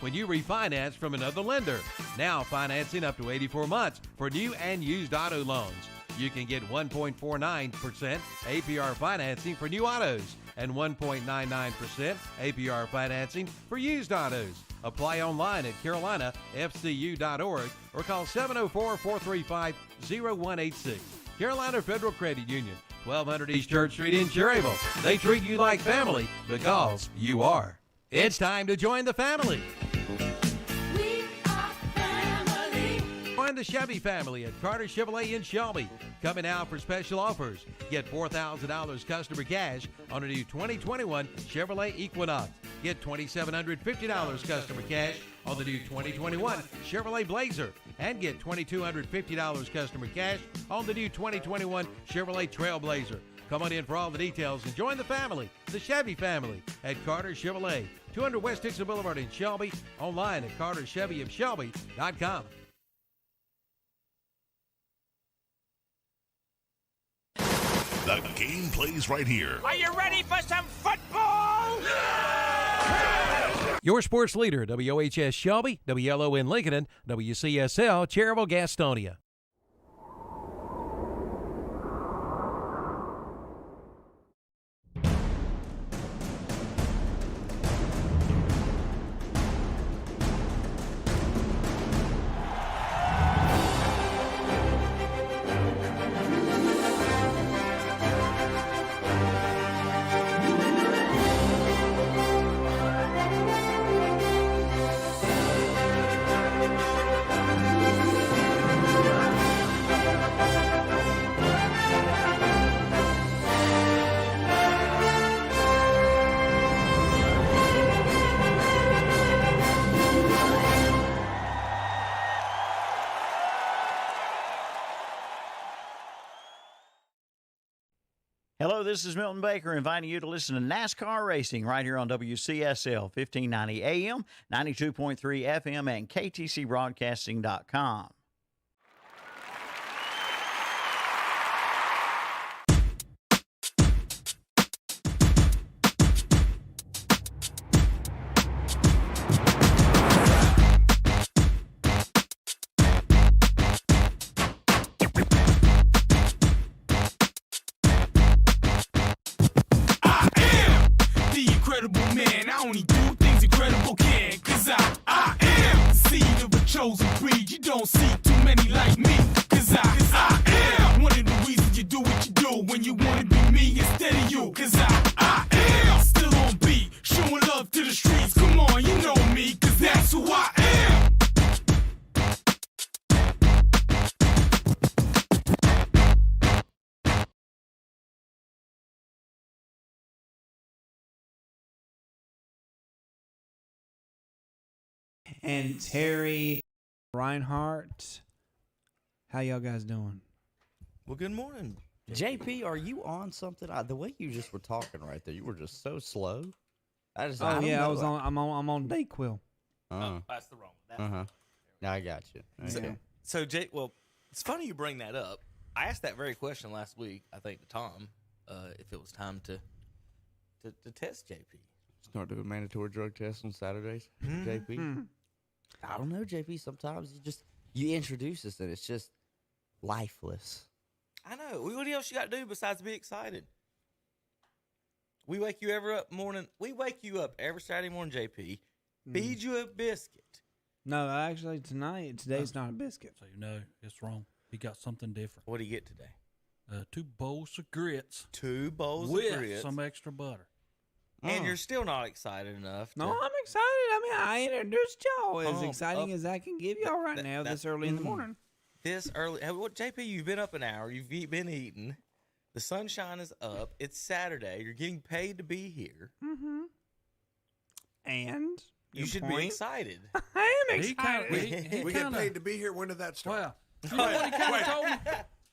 when you refinance from another lender. Now financing up to 84 months for new and used auto loans. You can get 1.49% APR financing for new autos and 1.99% APR financing for used autos. Apply online at carolinafcu.org or call 704-435-0186. Carolina Federal Credit Union, 1200 East Church Street in Cherryville. They treat you like family because you are. It's time to join the family. We are family. Join the Chevy family at Carter Chevrolet in Shelby. Coming out for special offers. Get $4,000 customer cash on a new 2021 Chevrolet Equinox. Get $2,750 customer cash on the new 2021 Chevrolet Blazer. And get $2,250 customer cash on the new 2021 Chevrolet Trailblazer. Come on in for all the details and join the family, the Chevy family, at Carter Chevrolet, 200 West Dixon Boulevard in Shelby. Online at carterchevyofshelby.com. The game plays right here. Are you ready for some football? Your sports leader, WOHS Shelby, WLON Lincoln, and WCSL Cherryville Gastonia. Hello, this is Milton Baker inviting you to listen to NASCAR Racing right here on WCSL 1590 AM, 92.3 FM, and KTCBroadcasting.com. Only do things incredible can, cause I am the seed of a chosen breed. You don't see too many like me, cause I am one of the reasons you do what you do when you wanna be me instead of you, cause I am still on beat, showing love to the streets. Come on, you know me, cause that's who I am. And Terry Reinhardt. How y'all guys doing? Well, good morning. JP, are you on something? The way you just were talking right there, you were just so slow. I was on. I'm on Dayquil. That's the wrong one. Now I got you. So Jake, well, it's funny you bring that up. I asked that very question last week, I think, to Tom, if it was time to test JP. Start doing mandatory drug tests on Saturdays, JP. I don't know, JP. Sometimes you introduce us and it's just lifeless. I know. What else you got to do besides be excited? We wake you up every Saturday morning, JP. Feed you a biscuit. No, actually, today's not a biscuit. So you know it's wrong. He got something different. What do you get today? 2 bowls of grits. 2 bowls of grits. With some extra butter. And you're still not excited enough. No, I'm excited. I mean, I introduced y'all as exciting as I can give y'all right now this early in the morning. This early. Well, JP, you've been up an hour. You've been eating. The sunshine is up. It's Saturday. You're getting paid to be here. Mm-hmm. And you should be excited. I am excited. We get paid to be here. When did that start? Well, you know what he kind of told me?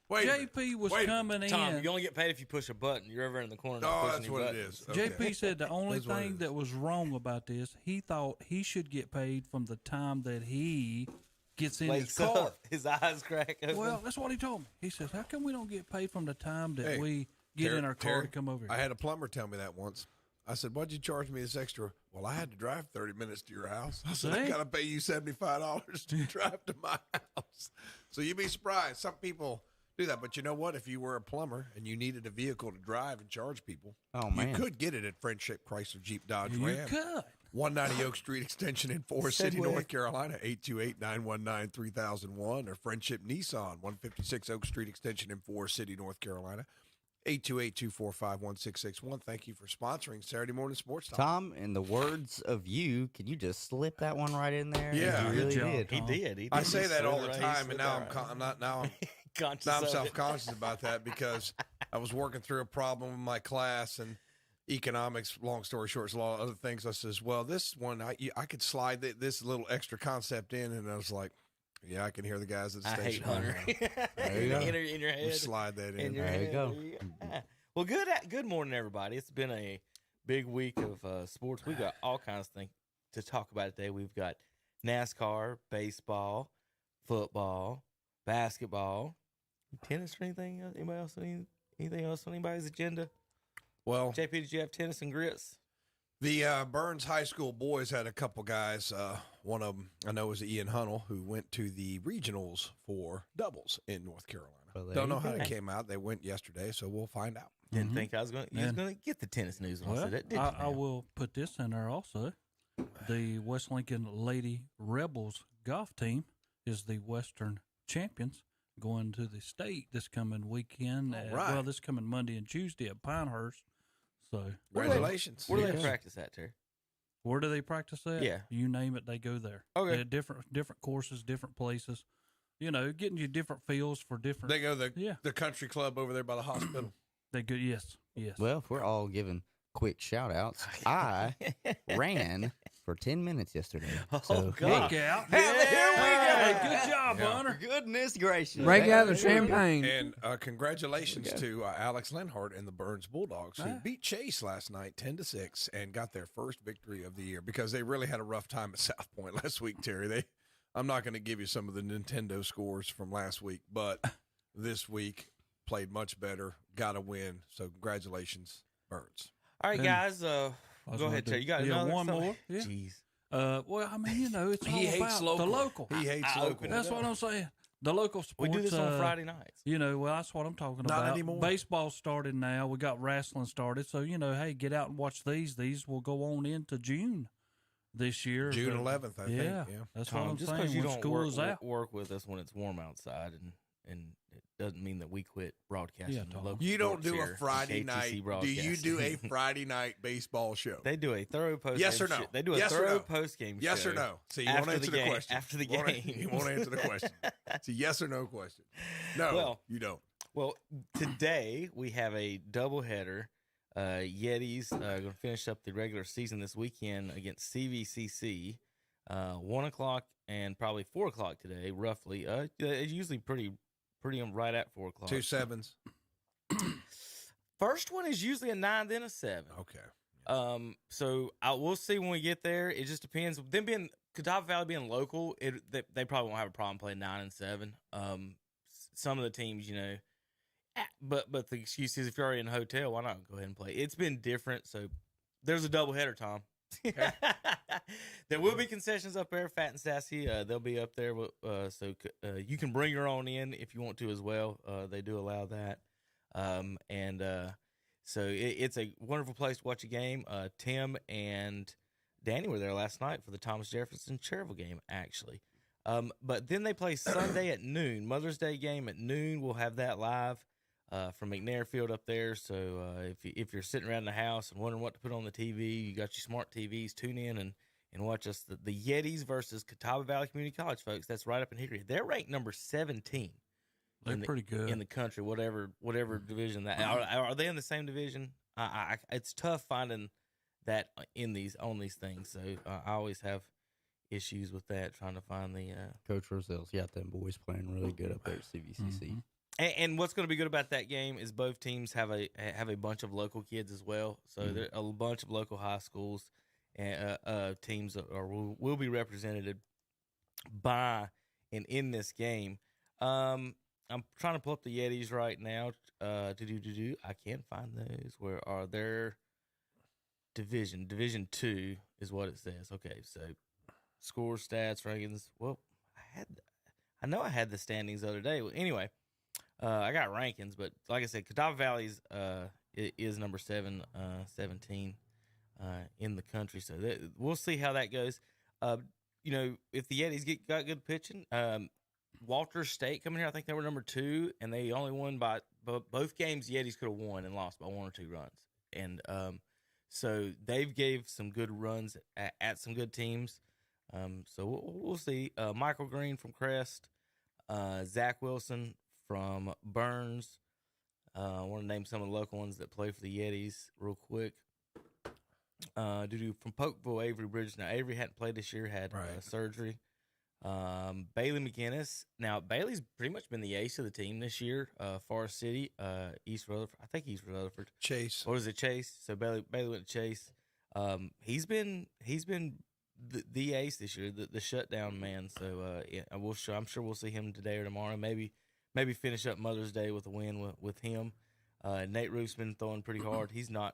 JP was coming in. Tom, you only get paid if you push a button. You're over in the corner. Oh, that's what it is. Okay. JP said the only thing that was wrong about this, he thought he should get paid from the time that he gets in his car. Up, his eyes crack open. Well, that's what he told me. He says, how come we don't get paid from the time that we get in our car to come over here? I had a plumber tell me that once. I said, why'd you charge me this extra? Well, I had to drive 30 minutes to your house. I said, See? I got to pay you $75 to drive to my house. So you'd be surprised. Some people do that. But you know what? If you were a plumber and you needed a vehicle to drive and charge people, you could get it at Friendship Chrysler Jeep Dodge You Ram. could. 190 Oak Street Extension in Forest City, North Carolina, 828-919-3001. Or Friendship Nissan, 156 Oak Street Extension in Forest City, North Carolina, 828-245-1661. Thank you for sponsoring Saturday Morning Sports Talk. Tom, in the words of you, can you just slip that one right in there? Yeah. You Good really job, did. He did. I say that all the Right, time, and now I'm self-conscious about that because I was working through a problem with my class and economics. Long story short, it's a lot of other things. I says, well, this one I could slide this little extra concept in, and I was like, yeah, I can hear the guys at the I hate station. Hunter. There you go. in your head. We'll slide that in. There you go. Well, good morning, everybody. It's been a big week of sports. We've got all kinds of things to talk about today. We've got NASCAR, baseball, football, basketball, tennis, or anything. Anybody else? Anything else on anybody's agenda? Well, JP, did you have tennis and grits? The Burns High School boys had a couple guys. One of them I know was Ian Hunnell, who went to the regionals for doubles in North Carolina. Well, Don't know how it came out. They went yesterday, so we'll find out. Didn't think I was going. You was going to get the tennis news when I said that. Did you I now? will put this in there also. The West Lincoln Lady Rebels golf team is the Western champions, going to the state this coming weekend. right. Well, this coming Monday and Tuesday at Pinehurst. So Congratulations. Where do they practice at, Terry? where do they practice at? Yeah. You name it, they go there. Okay. They're different courses, different places. You know, getting you different feels for different. They go to the country club over there by the hospital. They go. Yes. Well, if we're all giving quick shout outs, I ran for 10 minutes yesterday. So, God. Look out. Here we go. Good job, Hunter. Goodness gracious. Break out the champagne. And congratulations to Alex Lenhart and the Burns Bulldogs, who beat Chase last night 10-6 and got their first victory of the year because they really had a rough time at South Point last week, Terry. I'm not going to give you some of the Nintendo scores from last week, but this week played much better, got a win. So congratulations, Burns. All right, guys. Go ahead, Terry. You got another one something? more? Yeah. Jeez. Well, I mean, you know, it's all He hates about local. the local. He hates local. That's what I'm saying. The local sports. We do this on Friday nights. You know, well, that's what I'm talking Not about. anymore. Baseball started now. We got wrestling started. So, you know, hey, get out and watch these. These will go on into June this year. June 11th, I think. Yeah. That's what I'm Just saying. because you When don't school is out. work with us when it's warm outside, and it doesn't mean that we quit broadcasting. Yeah, the Tom. local You don't sports do here a Friday at KTC night. Do you do a Broadcasting. Friday night baseball show? They do a thorough post. Yes or no? They do a Yes or thorough no? post game. Yes or no? See, you won't answer the question. After the Won't- game, You won't answer the question. It's a yes or no question. No, Well- you don't. Well, today we have a doubleheader. Yetis going to finish up the regular season this weekend against CVCC. 1 o'clock and probably 4 o'clock today, roughly. It's usually pretty right at 4 o'clock. 2 sevens. First one is usually a 9, then a 7. Okay. So we'll see when we get there. It just depends. Them being Catawba Valley being local, they probably won't have a problem playing 9 and 7. Some of the teams, you know, but the excuse is if you're already in a hotel, why not go ahead and play? It's been different. So there's a doubleheader, Tom. There will be concessions up there, Fat and Sassy. They'll be up there, so you can bring your own in if you want to as well. They do allow that, so it's a wonderful place to watch a game. Tim and Danny were there last night for the Thomas Jefferson Cherville game, actually. But then they play Sunday at noon, Mother's Day game at noon. We'll have that live from McNair Field up there. So if you're sitting around the house and wondering what to put on the TV, you got your smart TVs, tune in and watch us. The Yetis versus Catawba Valley Community College, folks. That's right up in Hickory. They're ranked number 17. They're pretty good in the country, whatever division that are they in the same division? It's tough finding that on these things. So I always have issues with that, trying to find the Coach Roselle's got them boys playing really good up there at CVCC. Mm-hmm. And what's going to be good about that game is both teams have a bunch of local kids as well. So there are a bunch of local high schools and teams will be represented by and in this game. I'm trying to pull up the Yetis right now. I can't find those. Where are their division. Division 2 is what it says. Okay, so score, stats, rankings. Well, I know I had the standings the other day. Well, anyway, I got rankings, but like I said, Catawba Valley's is number 17 in the country. So we'll see how that goes. If the Yetis got good pitching, Walters State coming here, I think they were number 2, and they only won by both games. Yetis could have won and lost by 1 or 2 runs, and so they've gave some good runs at some good teams. So we'll see. Michael Green from Crest, Zach Wilson from Burns. I want to name some of the local ones that play for the Yetis real quick. From Polkville, Avery Bridges. Now, Avery hadn't played this year, had surgery. Bailey McGinnis. Now, Bailey's pretty much been the ace of the team this year. Forest City, East Rutherford. I think East Rutherford. Chase. Or is it Chase? So Bailey went to Chase. He's been the ace this year, the shutdown man. So I'm sure we'll see him today or tomorrow. Maybe finish up Mother's Day with a win with him. Nate Roof's been throwing pretty hard. He's not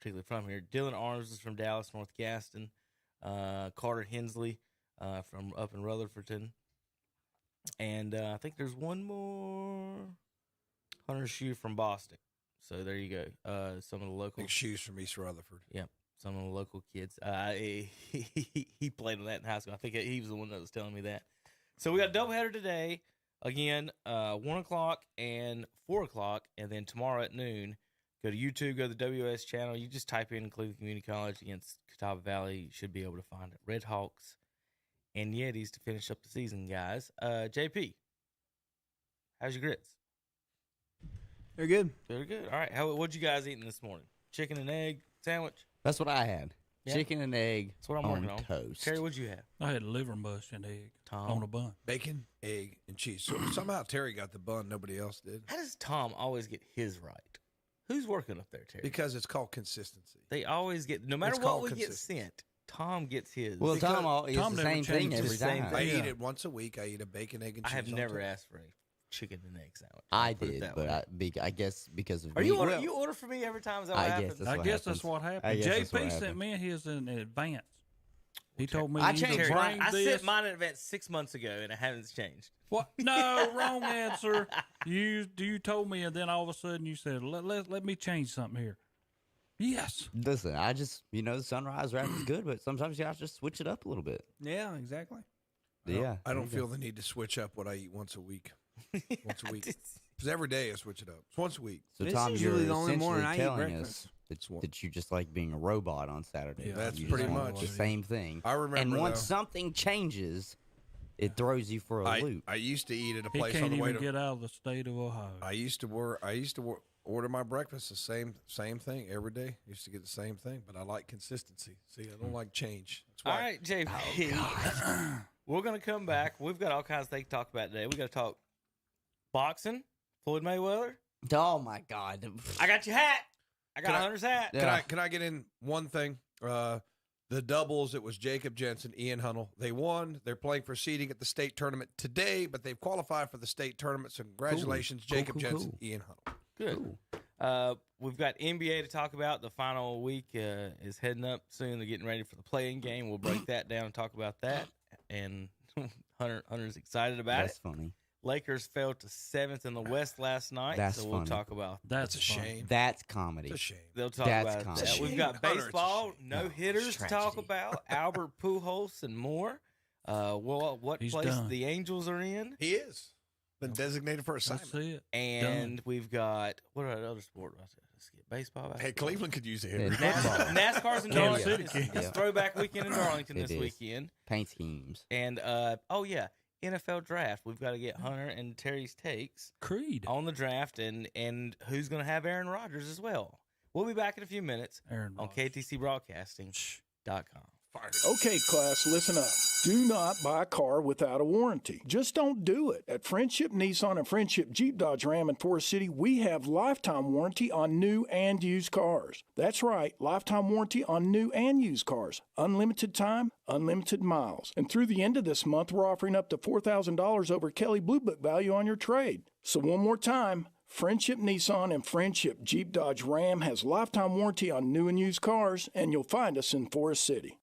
particularly from here. Dylan Arms is from Dallas, North Gaston. Carter Hensley from up in Rutherfordton. And I think there's one more. Hunter Shue from Boston. So there you go. Some of the local. Big Shoes from East Rutherford. Yep. Some of the local kids. He played in that in high school. I think he was the one that was telling me that. So we got a doubleheader today. Again, 1 o'clock and 4 o'clock. And then tomorrow at noon, go to YouTube, go to the WS channel. You just type in Cleveland Community College against Catawba Valley. You should be able to find it. Red Hawks and Yetis to finish up the season, guys. JP, how's your grits? They're good. They're good. All right. What'd you guys eating this morning? Chicken and egg sandwich? That's what I had. Yeah. Chicken and egg. That's what I'm working on. Toast. Terry, what'd you have? I had liver mush and egg on a bun. Bacon, egg, and cheese. So somehow Terry got the bun. Nobody else did. How does Tom always get his right? Who's working up there, Terry? Because it's called consistency. They always get, no matter what we get sent, Tom gets his. Well, Tom eats the same thing every time. I eat it once a week. I eat a bacon, egg, and cheese. I have never asked for a chicken and egg sandwich. I did, but I guess because of you order for me every time? Is that what happens? I guess that's what happened. JP sent me his in advance. He told me I changed mine. I sent mine in advance 6 months ago, and it hasn't changed. What? No, wrong answer. You told me, and then all of a sudden you said, "Let me change something here." Yes. Listen, I just the sunrise wrap is good, but sometimes you have to just switch it up a little bit. Yeah, exactly. I don't feel the need to switch up what I eat once a week. Once a week. Because every day I switch it up. It's once a week. So, This Tom, is you're usually the only morning essentially I eat telling breakfast. us that you just like being a robot on Saturday. Yeah, that's You pretty just want much the same thing. I remember, and once though. something changes, it throws you for a loop. I used to eat at a He place can't on the way even to. get out of the state of Ohio. I used to order my breakfast the same thing every day. I used to get the same thing, but I like consistency. See, I don't like change. That's why. All right, JP. We're going to come back. We've got all kinds of things to talk about today. We got to talk boxing, Floyd Mayweather. Oh my God! I got your hat. I got Hunter's hat. Yeah. Can I get in one thing? The doubles, it was Jacob Jensen, Ian Hunnell. They won. They're playing for seeding at the state tournament today, but they've qualified for the state tournament. So congratulations, Jacob Jensen, Ian Hunnell. Good. We've got NBA to talk about. The final week is heading up soon. They're getting ready for the play-in game. We'll break that down and talk about that. And Hunter's excited about That's it. funny. Lakers fell to 7th in the West last night. That's so we'll funny. talk about That's a funny. shame. That's comedy. It's a shame. They'll talk That's about comedy. that. We've got Hunter, it's a baseball, shame. no hitters to talk about. Albert Pujols and more. What He's place done. the Angels are in. He is. Been designated for assignment. That's it. And we've got, what are the other sport? Let's get baseball. Hey, Cleveland could use a Yeah, hitter. football. NASCAR's in Kansas Darlington. City. It's throwback weekend in Darlington It this is. weekend. Paint schemes. And, NFL draft. We've got to get Hunter and Terry's takes Creed. on the draft and who's going to have Aaron Rodgers as well. We'll be back in a few minutes Aaron on Rodgers. KTCBroadcasting.com. Okay, class, listen up. Do not buy a car without a warranty. Just don't do it. At Friendship Nissan and Friendship Jeep Dodge Ram in Forest City, we have lifetime warranty on new and used cars. That's right, lifetime warranty on new and used cars. Unlimited time, unlimited miles. And through the end of this month, we're offering up to $4,000 over Kelly Blue Book value on your trade. So one more time, Friendship Nissan and Friendship Jeep Dodge Ram has lifetime warranty on new and used cars, and you'll find us in Forest City.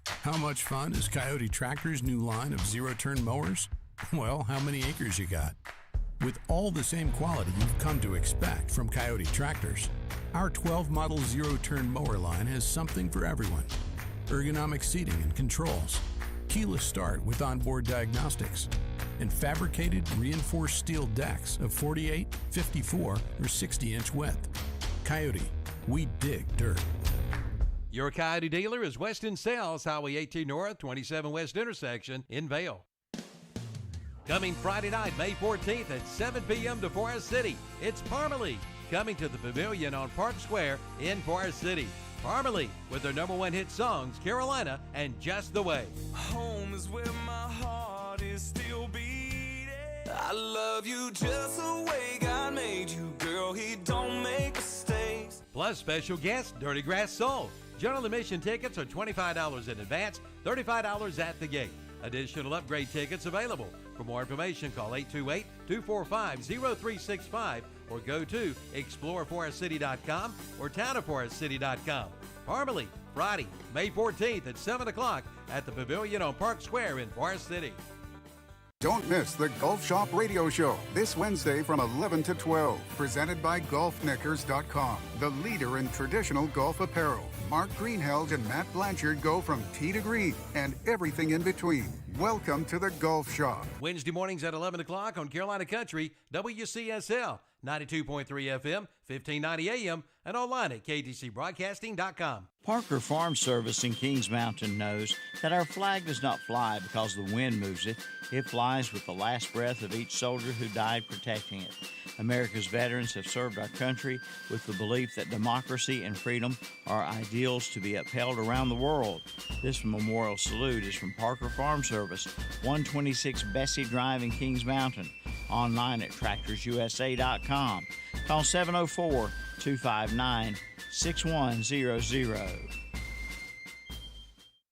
How much fun is Coyote Tractor's new line of zero-turn mowers? Well, how many acres you got? With all the same quality you've come to expect from Coyote Tractors, our 12 model zero-turn mower line has something for everyone. Ergonomic seating and controls, keyless start with onboard diagnostics, and fabricated reinforced steel decks of 48, 54, or 60-inch width. Coyote, we dig dirt. Your Coyote dealer is Weston Sales, Highway 18 North, 27 West intersection in Vale. Coming Friday night, May 14th at 7 p.m. to Forest City, it's Parmalee coming to the Pavilion on Park Square in Forest City. Parmalee with their #1 hit songs, Carolina and Just the Way. Home is where my heart is still beating. I love you just the way God made you, girl. He don't make mistakes. Plus special guest, Dirty Grass Soul. General admission tickets are $25 in advance, $35 at the gate. Additional upgrade tickets available. For more information, call 828-245-0365 or go to exploreforestcity.com or townofforestcity.com. Parmalee, Friday, May 14th at 7 o'clock at the Pavilion on Park Square in Forest City. Don't miss the Golf Shop Radio Show this Wednesday from 11 to 12, presented by GolfKnickers.com, the leader in traditional golf apparel. Mark Greenheld and Matt Blanchard go from tee to green and everything in between. Welcome to the Golf Shop. Wednesday mornings at 11 o'clock on Carolina Country, WCSL, 92.3 FM, 1590 AM, and online at ktcbroadcasting.com. Parker Farm Service in Kings Mountain knows that our flag does not fly because the wind moves it. It flies with the last breath of each soldier who died protecting it. America's veterans have served our country with the belief that democracy and freedom are ideals to be upheld around the world. This memorial salute is from Parker Farm Service, 126 Bessie Drive in Kings Mountain. Online at TractorsUSA.com. Call 704-259-6100.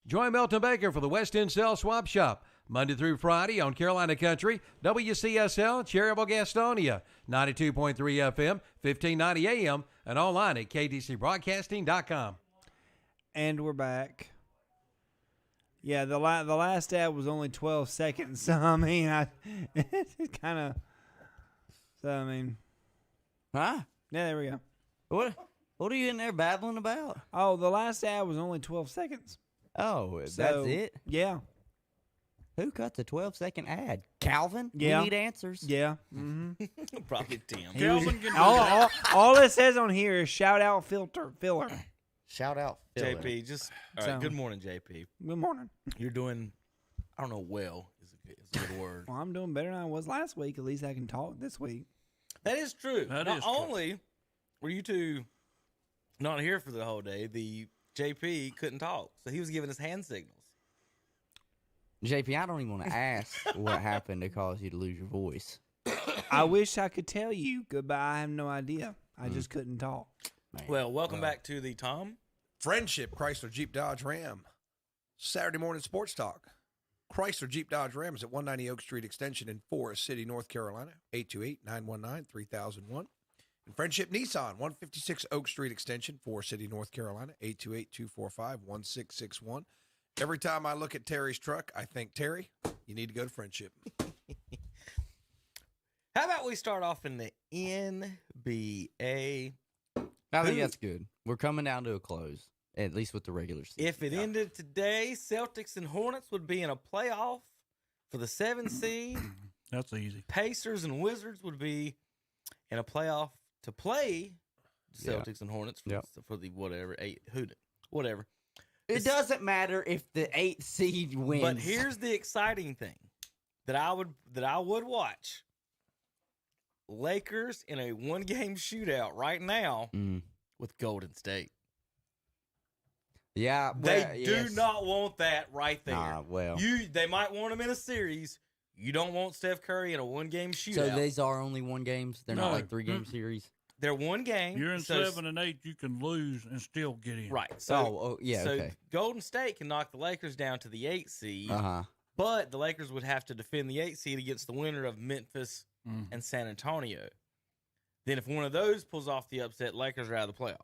Join Milton Baker for the West End Cell Swap Shop, Monday through Friday on Carolina Country, WCSL, Cherryville, Gastonia, 92.3 FM, 1590 AM, and online at ktcbroadcasting.com. And we're back. Yeah, the last ad was only 12 seconds, so I mean, it kind of. So I mean, huh? Yeah, there we go. What are you in there babbling about? Oh, the last ad was only 12 seconds. Oh, So, that's it? Yeah. Who cut the 12-second ad? Calvin? Yeah. We need answers. Yeah. Mm-hmm. Probably Tim. All it says on here is shout out filler. Shout out filler. JP, just all right. Good morning, JP. Good morning. You're doing, I don't know, well is a good word. Well, I'm doing better than I was last week. At least I can talk this week. That is true. That Not is true. only were you two not here for the whole day, the JP couldn't talk, so he was giving us hand signals. JP, I don't even want to ask what happened to cause you to lose your voice. I wish I could tell you. Goodbye. I have no idea. I just couldn't talk. Man. Well, welcome back to the Tom. Friendship Chrysler Jeep Dodge Ram. Saturday morning sports talk. Chrysler Jeep Dodge Ram is at 190 Oak Street Extension in Forest City, North Carolina, 828-919-3001. And Friendship Nissan, 156 Oak Street Extension, Forest City, North Carolina, 828-245-1661. Every time I look at Terry's truck, I think, Terry, you need to go to Friendship. How about we start off in the NBA? I think that's good. We're coming down to a close, at least with the regular season. If it ended today, Celtics and Hornets would be in a playoff for the 7th seed. That's easy. Pacers and Wizards would be in a playoff to play Celtics and Hornets for the whatever, whatever. It doesn't matter if the 8th seed wins. But here's the exciting thing that I would watch. Lakers in a one-game shootout right now with Golden State. Yeah, they do not want that right there. Well, they might want them in a series. You don't want Steph Curry in a one-game shootout. So these are only one games. They're not like 3-game series. They're one game. You're in 7 and 8. You can lose and still get in. Right. So, So Golden State can knock the Lakers down to the 8th seed. Uh-huh. But the Lakers would have to defend the 8th seed against the winner of Memphis and San Antonio. Then if one of those pulls off the upset, Lakers are out of the playoffs.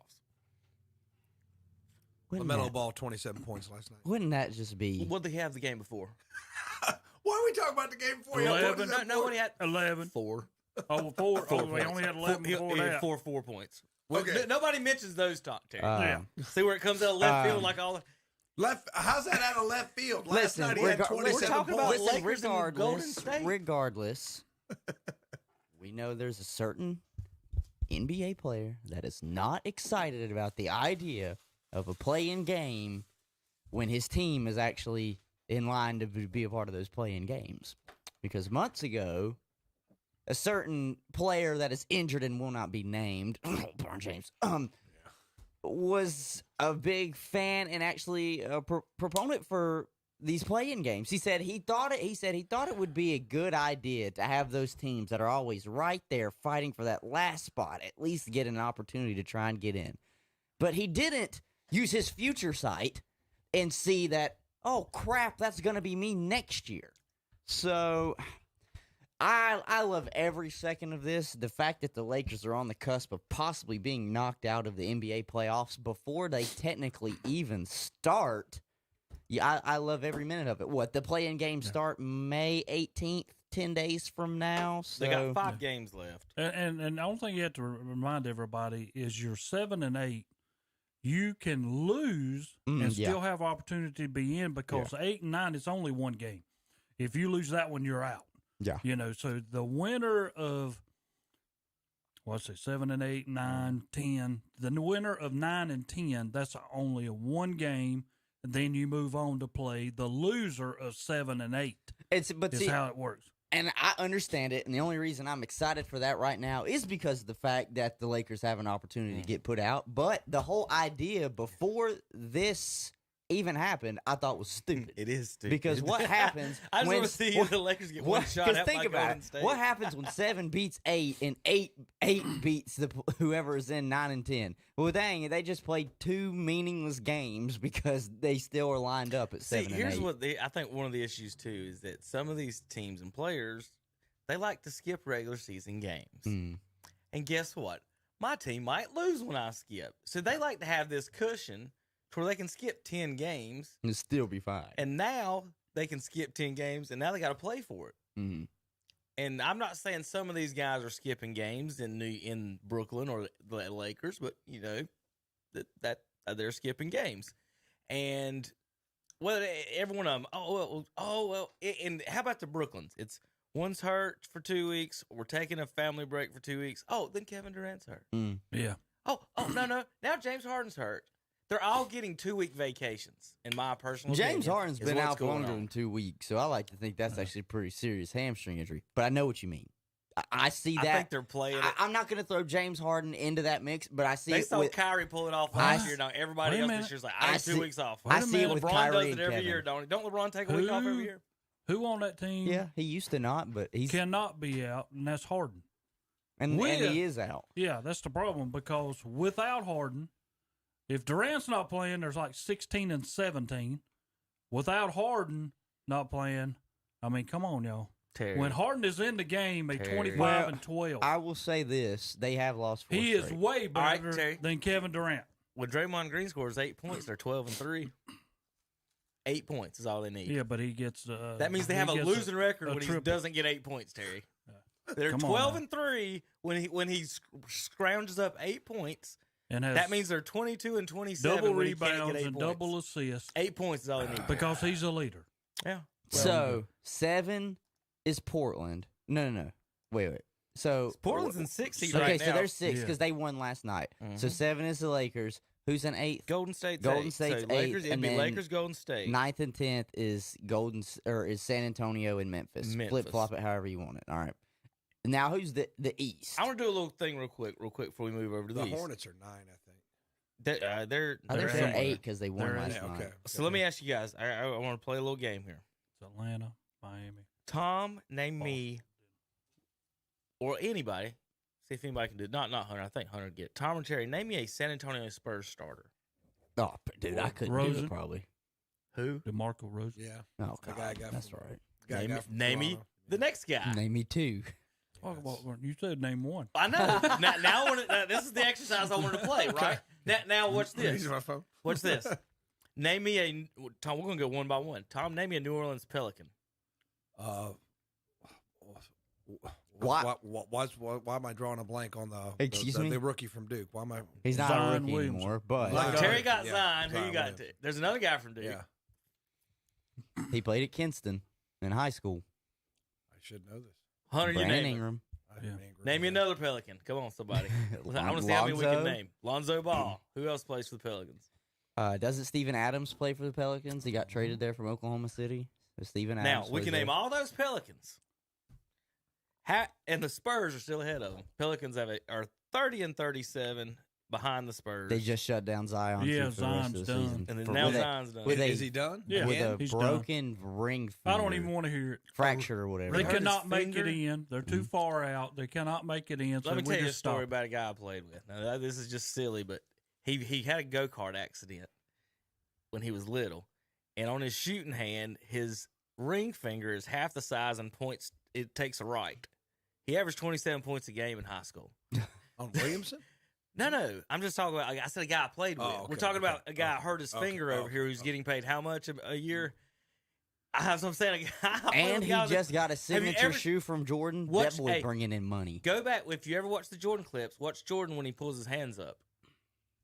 LaMelo Ball, 27 points last night. Wouldn't that just be? What did he have the game before? Why are we talking about the game before? 11. No, what he had? 11. 4. Oh, 4. Oh, he only had 11 before that. 4 points. Well, Okay. nobody mentions those, Terry. Yeah. See where it comes out of left field like all the... How's that out of left field? Last Listen, night he had 27 talking points. about Lakers and Golden State. Regardless, we know there's a certain NBA player that is not excited about the idea of a play-in game when his team is actually in line to be a part of those play-in games. Because months ago, a certain player that is injured and will not be named, Bron James, was a big fan and actually a proponent for these play-in games. He said he thought it would be a good idea to have those teams that are always right there fighting for that last spot, at least get an opportunity to try and get in. But he didn't use his future sight and see that, oh crap, that's going to be me next year. So I love every second of this. The fact that the Lakers are on the cusp of possibly being knocked out of the NBA playoffs before they technically even start. Yeah, I love every minute of it. What, the play-in games start May 18th, 10 days from now? So. They got 5 games left. And the only thing you have to remind everybody is you're 7 and 8. You can lose and still have opportunity to be in because 8 and 9 is only one game. If you lose that one, you're out. Yeah. You know, so the winner of, 7 and 8, 9, 10, the winner of 9 and 10, that's only a one game. And then you move on to play the loser of 7 and 8. Is how it works. And I understand it, and the only reason I'm excited for that right now is because of the fact that the Lakers have an opportunity to get put out. But the whole idea before this even happened, I thought was stupid. It is stupid. Because what happens I just when want to see the Lakers get one shot at think by about Golden it. State. What happens when 7 beats 8 and 8 beats whoever is in 9 and 10? Well, dang, they just played 2 meaningless games because they still are lined up at 7 and 8. Here's what I think one of the issues too is that some of these teams and players, they like to skip regular season games. And guess what? My team might lose when I skip. So they like to have this cushion to where they can skip 10 games and still be fine. And now they can skip 10 games, and now they got to play for it. Mm-hmm. And I'm not saying some of these guys are skipping games in Brooklyn or the Lakers, but you know that they're skipping games. And well, every one of them. Oh well. And how about the Brooklyns? It's one's hurt for 2 weeks. We're taking a family break for 2 weeks. Oh, then Kevin Durant's hurt. Yeah. Oh no. Now James Harden's hurt. They're all getting 2-week vacations, in my personal James opinion. Harden's been out for longer than 2 weeks, so I like to think that's actually a pretty serious hamstring injury. But I know what you mean. I see that. I think they're playing it. I'm not going to throw James Harden into that mix, but I see they it saw with Kyrie pull it off last year. Now everybody else this year's like, I need 2 weeks off. I see it with LeBron Kyrie does and it every Kevin. year, don't he? Don't LeBron take a week off every year? Who on that team? Yeah, he used to not, but he cannot be out, and that's Harden. And he is out. Yeah, that's the problem because without Harden, if Durant's not playing, there's like 16 and 17. Without Harden not playing, I mean, come on, y'all. Terry. When Harden is in the game, 25 Well, and 12. I will say this: they have lost 4 He straight. is way better right, Terry. than Kevin Durant. When Draymond Green scores 8 points, they're 12-3. 8 points is all they need. Yeah, but he gets. That means they have a losing record when he doesn't get 8 points, Terry. They're 12-3 when he scrounges up 8 points. And that means they're 22-27. Double when he can't rebounds get 8 and points. double assists. 8 points is all they need. Because he's a leader. Yeah. So 7 is Portland. No. Wait. So Portland's in 6 seed okay, right so now. they're 6 because they won last night. So 7 is the Lakers. Who's in 8th? Golden State's Golden State's so Lakers, 8th, it'd and be then Lakers, Golden State. 9th and 10th is is San Antonio and Memphis. Flip flop it however you want it. All right. Now who's the East? I want to do a little thing real quick before we move over to the East. Hornets are 9, I think. I think they're 8 because they won last night. Okay. So let me ask you guys. I want to play a little game here. It's Atlanta, Miami. Tom, name me, or anybody. See if anybody can do it. Not Hunter. I think Hunter would get it. Tom or Terry, name me a San Antonio Spurs starter. Oh, dude, I couldn't do it probably. Who? DeMarco Rosen. Yeah. Oh, the guy got that's from, right. Name me the next guy. Name me 2. Well, you said name one. I know. now I wanna, this is the exercise I wanted to play, right? Now watch this. Using my phone. Watch this. Name me a Tom. We're gonna go one by one. Tom, name me a New Orleans Pelican. Why am I drawing a blank on the rookie from Duke? Why am I? He's not Zion a rookie Williamson. anymore, but Like Terry got Yeah, Zion. Who Zion you got? Williamson. There's another guy from Duke. Yeah, he played at Kinston in high school. I should know this. Hunter, you Brandon name it. Ingram. Name me another Pelican. Come on, somebody. I want to see how many we can name. Lonzo Ball. Who else plays for the Pelicans? Doesn't Steven Adams play for the Pelicans? He got traded there from Oklahoma City. So Steven Now Adams. we can name all those Pelicans. And the Spurs are still ahead of them. Pelicans are 30-37 behind the Spurs. They just shut down Zion. Yeah, too, for the rest of Zion's the done. season. And then For- now with a- Zion's done. with a- Is he done? Yeah, with a he's broken ring I finger. don't even want to hear it. Fracture or whatever. They hurt his cannot make it finger? in. They're too far out. They cannot make it in. So Let me we tell you a just story stop. about a guy I played with. Now, this is just silly, but he had a go-kart accident when he was little. And on his shooting hand, his ring finger is half the size and points it takes a right. He averaged 27 points a game in high school. On Williamson? No. I'm just talking about, I said a guy I played with. Oh, We're okay, talking about okay. a guy hurt his finger over here who's getting paid how much a year? That's what I'm saying. And he just got a Have you signature ever- shoe from Jordan. Watch- That boy hey, bringing in money. Go back, if you ever watch the Jordan clips, watch Jordan when he pulls his hands up.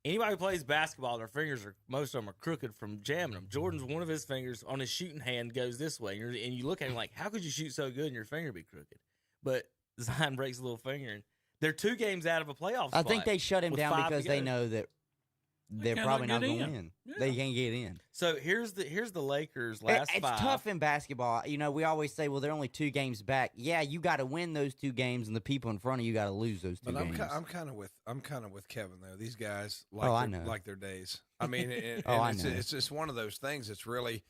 Anybody who plays basketball, their fingers most of them are crooked from jamming them. Jordan's one of his fingers on his shooting hand goes this way, and you look at him like, how could you shoot so good and your finger be crooked? But Zion breaks a little finger, and they're 2 games out of a playoff I spot think they shut him with down 5 because to they go. know that they're cannot probably not get going to in. win. Yeah. They can't get in. So here's the Lakers last It's 5. tough in basketball. You know, we always say, well, they're only 2 games back. Yeah, you got to win those 2 games, and the people in front of you got to lose those 2 But games. I'm kind of with Kevin though. These guys I know. like their days. I mean, and I it's, know. it's just one of those things. It's really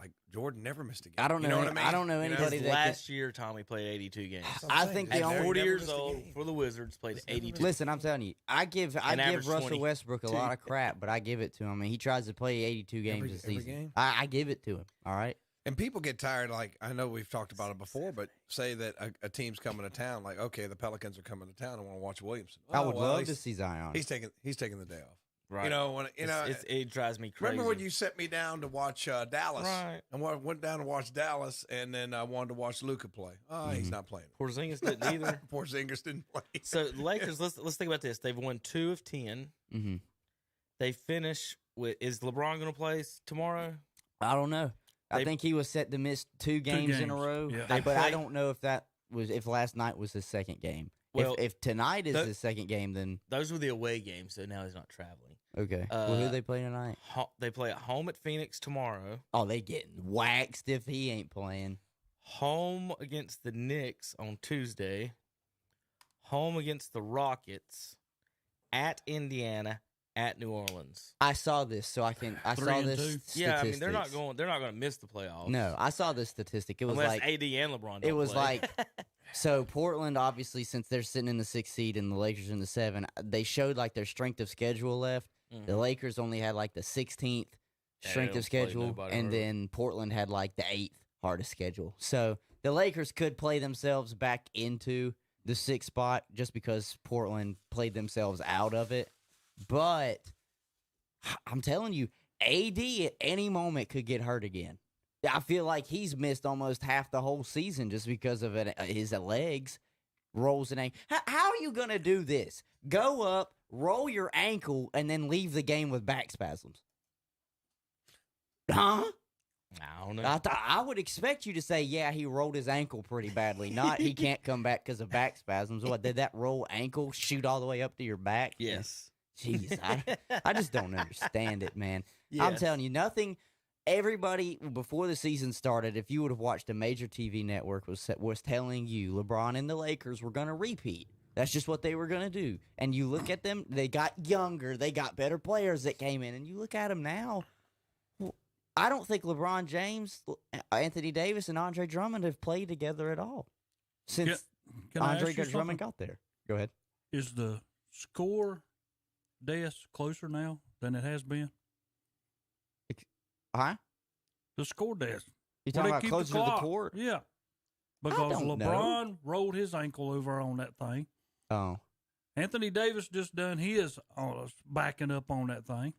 like Jordan never missed a game. I don't You know. what I mean? I don't know You anybody His that last year, Tommy played 82 games. I think He the never- only 40 never years missed a old game. for the Wizards, played 82. Listen, I'm telling you, I give average Russell 20. Westbrook a lot of crap, but I give it to him. I mean, he tries to play 82 games Every- this every season. game? I give it to him. All right. And people get tired. Like I know we've talked about it before, but say that a team's coming to town. Like okay, the Pelicans are coming to town. I want to watch Williamson. I would love he's- to see Zion. He's taking the day off. Right. You know when it drives me crazy. Remember when you sent me down to watch Dallas? Right. And went down to watch Dallas, and then I wanted to watch Luka play. Oh, he's not playing. Porzingis didn't either. Porzingis didn't play. So the Lakers, let's think about this. They've won 2 of 10. Mm-hmm. They finish with. Is LeBron going to play tomorrow? I don't know. I They- think he was set to miss 2 games in a games, row. yeah. They But I play- don't know if last night was his second game. Well, if tonight is the- his second game, then Those were the away games, so now he's not traveling. okay. Well, who they play tonight? They play at home at Phoenix tomorrow. Oh, they getting waxed if he ain't playing. Home against the Knicks on Tuesday. Home against the Rockets. At Indiana. At New Orleans. I saw this, so I saw 3-2. this. Yeah, I mean they're not statistics. going to miss the playoffs. No, I saw this statistic. It was unless like AD and LeBron. it don't was play. like so Portland obviously since they're sitting in the 6th seed and the Lakers in the 7, they showed like their strength of schedule left. The Lakers only had like the 16th Yeah, strength they of don't play schedule, nobody and hardly. then Portland had like the 8th hardest schedule. So the Lakers could play themselves back into the 6th spot just because Portland played themselves out of it. But I'm telling you, AD at any moment could get hurt again. I feel like he's missed almost half the whole season just because of his legs, rolls and ankle. How are you going to do this? Go up, roll your ankle, and then leave the game with back spasms? Huh? I don't know. I would expect you to say, yeah, he rolled his ankle pretty badly. Not he can't come back because of back spasms. What, did that roll ankle shoot all the way up to your back? Yes. Jeez, I just don't understand it, man. I'm Yes. telling you, nothing. Everybody before the season started, if you would have watched a major TV network, was telling you LeBron and the Lakers were going to repeat. That's just what they were going to do. And you look at them; they got younger, they got better players that came in, and you look at them now. I don't think LeBron James, Anthony Davis, and Andre Drummond have played together at all since Can I Andre ask you Drummond something? got there. Go ahead. Is the score desk closer now than it has been? Huh? The score desk. You Where talking they about keep closer to the clock. court? Yeah. because don't LeBron rolled his ankle over on that thing. Oh. Anthony Davis just done his backing up on that thing.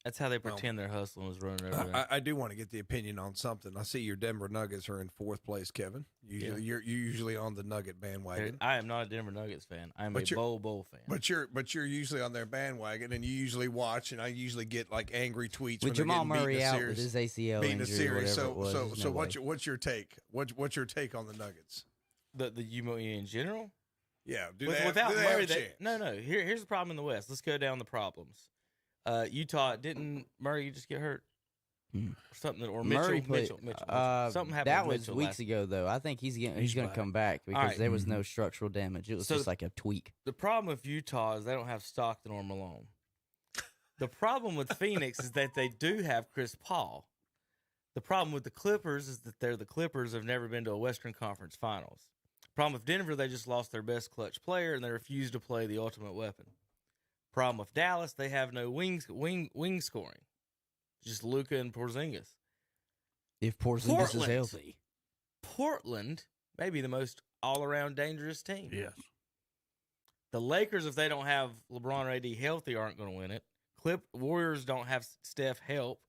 That's how they pretend they're hustling was running over there. I do want to get the opinion on something. I see your Denver Nuggets are in 4th place, Kevin. You're usually on the Nugget bandwagon. I am not a Denver Nuggets fan. I'm a Bowl fan. But you're usually on their bandwagon, and you usually watch. And I usually get like angry tweets With when Jamal they're getting Murray out series, with his ACL beating injury, a series. or whatever it was. So what's your take? What's your take on the Nuggets? The in general? Yeah, without do they Murray, have a chance? no. Here's the problem in the West. Let's go down the problems. Utah, didn't Murray just get hurt? Or something, or Mitchell. Something happened. That to was Mitchell weeks ago, though. I think he's going to come back because there was no structural damage. It was just like a tweak. The problem with Utah is they don't have Stockton or Malone. The problem with Phoenix is that they do have Chris Paul. The problem with the Clippers is that the Clippers have never been to a Western Conference Finals. Problem with Denver, they just lost their best clutch player and they refuse to play the ultimate weapon. Problem with Dallas, they have no wing scoring. Just Luka and Porzingis. If Porzingis is healthy. Portland may be the most all-around dangerous team. Yes. The Lakers, if they don't have LeBron and AD healthy, aren't going to win it. Warriors don't have Steph help.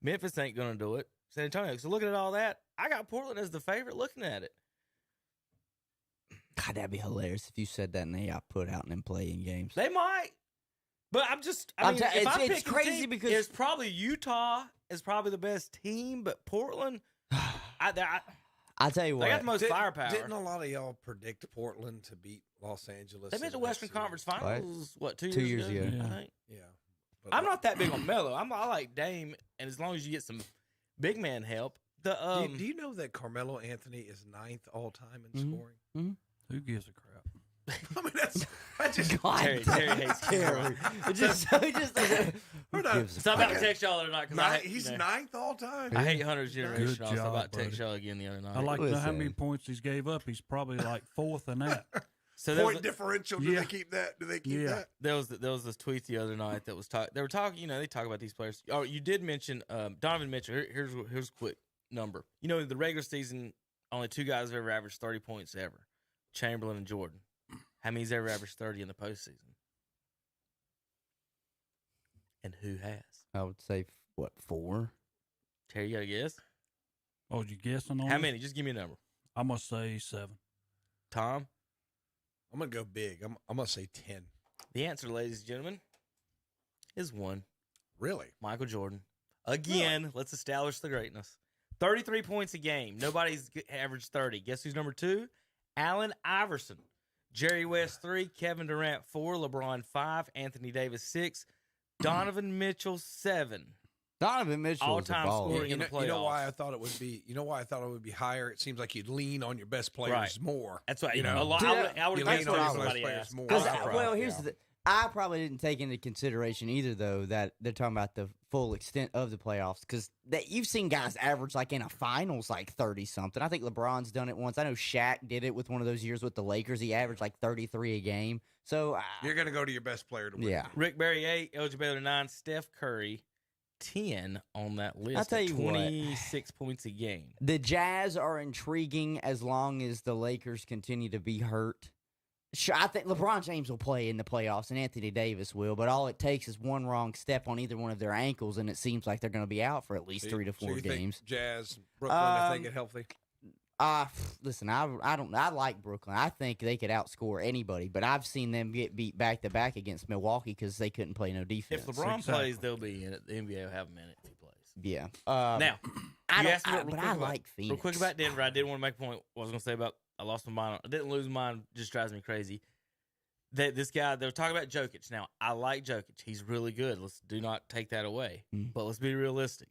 Memphis ain't going to do it. San Antonio. So looking at all that, I got Portland as the favorite looking at it. God, that'd be hilarious if you said that and they got put out and then playing games. They might. But it's crazy because it's probably Utah is probably the best team, but Portland, I tell you what, they got the most firepower. Didn't a lot of y'all predict Portland to beat Los Angeles? They made the Western Conference Finals, what, 2 years ago? I think. Yeah. But I'm not that big on Melo. I like Dame, and as long as you get some big man help. Do you know that Carmelo Anthony is 9th all time in scoring? Mm-hmm. Who gives a crap? I mean, that's just God, Terry hates Carol. Stop about to text y'all the other night because he's 9th all time. I hate Hunter's generation. Good I was job, about to text buddy. y'all again the other night. I like to know how many points he's gave up. He's probably like 4th in that. So Point differential. Do they keep that? Do they keep that? There was this tweet the other night that was they were talking. They talk about these players. Oh, you did mention Donovan Mitchell. Here's a quick number. The regular season, only 2 guys have ever averaged 30 points ever: Chamberlain and Jordan. How many's ever averaged 30 in the postseason? And who has? I would say, 4? Terry, you got a guess? Oh, you guessing on How it? many? Just give me a number. I'm going to say 7. Tom? I'm going to go big. I'm going to say 10. The answer, ladies and gentlemen, is 1. Really? Michael Jordan. Again, let's establish the greatness. 33 points a game. Nobody's averaged 30. Guess who's number 2? Allen Iverson. Jerry West 3, Kevin Durant 4, LeBron 5, Anthony Davis 6, Donovan Mitchell 7. Donovan Mitchell all-time scoring in the playoffs. You know why I thought it would be? You know why I thought it would be higher? It seems like you'd lean on your best players more. That's right. A lot. I would lean on somebody players more. Well, here's the. I probably didn't take into consideration either, though, that they're talking about the full extent of the playoffs because you've seen guys average like in a finals like 30-something. I think LeBron's done it once. I know Shaq did it with one of those years with the Lakers. He averaged like 33 a game. So you're going to go to your best player to win. Yeah. Rick Barry 8, LJ Baylor 9, Steph Curry 10 on that list. I'll tell you 26 points a game. The Jazz are intriguing as long as the Lakers continue to be hurt. Sure, I think LeBron James will play in the playoffs and Anthony Davis will, but all it takes is one wrong step on either one of their ankles, and it seems like they're going to be out for at least 3 to 4 games. Think Jazz, Brooklyn, if they get healthy. Listen, I like Brooklyn. I think they could outscore anybody, but I've seen them get beat back to back against Milwaukee because they couldn't play no defense. If LeBron plays, they'll be in it. The NBA will have him in it if he plays. Yeah. Now, I like Phoenix. Real quick about Denver, I did want to make a point. What I was going to say about I lost my mind. I didn't lose my mind. Just drives me crazy. That this guy, they were talking about Jokic. Now, I like Jokic. He's really good. Let's do not take that away. But let's be realistic.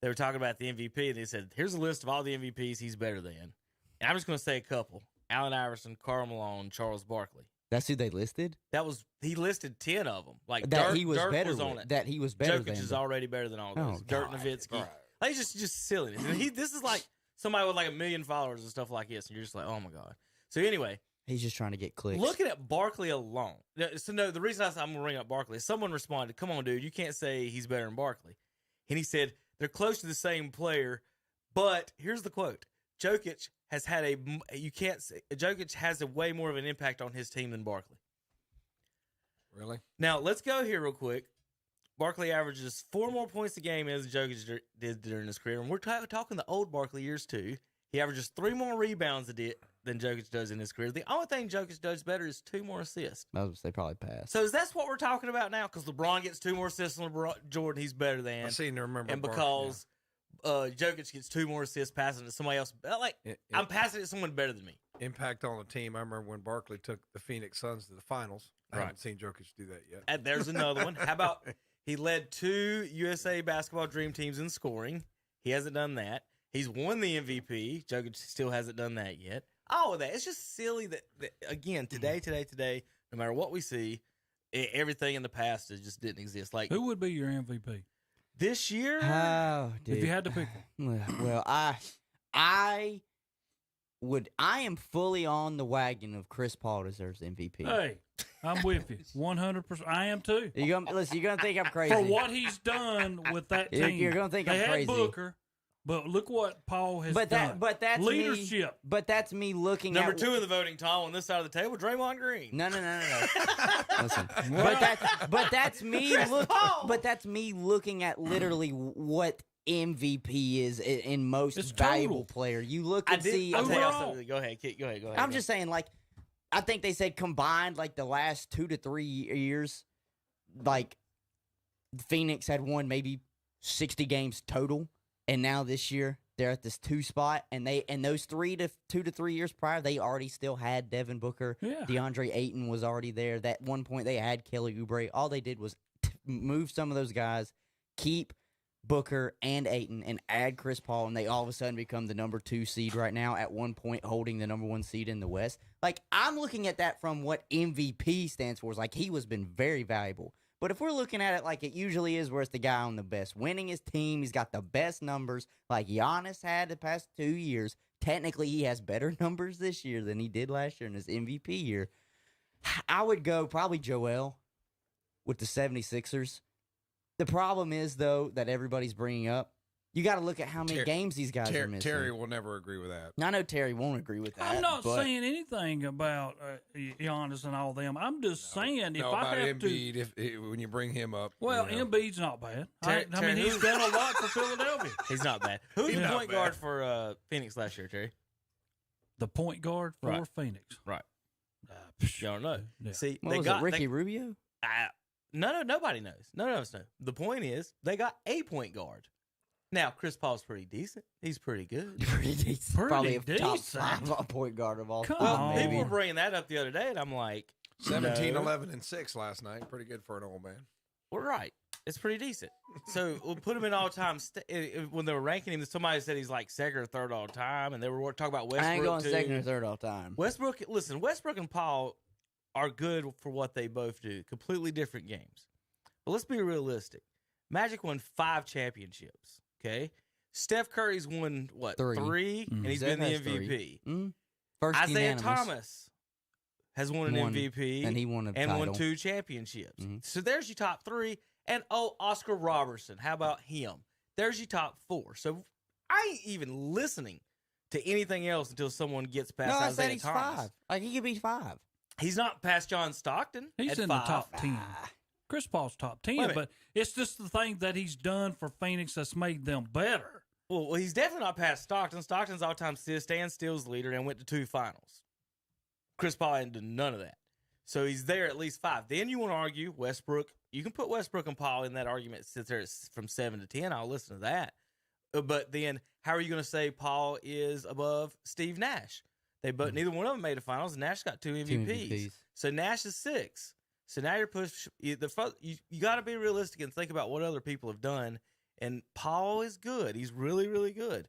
They were talking about the MVP, and they said, here's a list of all the MVPs he's better than. And I'm just going to say a couple. Allen Iverson, Karl Malone, Charles Barkley. That's who they listed? He listed 10 of them. Like that he was Dirk better was on it. That he was better Jokic than. is already better than all of those. Dirk Nowitzki. Right. Like, it's just silliness. This is like somebody with like 1 million followers and stuff like this, and you're just like, oh my God. So anyway. He's just trying to get clicks. Looking at Barkley alone. So no, the reason I'm going to bring up Barkley is someone responded, come on, dude, you can't say he's better than Barkley. And he said, they're close to the same player, But here's the quote: Jokic has had Jokic has a way more of an impact on his team than Barkley. Really? Now let's go here real quick. Barkley averages 4 more points a game as Jokic did during his career, and we're talking the old Barkley years too. He averages 3 more rebounds than Jokic does in his career. The only thing Jokic does better is 2 more assists. I was they probably passed. So that's what we're talking about now, because LeBron gets 2 more assists than Jordan. He's better than. I seem to remember. And because Jokic gets 2 more assists passing to somebody else, I'm passing it to someone better than me. Impact on the team. I remember when Barkley took the Phoenix Suns to the finals. I haven't seen Jokic do that yet. And there's another one. How about he led 2 USA basketball dream teams in scoring? He hasn't done that. He's won the MVP. Jokic still hasn't done that yet. All of that. It's just silly that again, today, no matter what we see, everything in the past just didn't exist. Like, who would be your MVP this year? Oh, dude. If you had to pick one. Well, I am fully on the wagon of Chris Paul deserves MVP. Hey, I'm with you 100%. I am too. You're gonna think I'm crazy for what he's done with that team. You're gonna think they I'm crazy. Had Booker, but look what Paul has done. But that's leadership. Me, but that's me looking Number at 2 in the voting, Tom, on this side of the table, Draymond Green. No. Listen, but that's me. But that's me looking at literally what MVP is in most valuable player. You look and see. I'll tell you something. Go ahead. I'm just saying, like, I think they said combined, like the last 2 to 3 years, like Phoenix had won maybe 60 games total, and now this year they're at this 2 spot, and those 2 to 3 years prior, they already still had Devin Booker. Yeah. DeAndre Ayton was already there. That one point they had Kelly Oubre. All they did was move some of those guys, keep Booker and Ayton, and add Chris Paul, and they all of a sudden become the number 2 seed right now, at one point holding the number 1 seed in the West. Like, I'm looking at that from what MVP stands for. Is like, he was been very valuable. But if we're looking at it like it usually is, where it's the guy on the best, winning his team, he's got the best numbers, like Giannis had the past 2 years. Technically, he has better numbers this year than he did last year in his MVP year. I would go probably Joel with the 76ers. The problem is, though, that everybody's bringing up, you got to look at how many games these guys are missing. Terry will never agree with that. I know Terry won't agree with that. I'm not saying anything about Giannis and all them. I'm just saying if I have Embiid, when you bring him up. Well, Embiid's not bad. I mean, he's done a lot for Philadelphia. He's not bad. Who's the point guard for Phoenix last year, Terry? The point guard for Phoenix. Right. You don't know. Yeah. See, what was it, Ricky Rubio? No, nobody knows. None of us know. The point is, they got a point guard. Now, Chris Paul's pretty decent. He's pretty good. Pretty decent. Probably a top 5 point guard of all time. Well, people were bringing that up the other day, and I'm like, 17, 11, and 6 last night. Pretty good for an old man. Well, right. It's pretty decent. So we'll put him in all-time. When they were ranking him, somebody said he's like 2nd or 3rd all-time, and they were talking about Westbrook. I ain't going too. 2nd or 3rd all-time. Westbrook and Paul are good for what they both do. Completely different games. But let's be realistic. Magic won 5 championships. Okay, Steph Curry's won what 3, and he's been the MVP. First Isaiah unanimous. Thomas has won an MVP, and he won won 2 championships. So there's your top 3. And Oscar Robertson, how about him? There's your top 4. So I ain't even listening to anything else until someone gets past I Isaiah said he's Thomas. 5. Like, he could be 5. He's not past John Stockton. He's at in 5. the top 10. Chris Paul's top 10, but it's just the thing that he's done for Phoenix that's made them better. Well, he's definitely not past Stockton. Stockton's all-time assist and steals leader and went to 2 finals. Chris Paul ain't done none of that. So he's there at least 5. Then you want to argue Westbrook. You can put Westbrook and Paul in that argument. It sits there from 7 to 10. I'll listen to that. But then how are you going to say Paul is above Steve Nash? Neither one of them made the finals, and Nash got 2 MVPs. So Nash is 6. So now you're pushed. You got to be realistic and think about what other people have done. And Paul is good. He's really, really good.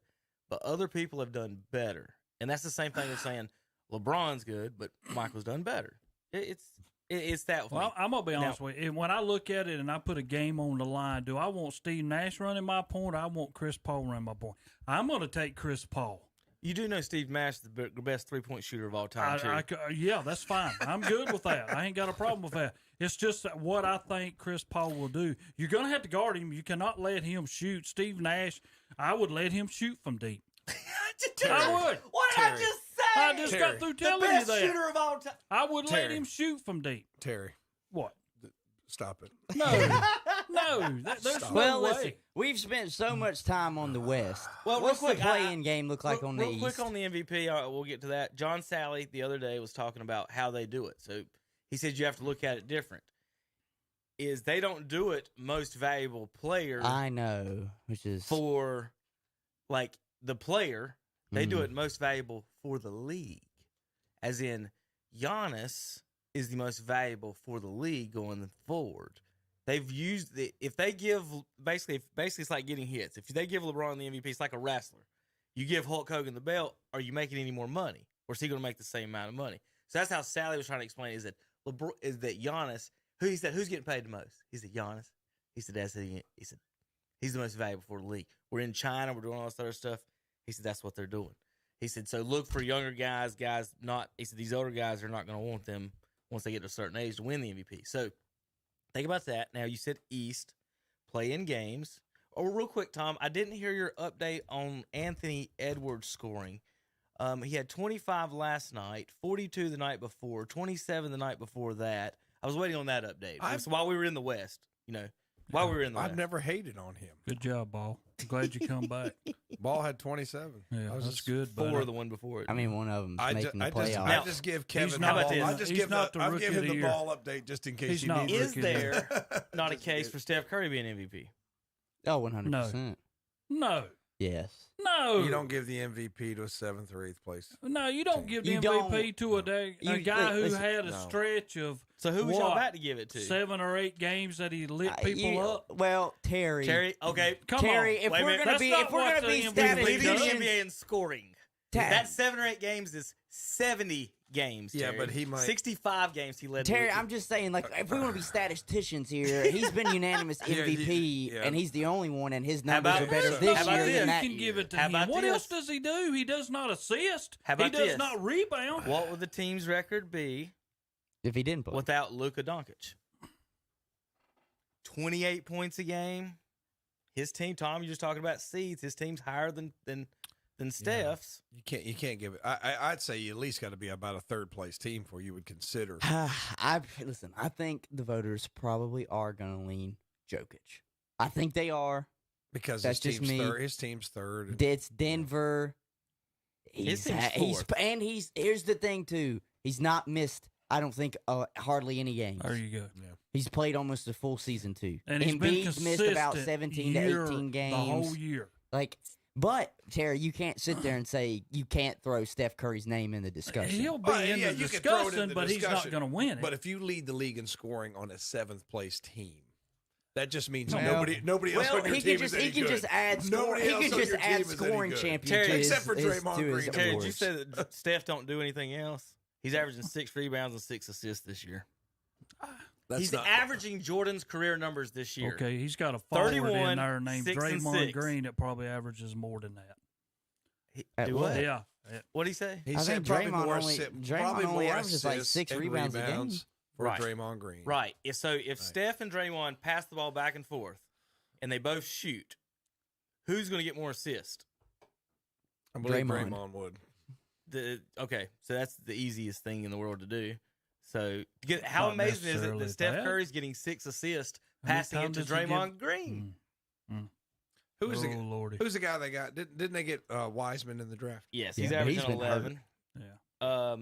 But other people have done better. And that's the same thing they're saying. LeBron's good, but Michael's done better. It's that way. Well, I'm going to be honest with you. When I look at it and I put a game on the line, do I want Steve Nash running my point or I want Chris Paul running my point? I'm going to take Chris Paul. You do know Steve Nash is the best three-point shooter of all time, too. Yeah, that's fine. I'm good with that. I ain't got a problem with that. It's just what I think Chris Paul will do. You're going to have to guard him. You cannot let him shoot. Steve Nash, I would let him shoot from deep. Terry, I would. What did I just say? I just got through telling the best you that. shooter of all time. I would let Terry. him shoot from deep. Terry, What? stop it. No, no. There's no Well, way. listen, we've spent so much time on the West. Well, What's real quick, the play-in game look like on the real East? quick on the MVP, we'll get to that. John Sally the other day was talking about how they do it. So he said you have to look at it different. Is they don't do it most valuable player. I know, which is for like the player. They do it most valuable for the league, as in Giannis is the most valuable for the league going forward. They've used the if they give basically it's like getting hits. If they give LeBron the MVP, it's like a wrestler. You give Hulk Hogan the belt, are you making any more money, or is he going to make the same amount of money? So that's how Sally was trying to explain it, is that Giannis, who he said who's getting paid the most? He said Giannis. He said he said he's the most valuable for the league. We're in China, we're doing all this other stuff. He said that's what they're doing. He said so look for younger guys not. He said these older guys are not going to want them once they get to a certain age to win the MVP. So think about that. Now, you said East, play-in games. Oh, real quick, Tom, I didn't hear your update on Anthony Edwards scoring. He had 25 last night, 42 the night before, 27 the night before that. I was waiting on that update. It was while we were in the West, while we were in the West. I've never hated on him. Good job, Ball. I'm glad you come back. Ball had 27. Yeah, I was that's just good. Four the one before it. I mean, one of them's making the playoffs. I just give Kevin not the ball. the- I just he's give not the I'll rookie give him of the the year. ball update just in case He's you not need Is it. there not a case for Steph Curry being MVP? Oh, 100%. No. Yes. No. You don't give the MVP to a 7th or 8th place. No, you don't give the You MVP to a guy who listen, had a stretch of So who was y'all about to give it to? 7 or 8 games that he lit people up. Well, Terry. Terry, okay. Come Terry, on. if Wait a we're minute. gonna be That's not what the MVP Leading the statisticians, NBA in scoring. Terry, That 7 or 8 games is 70 games. Yeah, Terry. but he might- 65 games he led. Terry, the I'm just saying, like, if we want to be statisticians here, he's been unanimous MVP, yeah. and he's the only one, and his How numbers about are better this? this How about year this? than that You can give year. it to How him. about What this? else does he do? He does not assist. How about he does this? not rebound. What would the team's record be If he didn't play. without Luka Doncic? 28 points a game. His team, Tom, you're just talking about seeds. His team's higher than Steph's. You can't give it. I'd say you at least got to be about a 3rd place team for you would consider. I think the voters probably are going to lean Jokic. I think they are. Because That's his just team's me. third. His team's 3rd. It's Denver. His team's Here's the thing too. He's not missed. I don't think hardly any games. There you go. Yeah. He's played almost a full season too. And he's been Embiid's missed about consistent 17 year, to 18 games. the whole year. But Terry, you can't sit there and say you can't throw Steph Curry's name in the discussion. He'll be in the you can throw it in discussion, the but he's not discussion. going to win it. But if you lead the league in scoring on a 7th place team, that just means Well, nobody else on your he team could is just any he could good. just add Nobody he else could on just your team add is any scoring good. champion Terry, to his, except for his- Draymond to his Green. Terry, did you awards. say that Steph don't do anything else? He's averaging 6 rebounds and 6 assists this year. He's averaging Jordan's career numbers this year. Okay, he's got a forward 31, in there named 6 and Draymond 6. Green that probably averages more than that. At Do what? what? Yeah. What'd he say? He I said think probably Draymond more only- assi- Draymond probably only more averages like assists 6 and rebounds a game. rebounds for Right. Draymond Green. Right. So if Steph and Draymond pass the ball back and forth, and they both shoot, who's going to get more assists? I believe Draymond. Draymond would. Okay, so that's the easiest thing in the world to do. So how Not amazing is it necessarily that Steph that. Curry's getting 6 assists, How many passing it times to does he Draymond give- Green? Who's the Lordy. Who's the guy they got? Didn't they get Wiseman in the draft? Yes, Yeah, he's but averaging he's been 11. Yeah.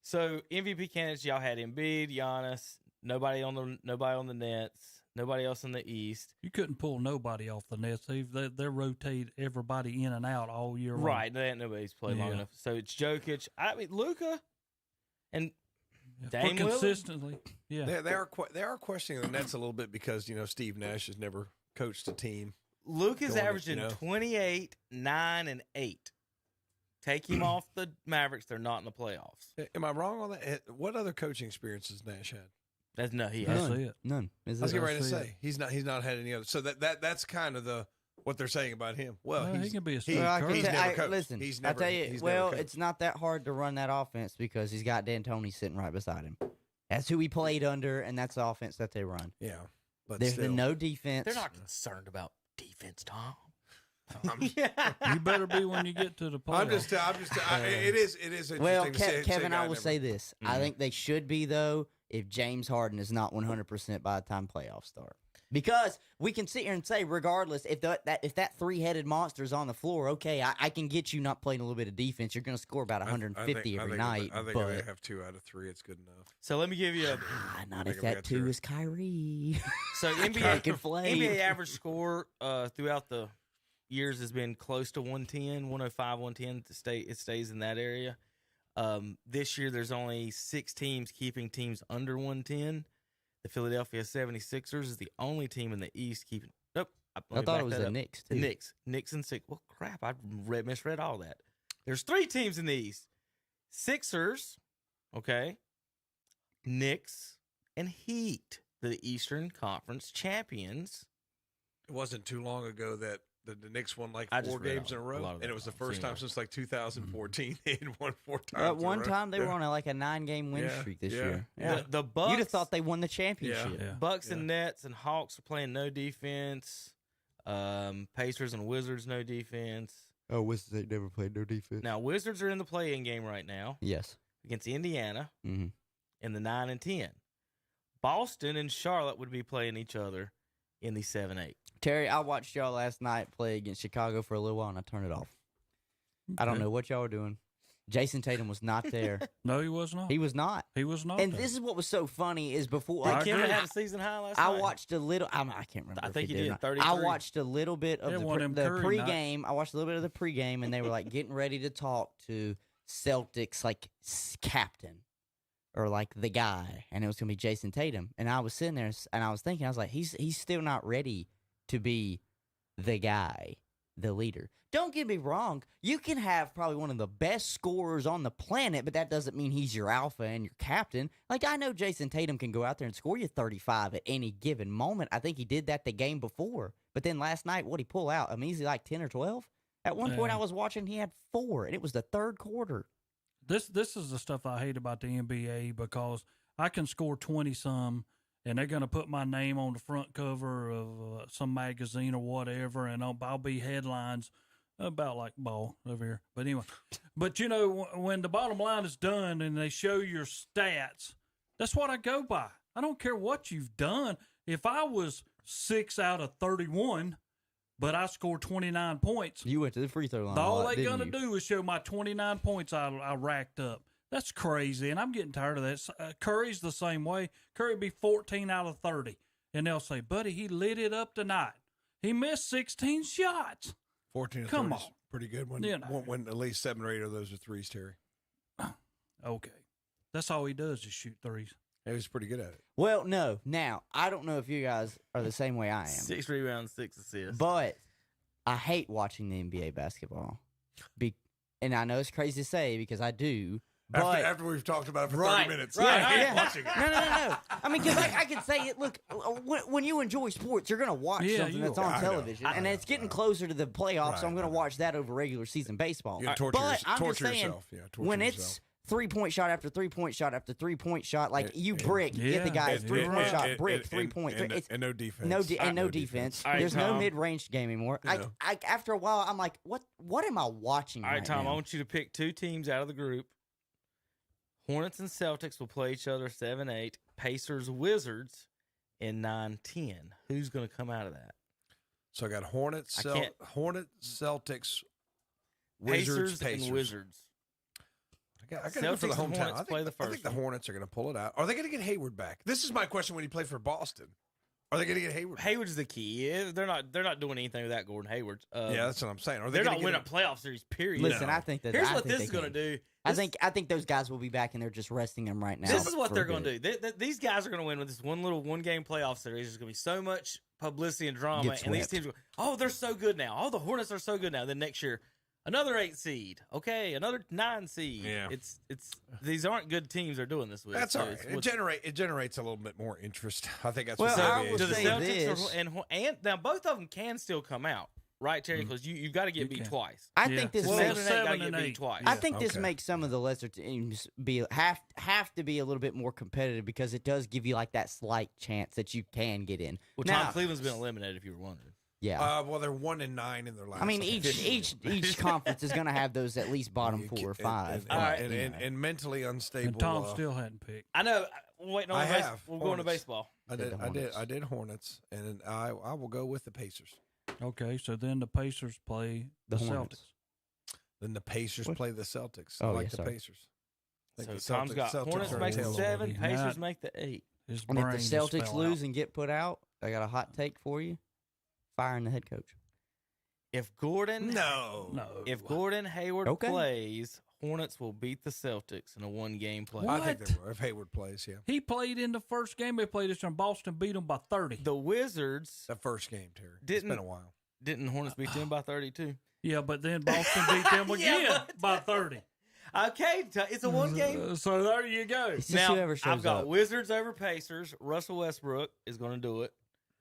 So MVP candidates, y'all had Embiid, Giannis, nobody on the Nets, nobody else in the East. You couldn't pull nobody off the Nets. They rotate everybody in and out all year long. Right, nobody's played long Yeah. enough. So it's Jokic. I mean Luka, and Yeah, Dame for Lillard? consistently. Yeah. They are questioning the Nets a little bit because Steve Nash has never coached a team. Luka's Going to, averaging 28, 9, and 8. Take him off the Mavericks; they're not in the playoffs. Am I wrong on that? What other coaching experience has Nash had? He That's has. it. None. I was getting ready to say he's not had any other. So that's kind of what they're saying about him. Well, he can be a he- star. Well, he's never coached. listen, He's I never, tell you, he's never well, coached. it's not that hard to run that offense because he's got D'Antoni sitting right beside him. That's who he played under, and that's the offense that they run. Yeah, but There's still. been no defense. They're not concerned about defense, Tom. You better be when you get to the playoffs. It is interesting. Well, to say, Kevin, I will never- say this. I think they should be, though, if James Harden is not 100% by the time playoffs start. Because we can sit here and say, regardless, if that three-headed monster is on the floor, okay, I can get you not playing a little bit of defense. You're going to score about 150 every night. I think but if they have 2 out of 3, it's good enough. So let me give you a. not if that 2 is Kyrie. So Can play. NBA average score throughout the years has been close to 110, 105, 110. It stays in that area. This year, there's only 6 teams keeping teams under 110. The Philadelphia 76ers is the only team in the East keeping. Nope. I thought it was the Knicks, too. Knicks and 6. Well, crap. I misread all that. There's 3 teams in the East. Sixers, okay, Knicks, and Heat, the Eastern Conference champions. It wasn't too long ago that the Knicks won like I just 4 read games in a a row, lot of and it that was the on first time CNN. since like 2014 they had won 4 times. At one in a row. time, they were on like a 9-game win streak this year. Yeah. The Bucks. You'd have thought they won the championship. Bucks and Nets and Hawks are playing no defense. Pacers and Wizards no defense. Oh, Wizards ain't never played no defense. Now Wizards are in the play-in game right now. Yes. Against Indiana Mm-hmm. in the 9 and 10. Boston and Charlotte would be playing each other in the 7-8. Terry, I watched y'all last night play against Chicago for a little while, and I turned it off. I don't know what y'all were doing. Jason Tatum was not there. No, he was not. He was not. He was not. And there. this is what was so funny is before Did Kevin have a season high last night? I watched a little. I can't remember. I if think he did. or did, not. 33. I watched a little bit of Yeah, the one of them Curry pregame. I watched a little bit of the pregame, and they were like getting ready to talk to Celtics like captain or like the guy, and it was gonna be Jason Tatum. And I was sitting there and I was thinking, I was like, he's still not ready to be the guy, the leader. Don't get me wrong. You can have probably one of the best scorers on the planet, but that doesn't mean he's your alpha and your captain. Like, I know Jason Tatum can go out there and score you 35 at any given moment. I think he did that the game before. But then last night, what'd he pull out? I mean, is he like 10 or 12? At one point I was watching, he had 4, and it was the third quarter. This is the stuff I hate about the NBA because I can score 20-some, and they're going to put my name on the front cover of some magazine or whatever, and I'll be headlines about like ball over here. But anyway, but you know, when the bottom line is done and they show your stats, that's what I go by. I don't care what you've done. If I was 6 out of 31, but I scored 29 points, you went to the free throw line. All they're going to do is show my 29 points I racked up. That's crazy, and I'm getting tired of that. Curry's the same way. Curry be 14 out of 30, and they'll say, buddy, he lit it up tonight. He missed 16 shots. 14 Come on. Pretty good when, You know. when at least 7 or 8 of those are threes, Terry. Okay. That's all he does is shoot threes. He was pretty good at it. Well, no. Now, I don't know if you guys are the same way I am. 6 rebounds, 6 assists. But I hate watching the NBA basketball. And I know it's crazy to say because I do. But After we've talked about it for Right, 30 minutes. right, I hate yeah. watching it. No. I mean, because I can say it. Look, when you enjoy sports, you're going to watch Yeah, something you that's will. on I know. television, and it's getting closer to the playoffs, so I'm going to watch that over regular season baseball. You torture but I'm just torture saying, yourself. Yeah, torture when yourself. it's 3-point shot after 3-point shot after 3-point shot, like you brick, you get the Yeah. guys 3-point shot, brick, 3-point, and no defense. no defense. All right, There's no Tom. mid-range game anymore. You I after a while, I'm like, what am I watching? All right, Tom, now? I want you to pick 2 teams out of the group. Hornets and Celtics will play each other 7-8. Pacers, Wizards in 9-10. Who's going to come out of that? So I got Hornets, Celtics, Pacers, Pacers. and Wizards. I got to go for the Celtics and hometown. Hornets play the I think first the one. Hornets are going to pull it out. Are they going to get Hayward back? This is my question when he played for Boston. Are they going to get Hayward back? Hayward's the key. They're not doing anything without Gordon Hayward. Yeah, that's what I'm saying. Are they They're gonna not get winning him- a playoff series, period. Listen, I think that Here's I what think this is they going to can. do. I think those guys will be back, and they're just resting them right now. This is what for they're a going bit. to do. These guys are going to win with this one-game playoff series. There's going to be so much publicity and drama, Get and these swept. teams go, oh, they're so good now. Oh, the Hornets are so good now. Then next year, another 8 seed. Okay, another 9 seed. Yeah. It's these aren't good teams they're doing this with. That's So all right. it's It generates a little bit more interest. I think that's Well, what I the will do the say Celtics this. and now both of them can still come out, right, Terry? Because you've got to get You beat can. twice. I Yeah. think this Well, makes 7 and 8 got to 7 get and beat 8. twice. I think this okay. makes some of the lesser teams have to be a little bit more competitive because it does give you like that slight chance that you can get in. Well, now, Tom Cleveland's been eliminated, if you were wondering. Yeah. Well, they're 1-9 in their last. I mean, each conference is going to have those at least bottom 4 or 5. And mentally unstable. And Tom still hadn't picked. I know. We're waiting on I the have. We're going to baseball. I did Hornets, and I will go with the Pacers. Okay, so then the Pacers play the Celtics. Then the Pacers play the Celtics. Oh, I like yes, the sir. Pacers. I think So Tom's got Celtics Hornets are make the tail 7, over. Pacers make the 8. His And if brain the just Celtics fell lose out. and get put out, I got a hot take for you. Firing the head coach. If Gordon Hayward Okay. plays, Hornets will beat the Celtics in a 1-game play. I think they will. If Hayward plays, yeah. He played in the first game they played us in Boston, beat them by 30. The Wizards The first game, Terry. It's Didn't- been a while. didn't Hornets beat them by 32. Yeah, but then Boston beat them again by 30. Okay, it's a 1-game. So there you go. It's just Now whoever shows I've got up. Wizards over Pacers. Russell Westbrook is going to do it.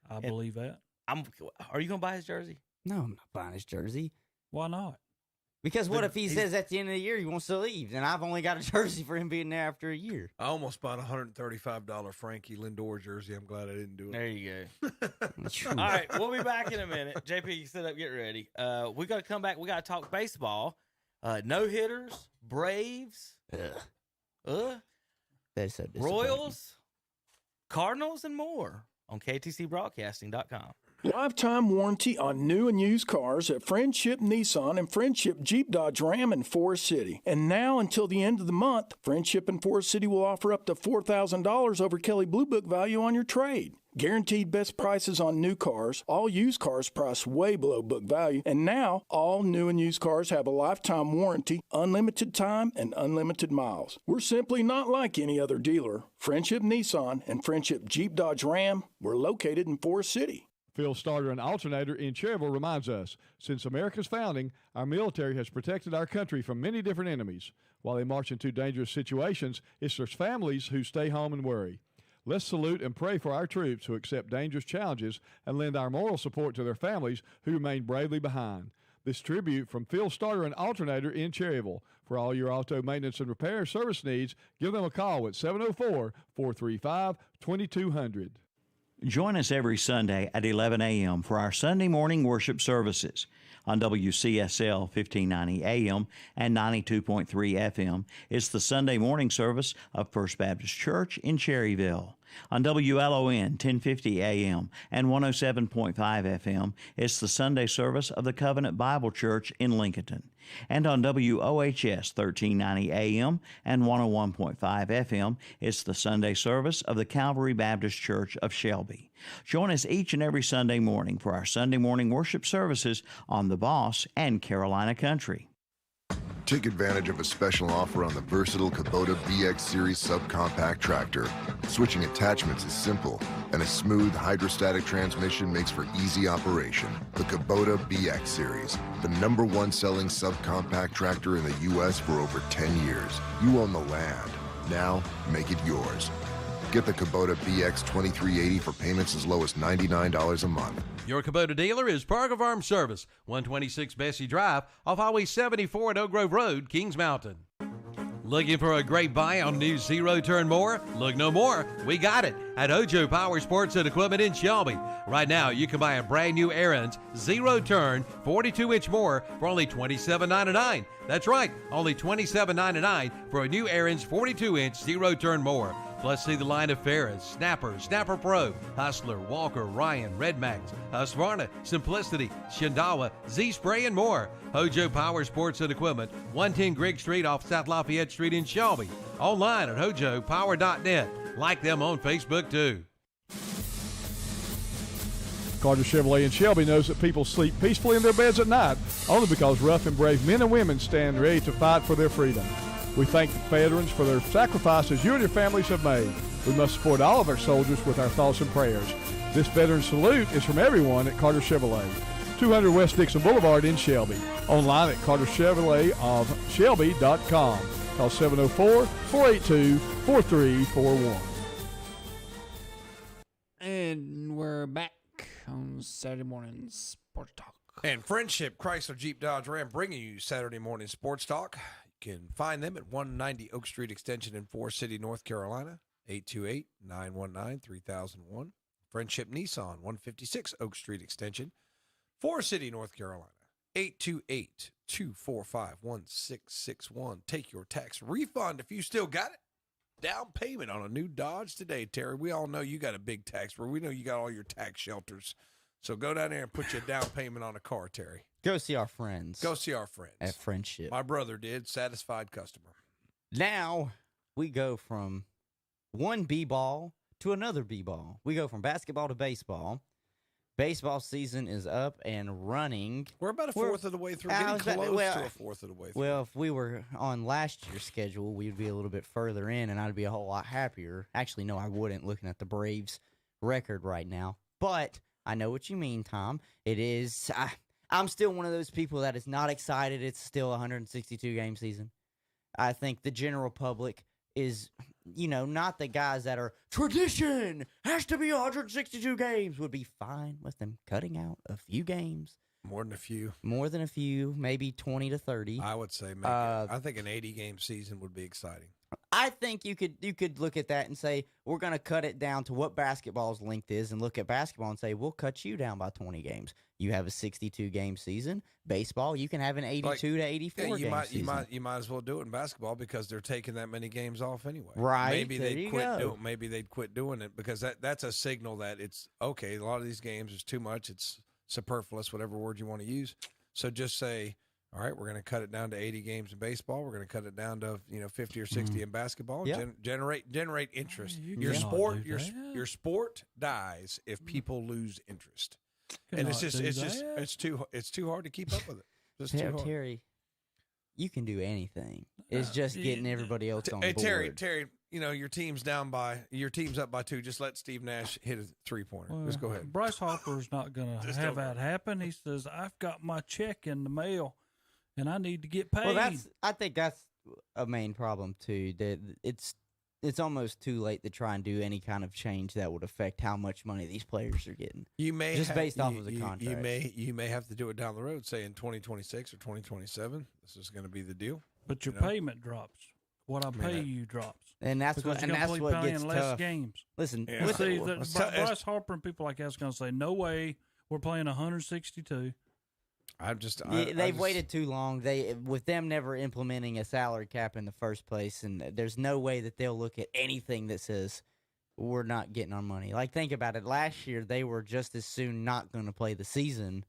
I believe that. Are you going to buy his jersey? No, I'm not buying his jersey. Why not? Because what Then if he says at the end of the year he wants to leave, and I've only got a jersey for him being there after a year? I almost bought a $135 Frankie Lindor jersey. I'm glad I didn't do it. There you go. All right, we'll be back in a minute. JP, you sit up, get ready. We got to come back. We got to talk baseball. No hitters, Braves, That is so disappointing. Royals, Cardinals, and more on KTCBroadcasting.com. Lifetime warranty on new and used cars at Friendship Nissan and Friendship Jeep Dodge Ram in Forest City. And now until the end of the month, Friendship in Forest City will offer up to $4,000 over Kelley Blue Book value on your trade. Guaranteed best prices on new cars, all used cars priced way below book value, and now all new and used cars have a lifetime warranty, unlimited time, and unlimited miles. We're simply not like any other dealer. Friendship Nissan and Friendship Jeep Dodge Ram, we're located in Forest City. Phil Starter and Alternator in Cherryville reminds us, since America's founding, our military has protected our country from many different enemies. While they march into dangerous situations, it's their families who stay home and worry. Let's salute and pray for our troops who accept dangerous challenges and lend our moral support to their families who remain bravely behind. This tribute from Phil Starter and Alternator in Cherryville. For all your auto maintenance and repair service needs, give them a call at 704-435-2200. Join us every Sunday at 11 a.m. for our Sunday morning worship services. On WCSL 1590 AM and 92.3 FM, it's the Sunday morning service of First Baptist Church in Cherryville. On WLON 1050 AM and 107.5 FM, it's the Sunday service of the Covenant Bible Church in Lincoln. And on WOHS 1390 AM and 101.5 FM, it's the Sunday service of the Calvary Baptist Church of Shelby. Join us each and every Sunday morning for our Sunday morning worship services on The Boss and Carolina Country. Take advantage of a special offer on the versatile Kubota BX Series subcompact tractor. Switching attachments is simple, and a smooth hydrostatic transmission makes for easy operation. The Kubota BX Series, the #1 selling subcompact tractor in the U.S. for over 10 years. You own the land. Now, make it yours. Get the Kubota BX 2380 for payments as low as $99 a month. Your Kubota dealer is Parker Farm Service, 126 Bessie Drive, off Highway 74 at Oak Grove Road, Kings Mountain. Looking for a great buy on new zero-turn mower? Look no more. We got it at Hojo Power Sports and Equipment in Shelby. Right now, you can buy a brand new Aaron's zero-turn 42-inch mower for only $27.99. That's right, only $27.99 for a new Aaron's 42-inch zero-turn mower. Plus, see the line of Ferris, Snapper, Snapper Pro, Hustler, Walker, Ryan, Red Max, Husqvarna, Simplicity, Shindawa, Z-Spray, and more. Hojo Power Sports and Equipment, 110 Grigg Street off South Lafayette Street in Shelby. Online at hojopower.net. Like them on Facebook, too. Carter Chevrolet in Shelby knows that people sleep peacefully in their beds at night only because rough and brave men and women stand ready to fight for their freedom. We thank the veterans for their sacrifices you and your families have made. We must support all of our soldiers with our thoughts and prayers. This veteran salute is from everyone at Carter Chevrolet, 200 West Dixon Boulevard in Shelby. Online at carterchevroletofshelby.com. Call 704-482-4341. And we're back on Saturday morning Sports Talk. And Friendship Chrysler Jeep Dodge Ram bringing you Saturday morning Sports Talk. You can find them at 190 Oak Street Extension in Forest City, North Carolina, 828-919-3001. Friendship Nissan, 156 Oak Street Extension, Forest City, North Carolina. 828-245-1661. Take your tax refund if you still got it. Down payment on a new Dodge today, Terry. We all know you got a big tax where we know you got all your tax shelters. So go down there and put your down payment on a car, Terry. Go see our friends. Go see our friends. At Friendship. My brother did. Satisfied customer. Now we go from one B-ball to another B-ball. We go from basketball to baseball. Baseball season is up and running. We're about a fourth of the way through. Getting close to a fourth of the way through. Well, if we were on last year's schedule, we'd be a little bit further in, and I'd be a whole lot happier. Actually, no, I wouldn't, looking at the Braves' record right now. But I know what you mean, Tom. It is. I'm still one of those people that is not excited. It's still a 162-game season. I think the general public is, not the guys that are tradition has to be 162 games would be fine with them cutting out a few games. More than a few. More than a few, maybe 20 to 30. I would say I think an 80-game season would be exciting. I think you could look at that and say, we're going to cut it down to what basketball's length is, and look at basketball and say, we'll cut you down by 20 games. You have a 62-game season. Baseball, you can have an 82 to 84 game season. You might as well do it in basketball because they're taking that many games off anyway. Right. Maybe they'd quit doing it because that's a signal that it's okay. A lot of these games is too much. It's superfluous, whatever word you want to use. So just say, all right, we're going to cut it down to 80 games in baseball. We're going to cut it down to 50 or 60 in basketball. Yep. Generate interest. Your sport dies if people lose interest, and it's too hard to keep up with it. It's too hard. Terry, you can do anything. It's just getting everybody else on board. Terry, your team's up by 2. Just let Steve Nash hit a 3-pointer. Let's go ahead. Bryce Harper's not going to have that happen. He says, "I've got my check in the mail, and I need to get paid." Well, I think that's a main problem too. That it's almost too late to try and do any kind of change that would affect how much money these players are getting. Based off of the contract. You may have to do it down the road, say in 2026 or 2027. This is going to be the deal. But your payment drops. What I pay you drops. And that's what gets less tough. games. Listen, Bryce Harper and people like that's going to say, "No way, we're playing 162." They've waited too long. With them never implementing a salary cap in the first place, and there's no way that they'll look at anything that says we're not getting our money. Like, think about it. Last year, they were just as soon not going to play the season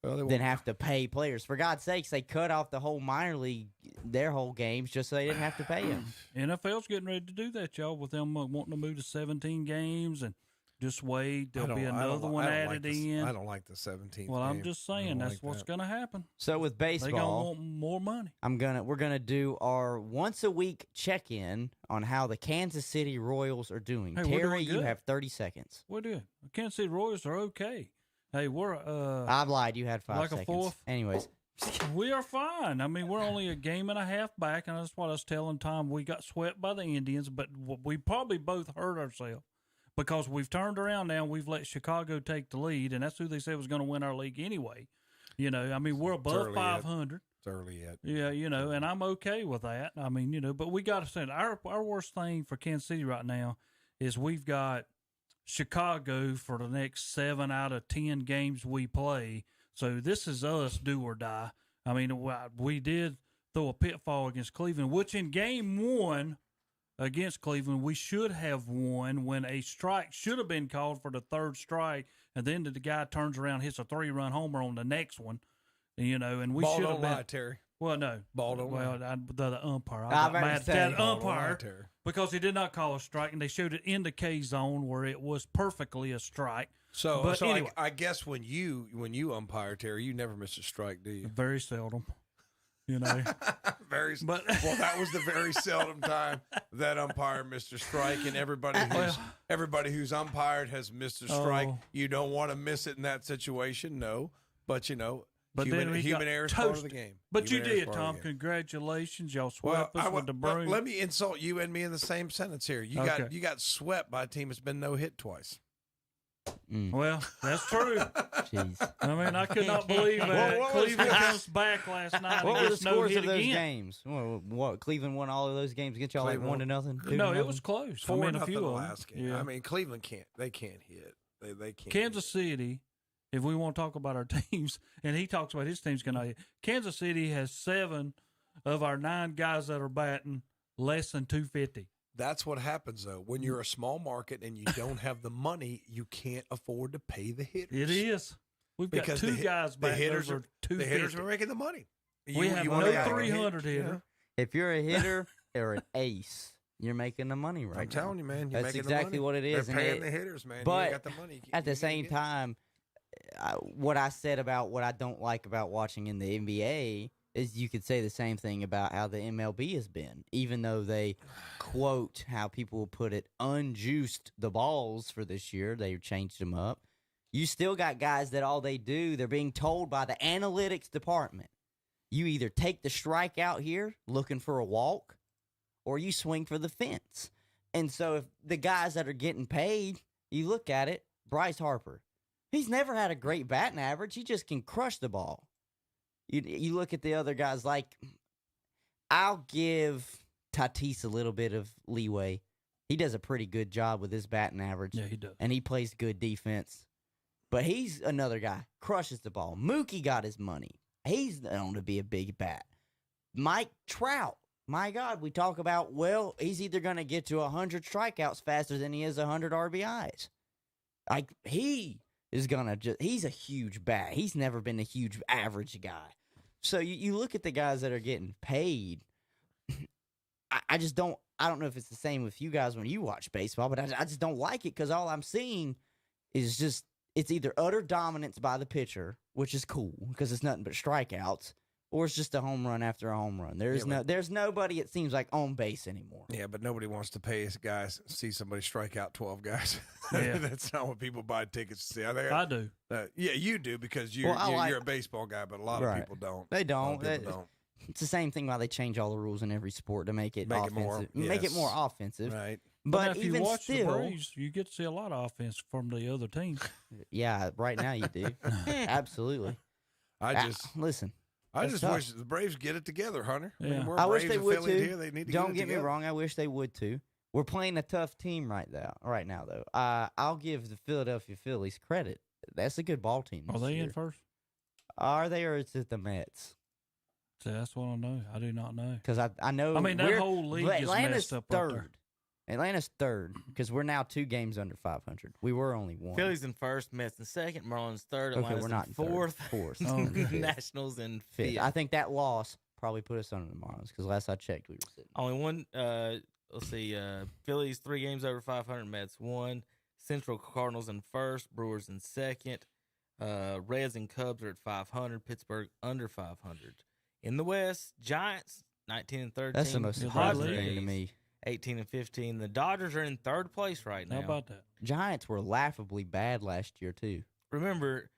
than have to pay players. For God's sakes, they cut off the whole minor league, their whole games, just so they didn't have to pay them. NFL's getting ready to do that, y'all, with them wanting to move to 17 games and just wait. There'll be another one added in. I don't like the 17th Well, game. I'm just saying that's what's going to happen. So with baseball, they're going to want more money. We're gonna do our once a week check-in on how the Kansas City Royals are doing. Hey, Terry, you have 30 seconds. We're doing. The Kansas City Royals are okay. Hey, we're I've lied. You had 5 like seconds. A fourth. Anyways, we are fine. I mean, we're only a game and a half back, and that's what I was telling Tom. We got swept by the Indians, but we probably both hurt ourselves because we've turned around now and we've let Chicago take the lead, and that's who they said was going to win our league anyway. I mean, we're above 500. It's early yet. Yeah, and I'm okay with that. I mean, but we got to say our worst thing for Kansas City right now is we've got Chicago for the next 7 out of 10 games we play. So this is us do or die. I mean, we did throw a pitfall against Cleveland, which in game 1 against Cleveland, we should have won when a strike should have been called for the third strike. And then the guy turns around, hits a 3-run homer on the next one, and we should have been. Lie, Terry. Well, no. Ball don't lie. The umpire. I got mad at the umpire because he did not call a strike, and they showed it in the K zone where it was perfectly a strike. So anyway, I guess when you umpire, Terry, you never miss a strike, do you? Very seldom. Well, that was the very seldom time that umpire missed a strike, and everybody who's umpired has missed a strike. You don't want to miss it in that situation, no. But human error is part of the game. But you did, Tom. Congratulations, y'all swept us with the broom. Let me insult you and me in the same sentence here. You got swept by a team that's been no hit twice. Well, that's true. Jeez. I mean, I could not believe that. Cleveland comes back last night. What were the scores of those again. games? What Cleveland won all of those games against y'all like 1-0? No, it was close. 4-0 a few the of last them. game. Yeah. I mean, Cleveland can't. They can't hit. They can't. Kansas City if we want to talk about our teams, and he talks about his team's going to, Kansas City has 7 of our 9 guys that are batting less than 250. That's what happens, though. When you're a small market and you don't have the money, you can't afford to pay the hitters. It is. We've got Because 2 guys batting over 250. The hitters are making the money. We have no 300 hitter. If you're a hitter or an ace, you're making the money right I'm telling you, man. That's You're making exactly the money. what it is. They're paying the hitters, man. But you ain't got the money. at the same time, what I said about what I don't like about watching in the NBA is you could say the same thing about how the MLB has been. Even though they quote how people will put it, unjuiced the balls for this year, they changed them up. You still got guys that all they do, they're being told by the analytics department, you either take the strike out here looking for a walk or you swing for the fence. And so if the guys that are getting paid, you look at it, Bryce Harper, he's never had a great batting average. He just can crush the ball. You look at the other guys, like, I'll give Tatis a little bit of leeway. He does a pretty good job with his batting average. Yeah, he does. And he plays good defense. But he's another guy, crushes the ball. Mookie got his money. He's known to be a big bat. Mike Trout, my God, we talk about, well, he's either going to get to 100 strikeouts faster than he is 100 RBIs. Like, he is going to he's a huge bat. He's never been a huge average guy. So you look at the guys that are getting paid. I just don't. I don't know if it's the same with you guys when you watch baseball, but I just don't like it because all I'm seeing is just it's either utter dominance by the pitcher, which is cool because it's nothing but strikeouts, or it's just a home run after a home run. There's nobody, it seems like, on base anymore. Yeah, but nobody wants to pay guys see somebody strike out 12 guys. Yeah. That's not what people buy tickets to see. I do. Yeah, you do because you're a baseball guy, but a lot of people don't. They don't. Don't. It's the same thing why they change all the rules in every sport to make it offensive. More, make it more offensive. Right. But if even you watch still, the Braves, you get to see a lot of offense from the other team. Yeah, right now you do. Absolutely. Listen. I just wish the Braves get it together, Hunter. Yeah. I wish they would too. Here, they need to Don't get me wrong. I wish they would too. We're playing a tough team right now, though. I'll give the Philadelphia Phillies credit. That's a good ball team. Are they in first? Are they, or is it the Mets? See, that's what I know. I do not know. Because I know. I mean, that whole league is messed up third. right there. Atlanta's third because we're now 2 games under 500. We were only 1. Phillies in first, Mets in second, Marlins third, Okay, Atlanta's we're not in in fourth, fourth. Nationals in fifth. I think that loss probably put us under the Marlins because last I checked, we were sitting. Only one. Let's see. Phillies 3 games over 500. Mets 1. Central Cardinals in first. Brewers in second. Reds and Cubs are at 500. Pittsburgh under 500. In the West, Giants 19 and 13. That's the most surprising thing to me. 18 and 15. The Dodgers are in third place right now. How about that? Giants were laughably bad last year too. Remember,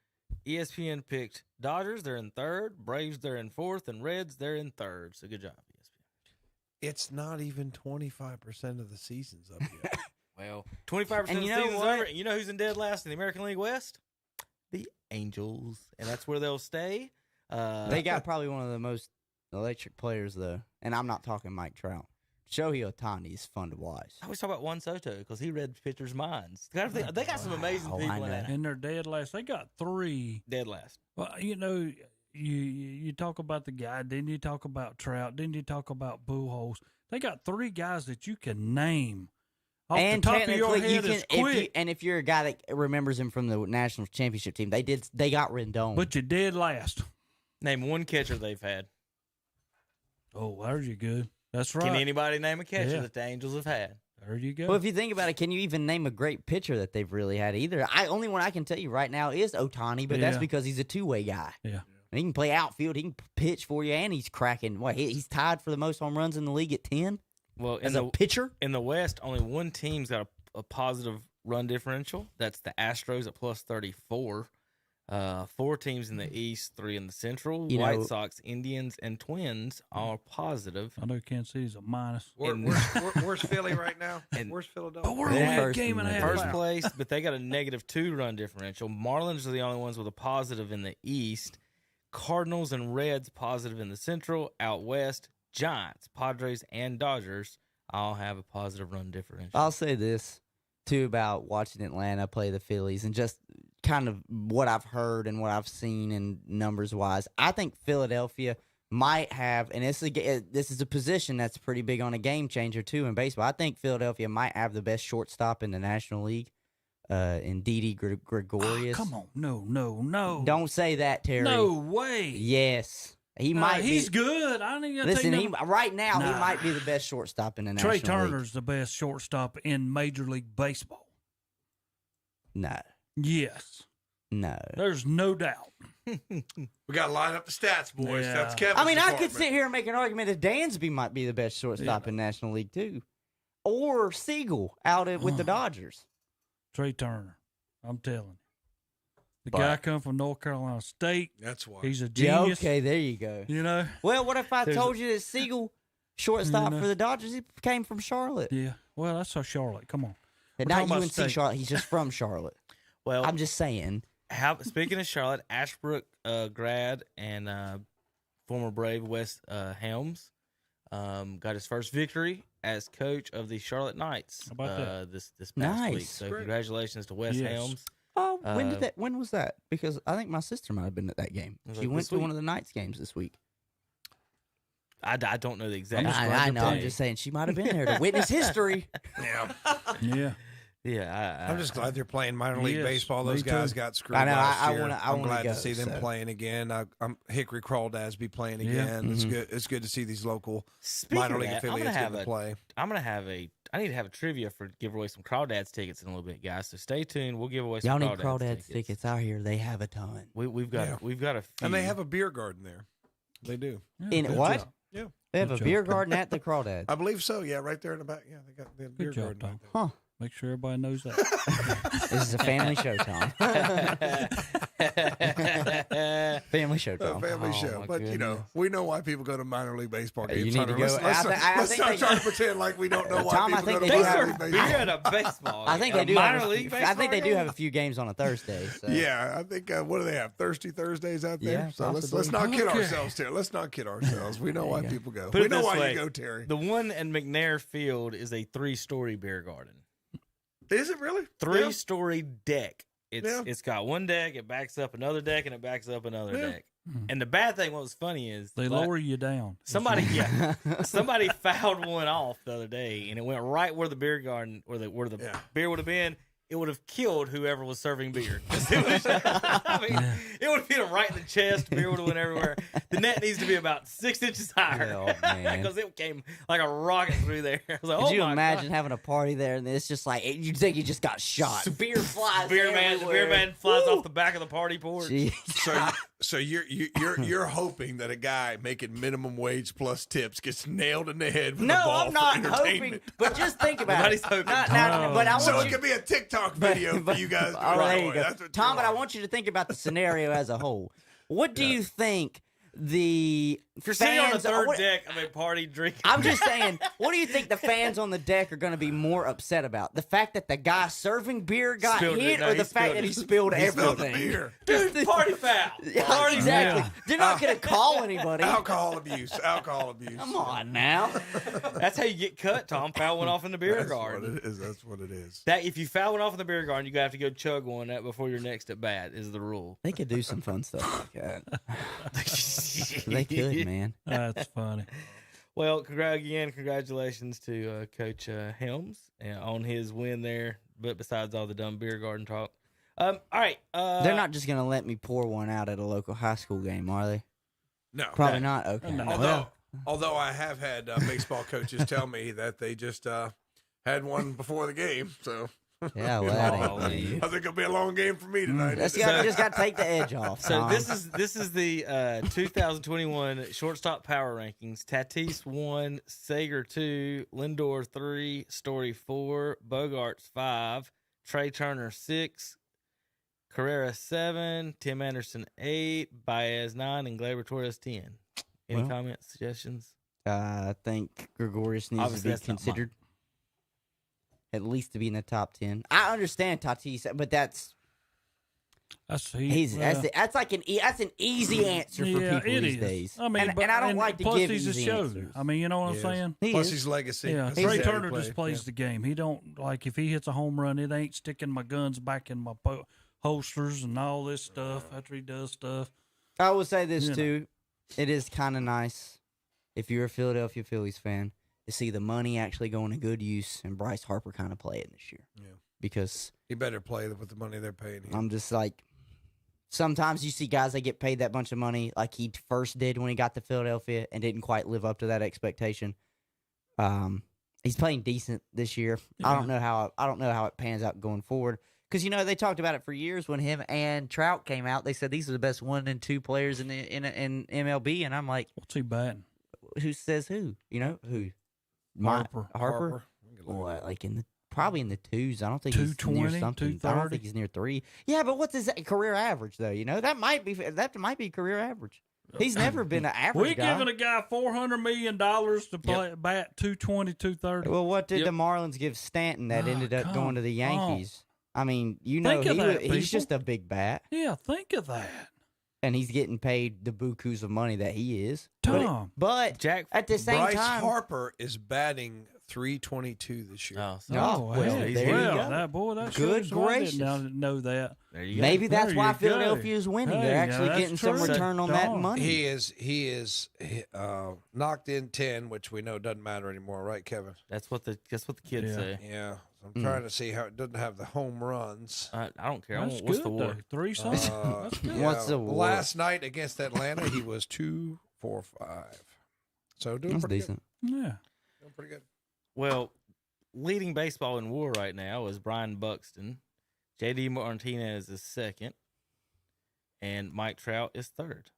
ESPN picked Dodgers. They're in third. Braves, they're in fourth, and Reds, they're in third. So good job, ESPN. It's not even 25% of the season's up yet. Well, 25% of the season's over. You know who's in dead last in the American League West? The Angels, and that's where they'll stay. They got probably one of the most electric players, though, and I'm not talking Mike Trout. Shohei Ohtani is fun to watch. I always talk about Juan Soto because he read pitchers' minds. They got some amazing people in that. And they're dead last. They got 3 dead last. Well, you know, you talk about the guy, then you talk about Trout, then you talk about Buchholz. They got 3 guys that you can name. Off And the top of your head is quick. If you're a guy that remembers him from the national championship team, they got Rendon. But you did last. Name one catcher they've had. Oh, there's you good. That's right. Can anybody name a catcher that the Angels have had? There you go. Well, if you think about it, can you even name a great pitcher that they've really had either? Only one I can tell you right now is Ohtani, but that's because he's a 2-way guy. Yeah. And he can play outfield, he can pitch for you, and he's cracking. He's tied for the most home runs in the league at 10. Well, as a pitcher in the West, only one team's got a positive run differential. That's the Astros at plus 34. 4 teams in the East, 3 in the Central. White Sox, Indians, and Twins are positive. I know Kansas City's a minus. Where's Philly right now? Where's Philadelphia? But we're only a game and a half First out. place, but they got a negative 2 run differential. Marlins are the only ones with a positive in the East. Cardinals and Reds positive in the Central. Out West, Giants, Padres, and Dodgers all have a positive run differential. I'll say this, too, about watching Atlanta play the Phillies and just kind of what I've heard and what I've seen and numbers wise, I think Philadelphia might have, and this is a position that's pretty big on a game changer too in baseball. I think Philadelphia might have the best shortstop in the National League, in Didi Gregorius. Oh, come on, no! Don't say that, Terry. No way. Yes, he might. He's good. I ain't gonna listen. Right now, he might be the best shortstop in the National League. Trey Turner's the best shortstop in Major League Baseball. No. Yes. No. There's no doubt. We got to line up the stats, boys. Yeah. That's Kevin's I mean, department. I could sit here and make an argument that Dansby might be the best shortstop in National League too, or Siegel with the Dodgers. Trey Turner, I'm telling you, the guy come from North Carolina State. That's why he's a genius. Yeah, okay, there you go. You know. Well, what if I told you that Siegel, shortstop for the Dodgers, he came from Charlotte? Yeah. Well, that's so Charlotte. Come on. And not UNC Charlotte. He's just from Charlotte. Well, I'm just saying. Speaking of Charlotte, Ashbrook grad and former Brave Wes Helms got his first victory as coach of the Charlotte Knights. How about that? This past Nice. week. So congratulations to Wes Helms. Oh, when was that? Because I think my sister might have been at that game. She went to one of the Knights games this week. I don't know the exact. I know. I'm just saying she might have been there to witness history. Yeah. Yeah. I'm just glad they're playing minor league Yes, baseball. Those me guys too. got screwed I know, last I year. wanna I'm glad go, to see them so. playing again. I'm Hickory Crawdads be playing again. It's good. It's good to see these local minor league affiliates getting to play. I need to have a trivia for give away some Crawdads tickets in a little bit, guys. So stay tuned. We'll give away some Y'all need Crawdads Crawdads tickets out here. They have a ton. We've got a few. And they have a beer garden there. They do. In what? job. Yeah. They have a beer garden at the Crawdads. I believe so. Yeah, right there in the back. Yeah, they got the beer job, garden. Tom. Right there. Make sure everybody knows that. This is a family show, Tom. Family show, A Tom. family show, but you know, we know why people go to minor league baseball games. You need to Hunter. go. Let's not try to pretend like we don't know why Tom, I people think go to they do minor have- league Beer baseball. at a baseball. I think a they do. minor have a league few, I baseball think they do game? have a few games on a Thursday. So. Yeah, I think what do they have? Thirsty Thursdays out there. Yeah, so let's possibly. not kid Okay. ourselves, Terry. Let's not kid ourselves. We know why people go. Put We it know this why way, you go, Terry. The one in McNair Field is a 3-story beer garden. Is it really? 3-story deck. Yeah. It's got one deck, it backs up another deck, and it backs up another deck. And the bad thing, what was funny is They lower you down. somebody fouled one off the other day, and it went right where the beer garden, where the beer would have been. It would have killed whoever was serving beer. It would have hit him right in the chest. Beer would have went everywhere. The net needs to be about 6 inches higher Oh, man. because it came like a rocket through there. I was like, Could oh you my imagine God. having a party there and it's just like you think you just got shot? Beer flies The beer everywhere. man flies off the back of the party porch. Jeez. So you're hoping that a guy making minimum wage plus tips gets nailed in the head with a No, ball I'm not for hoping. entertainment. But just think about Nobody's it. hoping. But I So want it you. could be a TikTok video for you guys. To Oh, there enjoy. you go, That's what Tom. you're But I like. want you to think about the scenario as a whole. What do you think the If you're sitting on the fans? third what- deck of a party drinking, I'm just saying, what do you think the fans on the deck are going to be more upset about? The fact that the guy serving beer got Spilled it. hit, No, or he the fact spilled that it. he spilled He spilled the everything? beer. dude, party foul. Yeah, Party exactly. Yeah. They're not going to call anybody. Alcohol abuse. Alcohol abuse. Come on now. That's how you get cut, Tom. Foul one off in the beer That's garden. what it is. That's what it is. That if you foul one off in the beer garden, you have to go chug one before you're next at bat. Is the rule. They could do some fun stuff like that. They could, man. That's funny. Well, congratulations to Coach Helms on his win there. But besides all the dumb beer garden talk, all right. They're not just going to let me pour one out at a local high school game, are they? No. Probably not. Okay. No. Although I have had baseball coaches tell me that they just had one before the game, so Yeah, well, that ain't I think it'll be a long game for me tonight. just got to take the edge off. So Tom. this is the 2021 shortstop power rankings. Tatis 1, Sager 2, Lindor 3, Story 4, Bogarts 5, Trey Turner 6, Carrera 7, Tim Anderson 8, Baez 9, and Gleyber Torres 10. Any comments, suggestions? I think Gregorius needs Obviously, to be that's not considered at least to be in the top 10. I understand Tatis, but that's That's like an easy answer for yeah, people it these is. days. I mean, and I don't like to plus give he's a easy show. answers. I mean, you know what I'm He saying? is. Plus his legacy. Yeah, That's Trey how he Turner plays. just plays the game. He don't like if he hits a home run, it ain't sticking my guns back in my holsters and all this stuff after he does stuff. I will say this, You too. It is kind of nice, if you're a Philadelphia Phillies fan, to see the money actually going to good use and Bryce Harper kind of play it this year. Yeah. Because he better play with the money they're paying him. I'm just like, sometimes you see guys that get paid that bunch of money like he first did when he got to Philadelphia and didn't quite live up to that expectation. He's playing decent this year. Yeah. I don't know how it pans out going forward. Because, they talked about it for years when him and Trout came out. They said these are the best 1 and 2 players in MLB. And I'm like, what's he batting? Who says who? Who? Harper. Harper? What, like probably in the twos. I don't think he's near something. I don't think he's near 3. Yeah, but what's his career average, though? That might be career average. He's never been an average guy. We're giving a guy $400 million to play bat 220, 230. Well, what did the Marlins give Stanton that ended up going to the Yankees? I mean, he's just a big bat. Yeah, think of that. And he's getting paid the bukus of money that he is. Tom. But Jack, at the same Bryce time, Harper is batting .322 this year. well, there you go. That's good gracious. I didn't know that. There you go. Maybe that's why Philadelphia is winning. Hey, They're actually that's getting some true. return on that money. He is knocked in 10, which we know doesn't matter anymore, right, Kevin? That's what the kids say. Yeah. So I'm trying to see how it doesn't have the home runs. I don't care. That's What's good, the war? 3 something. That's good. What's the war? Last night against Atlanta, he was 2-4-5. So doing That's pretty decent. Yeah. good. Doing pretty good. Well, leading baseball in WAR right now is Brian Buxton. J.D. Martinez is second. And Mike Trout is third.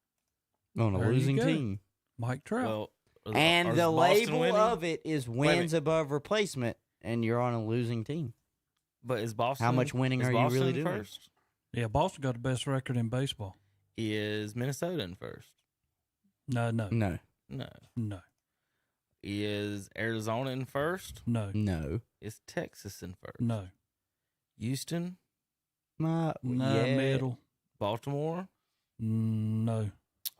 On a There you losing go. team. Mike Trout. Well, And is the Boston label winning? of it is wins above replacement, and you're on a losing team. But is Boston? How much winning is are you Boston really doing? First? Yeah, Boston got the best record in baseball. Is Minnesota in first? No. No. No. Is Arizona in first? No. No. Is Texas in first? No. Houston? No. Yeah. Middle. Baltimore? No.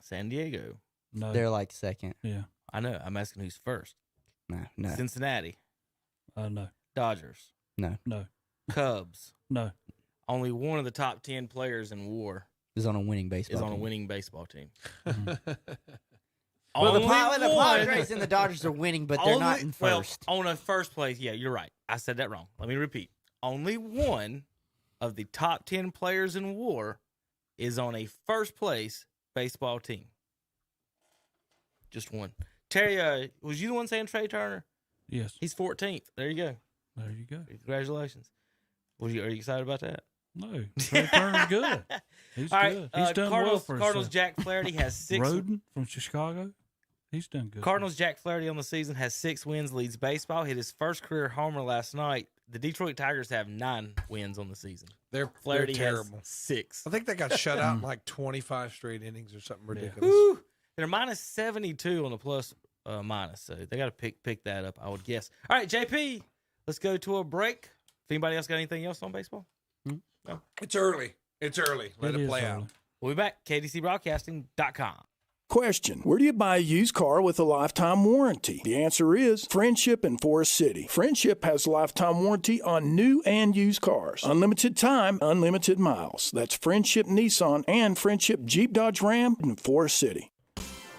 San Diego? No. They're like second. Yeah. I know. I'm asking who's first. No. Cincinnati? No. Dodgers? No. No. Cubs? No. Only one of the top 10 players in WAR Is on a winning baseball is on a team. winning baseball team. Well, the Only Padres and the Dodgers are winning, but they're not in first. Well, on a first place, yeah, you're right. I said that wrong. Let me repeat. Only one of the top 10 players in WAR is on a first place baseball team. Just one. Terry, was you the one saying Trey Turner? Yes. He's 14th. There you go. There you go. Congratulations. Are you excited about that? No. Trey Turner's good. He's All good. right, He's done Cardinals, well for Cardinals himself. Jack Flaherty has 6. Roden from Chicago. He's done good. Cardinals Jack Flaherty on the season has 6 wins, leads baseball. Hit his first career homer last night. The Detroit Tigers have 9 wins on the season. Flaherty terrible. has 6. I think they got shut out in like 25 straight innings or something ridiculous. Woo! They're minus 72 on the plus minus, so they got to pick that up, I would guess. All right, JP, let's go to a break. If anybody else got anything else on baseball? No? It's early. Let it play out. We'll be back. KDCBroadcasting.com. Question: where do you buy a used car with a lifetime warranty? The answer is Friendship in Forest City. Friendship has lifetime warranty on new and used cars. Unlimited time, unlimited miles. That's Friendship Nissan and Friendship Jeep Dodge Ram in Forest City.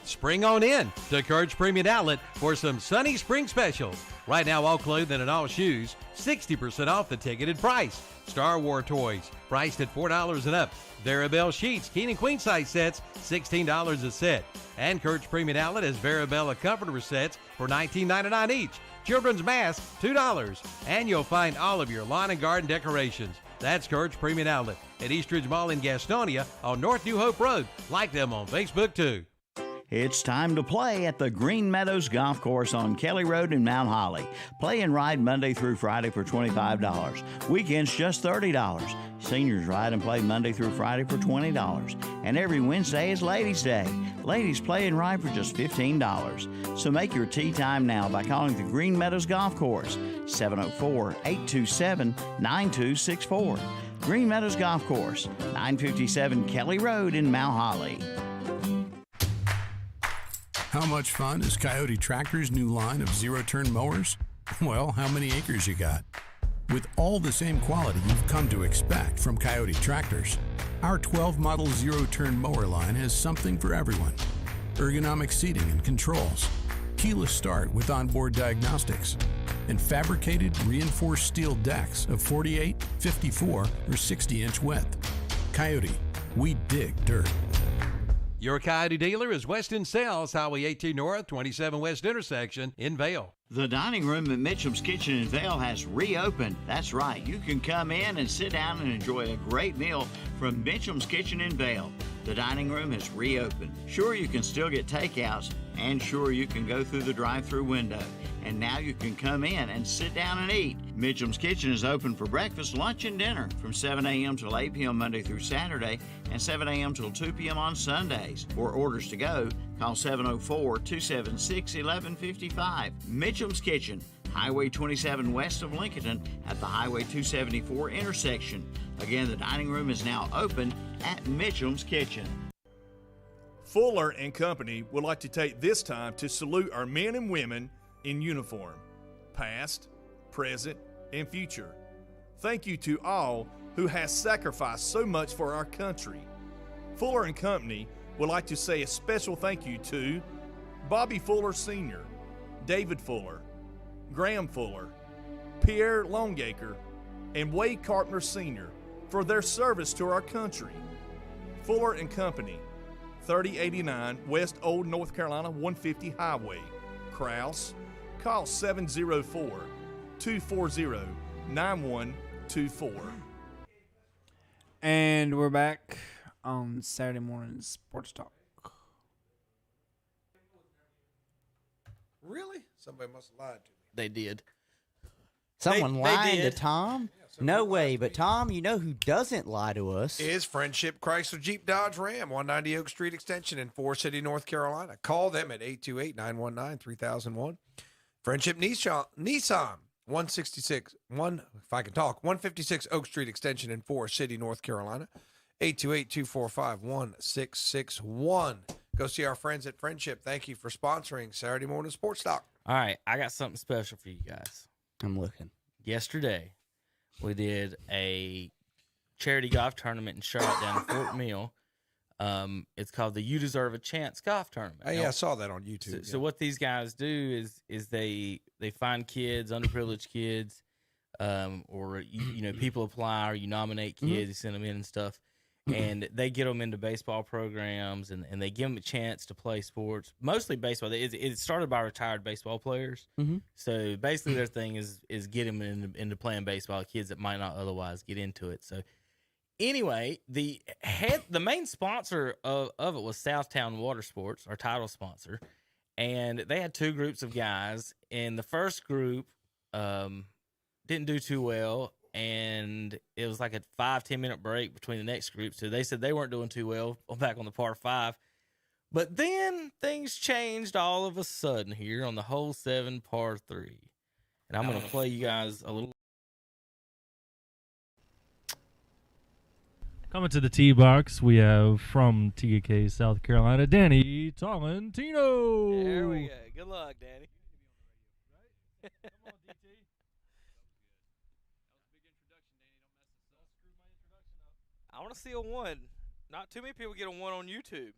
Spring on in to Kurt's Premium Outlet for some sunny spring specials. Right now, all clothing and all shoes, 60% off the ticketed price. Star Wars toys, priced at $4 and up. Verabelle sheets, king and queen size sets, $16 a set. And Kurt's Premium Outlet has Verabella comforter sets for $19.99 each. Children's masks, $2. And you'll find all of your lawn and garden decorations. That's Kurt's Premium Outlet at Eastridge Mall in Gastonia on North New Hope Road. Like them on Facebook, too. It's time to play at the Green Meadows Golf Course on Kelly Road in Mount Holly. Play and ride Monday through Friday for $25. Weekends just $30. Seniors ride and play Monday through Friday for $20. And every Wednesday is Ladies' Day. Ladies play and ride for just $15. So make your tee time now by calling the Green Meadows Golf Course, 704-827-9264. Green Meadows Golf Course, 957 Kelly Road in Mount Holly. How much fun is Coyote Tractor's new line of zero-turn mowers? Well, how many acres you got? with all the same quality you've come to expect from Coyote Tractors. Our 12 model zero-turn mower line has something for everyone. Ergonomic seating and controls, keyless start with onboard diagnostics, and fabricated reinforced steel decks of 48, 54, or 60-inch width. Coyote, we dig dirt. Your Coyote dealer is Weston Sales, Highway 18 North, 27 West intersection in Vale. The dining room at Mitchum's Kitchen in Vale has reopened. That's right. You can come in and sit down and enjoy a great meal from Mitchum's Kitchen in Vale. The dining room has reopened. Sure, you can still get takeouts, and sure, you can go through the drive-through window. And now you can come in and sit down and eat. Mitchum's Kitchen is open for breakfast, lunch, and dinner from 7 a.m. till 8 p.m. Monday through Saturday and 7 a.m. till 2 p.m. on Sundays. For orders to go, call 704-276-1155. Mitchum's Kitchen, Highway 27 west of Lincoln at the Highway 274 intersection. Again, the dining room is now open at Mitchum's Kitchen. Fuller and Company would like to take this time to salute our men and women in uniform, past, present, and future. Thank you to all who has sacrificed so much for our country. Fuller and Company would like to say a special thank you to Bobby Fuller Sr., David Fuller, Graham Fuller, Pierre Longacre, and Wade Carpenter Sr. for their service to our country. Fuller and Company, 3089 West Old North Carolina 150 Highway, Krause. Call 704-240-9124. And we're back on Saturday morning Sports Talk. Really? Somebody must have lied to me. They did. Someone They lying to did. Tom? No way, but Tom, you know who doesn't lie to us? Is Friendship Chrysler Jeep Dodge Ram, 190 Oak Street Extension in Forest City, North Carolina. Call them at 828-919-3001. Friendship Nissan, 156 Oak Street Extension in Forest City, North Carolina. 828-245-1661. Go see our friends at Friendship. Thank you for sponsoring Saturday Morning Sports Talk. All right, I got something special for you guys. I'm looking. Yesterday, we did a charity golf tournament in Charlotte down in Fort Mill. It's called the You Deserve a Chance Golf Tournament. Oh, yeah, I saw that on YouTube. So what these guys do is they find kids, underprivileged kids, or people apply or you nominate kids, you send them in and stuff, and they get them into baseball programs and they give them a chance to play sports, mostly baseball. It's started by retired baseball players. So basically their thing is get them into playing baseball, kids that might not otherwise get into it. So anyway, the main sponsor of it was Southtown Water Sports, our title sponsor, and they had two groups of guys. And the first group didn't do too well, and it was like a 5-10 minute break between the next group. So they said they weren't doing too well back on the par 5. But then things changed all of a sudden here on the hole 7 par 3. And I'm going to play you guys a little. Coming to the tee box, we have from TK, South Carolina, Danny Tolentino. There we go. Good luck, Danny. I want to see a 1. Not too many people get a 1 on YouTube.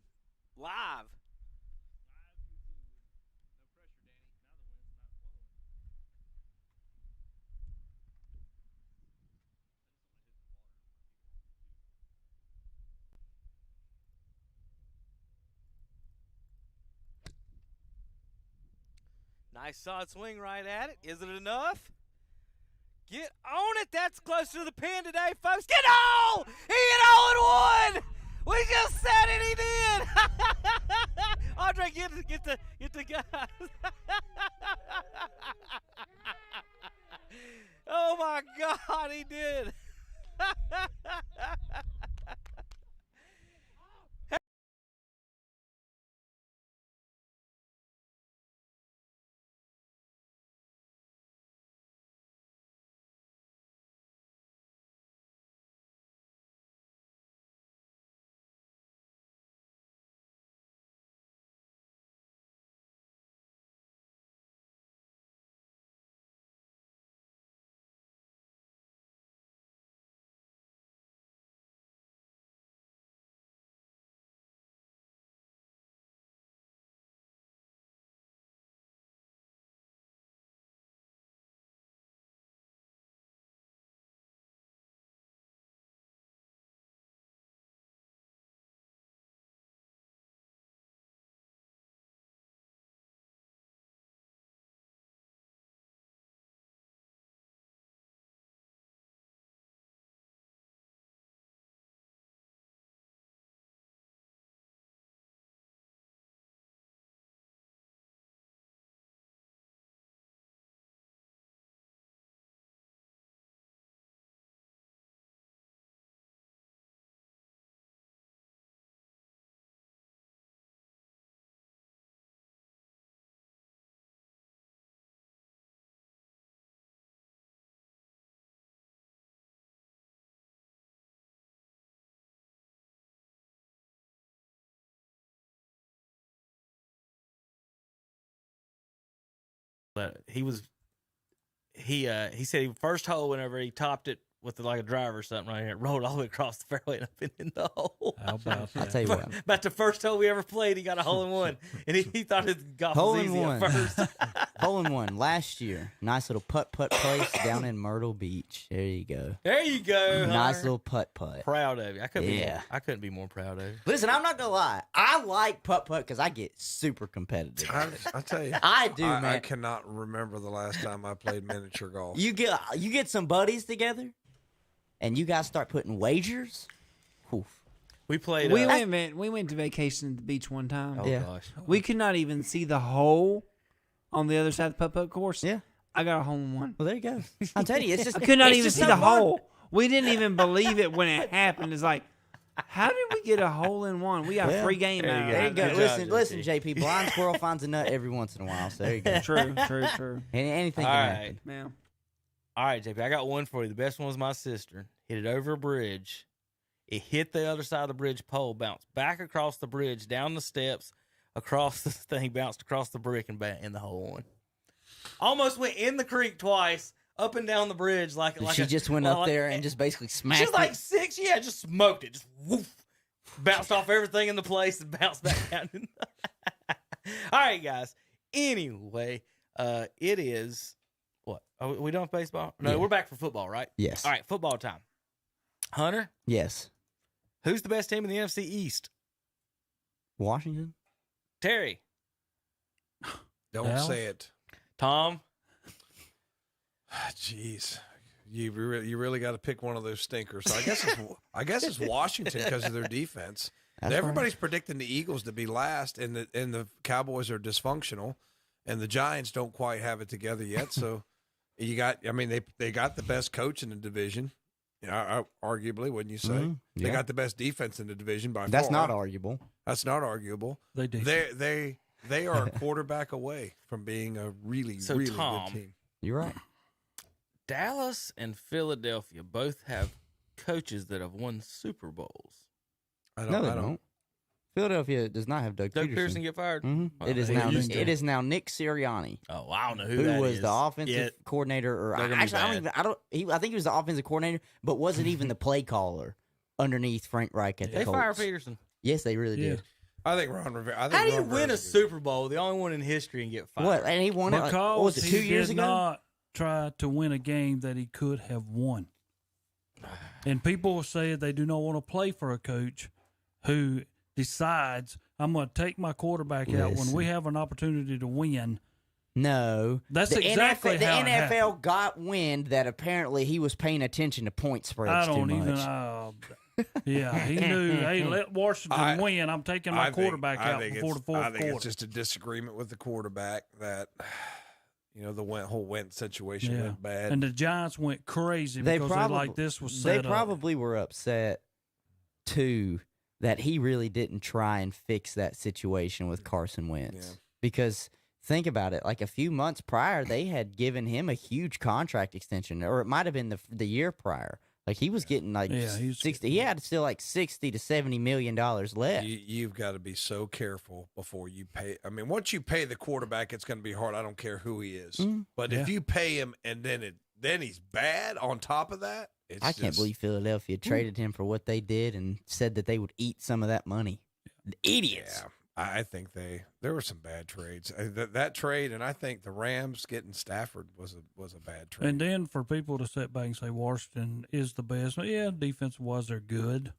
Live. Nice solid swing right at it. Is it enough? Get on it. That's close to the pin today, folks. Get on! He hit all in one! We just said it, he did! Andre, get the guys. Oh my God, he did! but he said he first hole whenever he topped it with like a driver or something right here, it rolled all the way across the fairway and up in the hole. How about that? I'll tell you what. About the first hole we ever played, he got a hole in one, and he thought it golf Hole was in easy one. at first. Hole in one last year. Nice little putt-putt place down in Myrtle Beach. There you go. There you go. Nice Hunter. little putt-putt. Proud of you. I couldn't be Yeah. more proud of you. Listen, I'm not gonna lie. I like putt-putt because I get super competitive. I tell you, I do, man. I cannot remember the last time I played miniature golf. You get some buddies together, and you guys start putting wagers. Oof. We played. We went to vacation at the beach one time. Oh gosh. We could not even see the hole on the other side of the putt-putt course. Yeah. I got a hole in one. Well, there you go. I'm telling you, it's just I could not it's even just see so the fun. hole. We didn't even believe it when it happened. It's like, how did we get a hole in one? We got a free game out of There you it. go. Listen, JP. Blind squirrel finds a nut every once in a while. So there you go. True. Anything All can right. happen. Yeah. All right, JP, I got one for you. The best one was my sister. Hit it over a bridge. It hit the other side of the bridge pole, bounced back across the bridge, down the steps, across the thing, bounced across the brick and back in the hole one. Almost went in the creek twice, up and down the bridge She just went up there and just basically smacked She's like it. 6, yeah, just smoked it. Just woof. Bounced off everything in the place and bounced back down. All right, guys. Anyway, it is what? Are we done with baseball? No, Yeah. we're back for football, right? Yes. All right, football time. Hunter, Yes. who's the best team in the NFC East? Washington. Terry, Don't Dallas? say it. Tom, Jeez, you really got to pick one of those stinkers. So I guess it's Washington because of their defense. That's Everybody's predicting the Eagles to be last, and the Cowboys are dysfunctional, and the Giants don't quite have it together yet. So they got the best coach in the division. Arguably, wouldn't you say? Mhm, They yeah. got the best defense in the division by That's far. not arguable. That's not arguable. They do. They are a quarterback away from being a really Tom, good team. You're right. Dallas and Philadelphia both have coaches that have won Super Bowls. No, they don't. Philadelphia does not have Doug Doug Peterson. Pearson get fired? Mhm. Well, It is they now. used to. It is now Nick Sirianni, Oh, I don't know who that was is. the offensive Yeah, coordinator. Or they're gonna be actually, I don't bad. even. I think he was the offensive coordinator, but wasn't even the play caller underneath Frank Reich at the they Colts. fired Peterson. Yes, they really did. I think Ron Rivera. How do you win a Super Bowl, the only one in history, and get fired? What? And he won it. Like, what was Because it, he 2 years did ago? not try to win a game that he could have won. And people say they do not want to play for a coach who decides, I'm going to take my quarterback out when we have an opportunity to win. No, That's the exactly NFL, how the it NFL happened. got wind that apparently he was paying attention to point spreads I don't too even. much. Yeah, he knew. Hey, let Washington win. I'm taking my quarterback out before the fourth I think quarter. it's just a disagreement with the quarterback that the whole Wentz situation went bad. And the Giants went crazy They because probably they like this was they set up. probably were upset too that he really didn't try and fix that situation with Carson Wentz because. Think about it. Like a few months prior, they had given him a huge contract extension, or it might have been the year prior. Like he was getting like 60. He had still like $60 to $70 million left. You've got to be so careful before you pay. I mean, once you pay the quarterback, it's going to be hard. I don't care who he is. But if you pay him and then he's bad on top of that, I can't believe Philadelphia traded him for what they did and said that they would eat some of that money. Idiots. Yeah. I think there were some bad trades. That trade, and I think the Rams getting Stafford was a bad trade. And then for people to sit back and say Washington is the best, yeah, defense-wise they're good.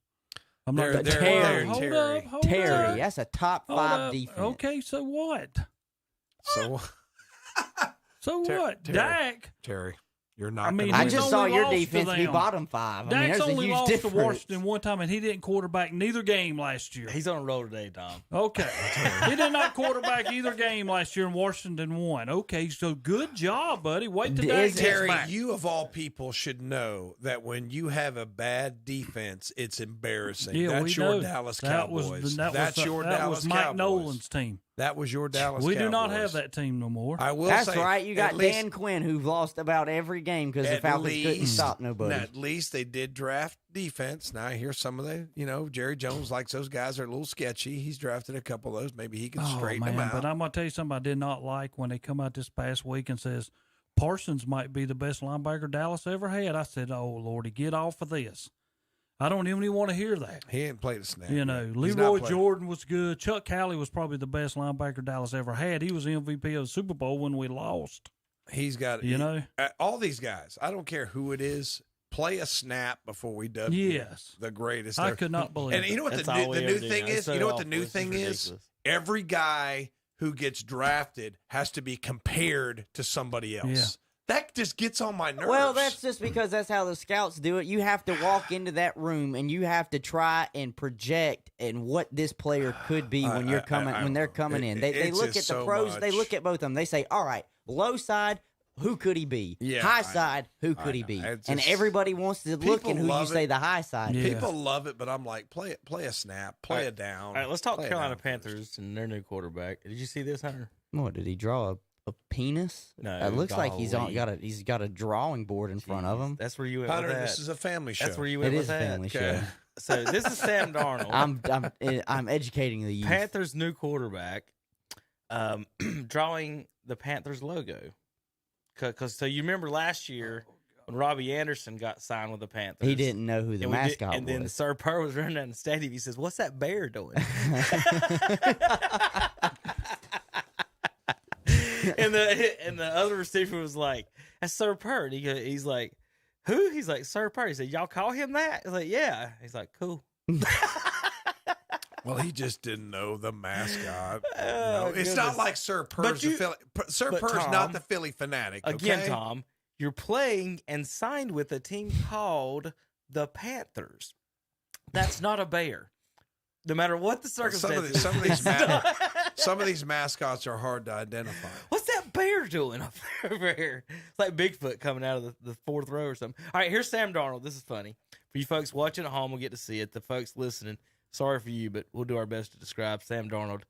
I'm not They're- gonna- Terry. Hold Terry. up, hold Terry, up. that's a top Hold 5 up. defense. Okay, so what? So So what? Dak. Terry, you're not. I mean, I he's just only saw your lost to defense be them. bottom 5. I mean, Dak's there's a only huge lost difference. to Washington one time, and he didn't quarterback neither game last year. He's on a roll today, Tom. Okay. He did not quarterback either game last year, and Washington won. Okay, so good job, buddy. Wait till Dak gets Terry, back. you of all people should know that when you have a bad defense, it's embarrassing. Yeah, That's we your know. Dallas That was Cowboys. that That's was, your that Dallas was Mike Cowboys. Nolan's team. That was your Dallas We Cowboys. do not have that team no more. I will That's say, right. You got at least- Dan Quinn, who lost about every game because the At Falcons couldn't least- stop nobody. At least they did draft defense. Now I hear some of the, Jerry Jones likes those guys are a little sketchy. He's drafted a couple of those. Maybe he can straighten them out. But I'm going to tell you something I did not like when they come out this past week and says Parsons might be the best linebacker Dallas ever had. I said, oh, Lordy, get off of this. I don't even want to hear that. He ain't played a snap. You know, Leroy Jordan was good. Chuck Calley was probably the best linebacker Dallas ever had. He was MVP of the Super Bowl when we lost. He's got, all these guys, I don't care who it is, play a snap before we dub the greatest. I could not believe And you know what the new thing is? You know what the new thing is? Every guy who gets drafted has to be compared to somebody else. Yeah. That just gets on my nerves. Well, that's just because that's how the scouts do it. You have to walk into that room and you have to try and project and what this player could be when you're coming when they're coming in. They look at the pros. They look at both of them. They say, "All right, low side, who could he be? High side, who could he be?" And everybody wants to look at who you say the high side. People love it, but I'm like, play a snap, play a down. All right, let's talk Carolina Panthers and their new quarterback. Did you see this, Hunter? What did he draw? A penis? No, it looks like he's got a drawing board in front of him. That's where you went Hunter, with that. this is a family show. That's where you went It with is a that. family show. So this is Sam Darnold. I'm educating the youth. Panthers' new quarterback, drawing the Panthers logo. So you remember last year when Robbie Anderson got signed with the Panthers? He didn't know who the mascot was. And then Sir Purr was running down the stadium. He says, "What's that bear doing?" And the other receiver was like, "That's Sir Purr." And he's like, "Who?" He's like, "Sir Purr." He said, "Y'all call him that?" He's like, "Yeah." He's like, "Cool." Well, he just didn't know the mascot. It's not like Sir Purr's Sir Purr's not the Philly fanatic. Again, okay? Tom, you're playing and signed with a team called the Panthers. That's not a bear. No matter what the circumstances. Some of these mascots are hard to identify. What's that bear doing up there over here? It's like Bigfoot coming out of the fourth row or something. All right, here's Sam Darnold. This is funny. For you folks watching at home, we'll get to see it. The folks listening, sorry for you, but we'll do our best to describe Sam Darnold.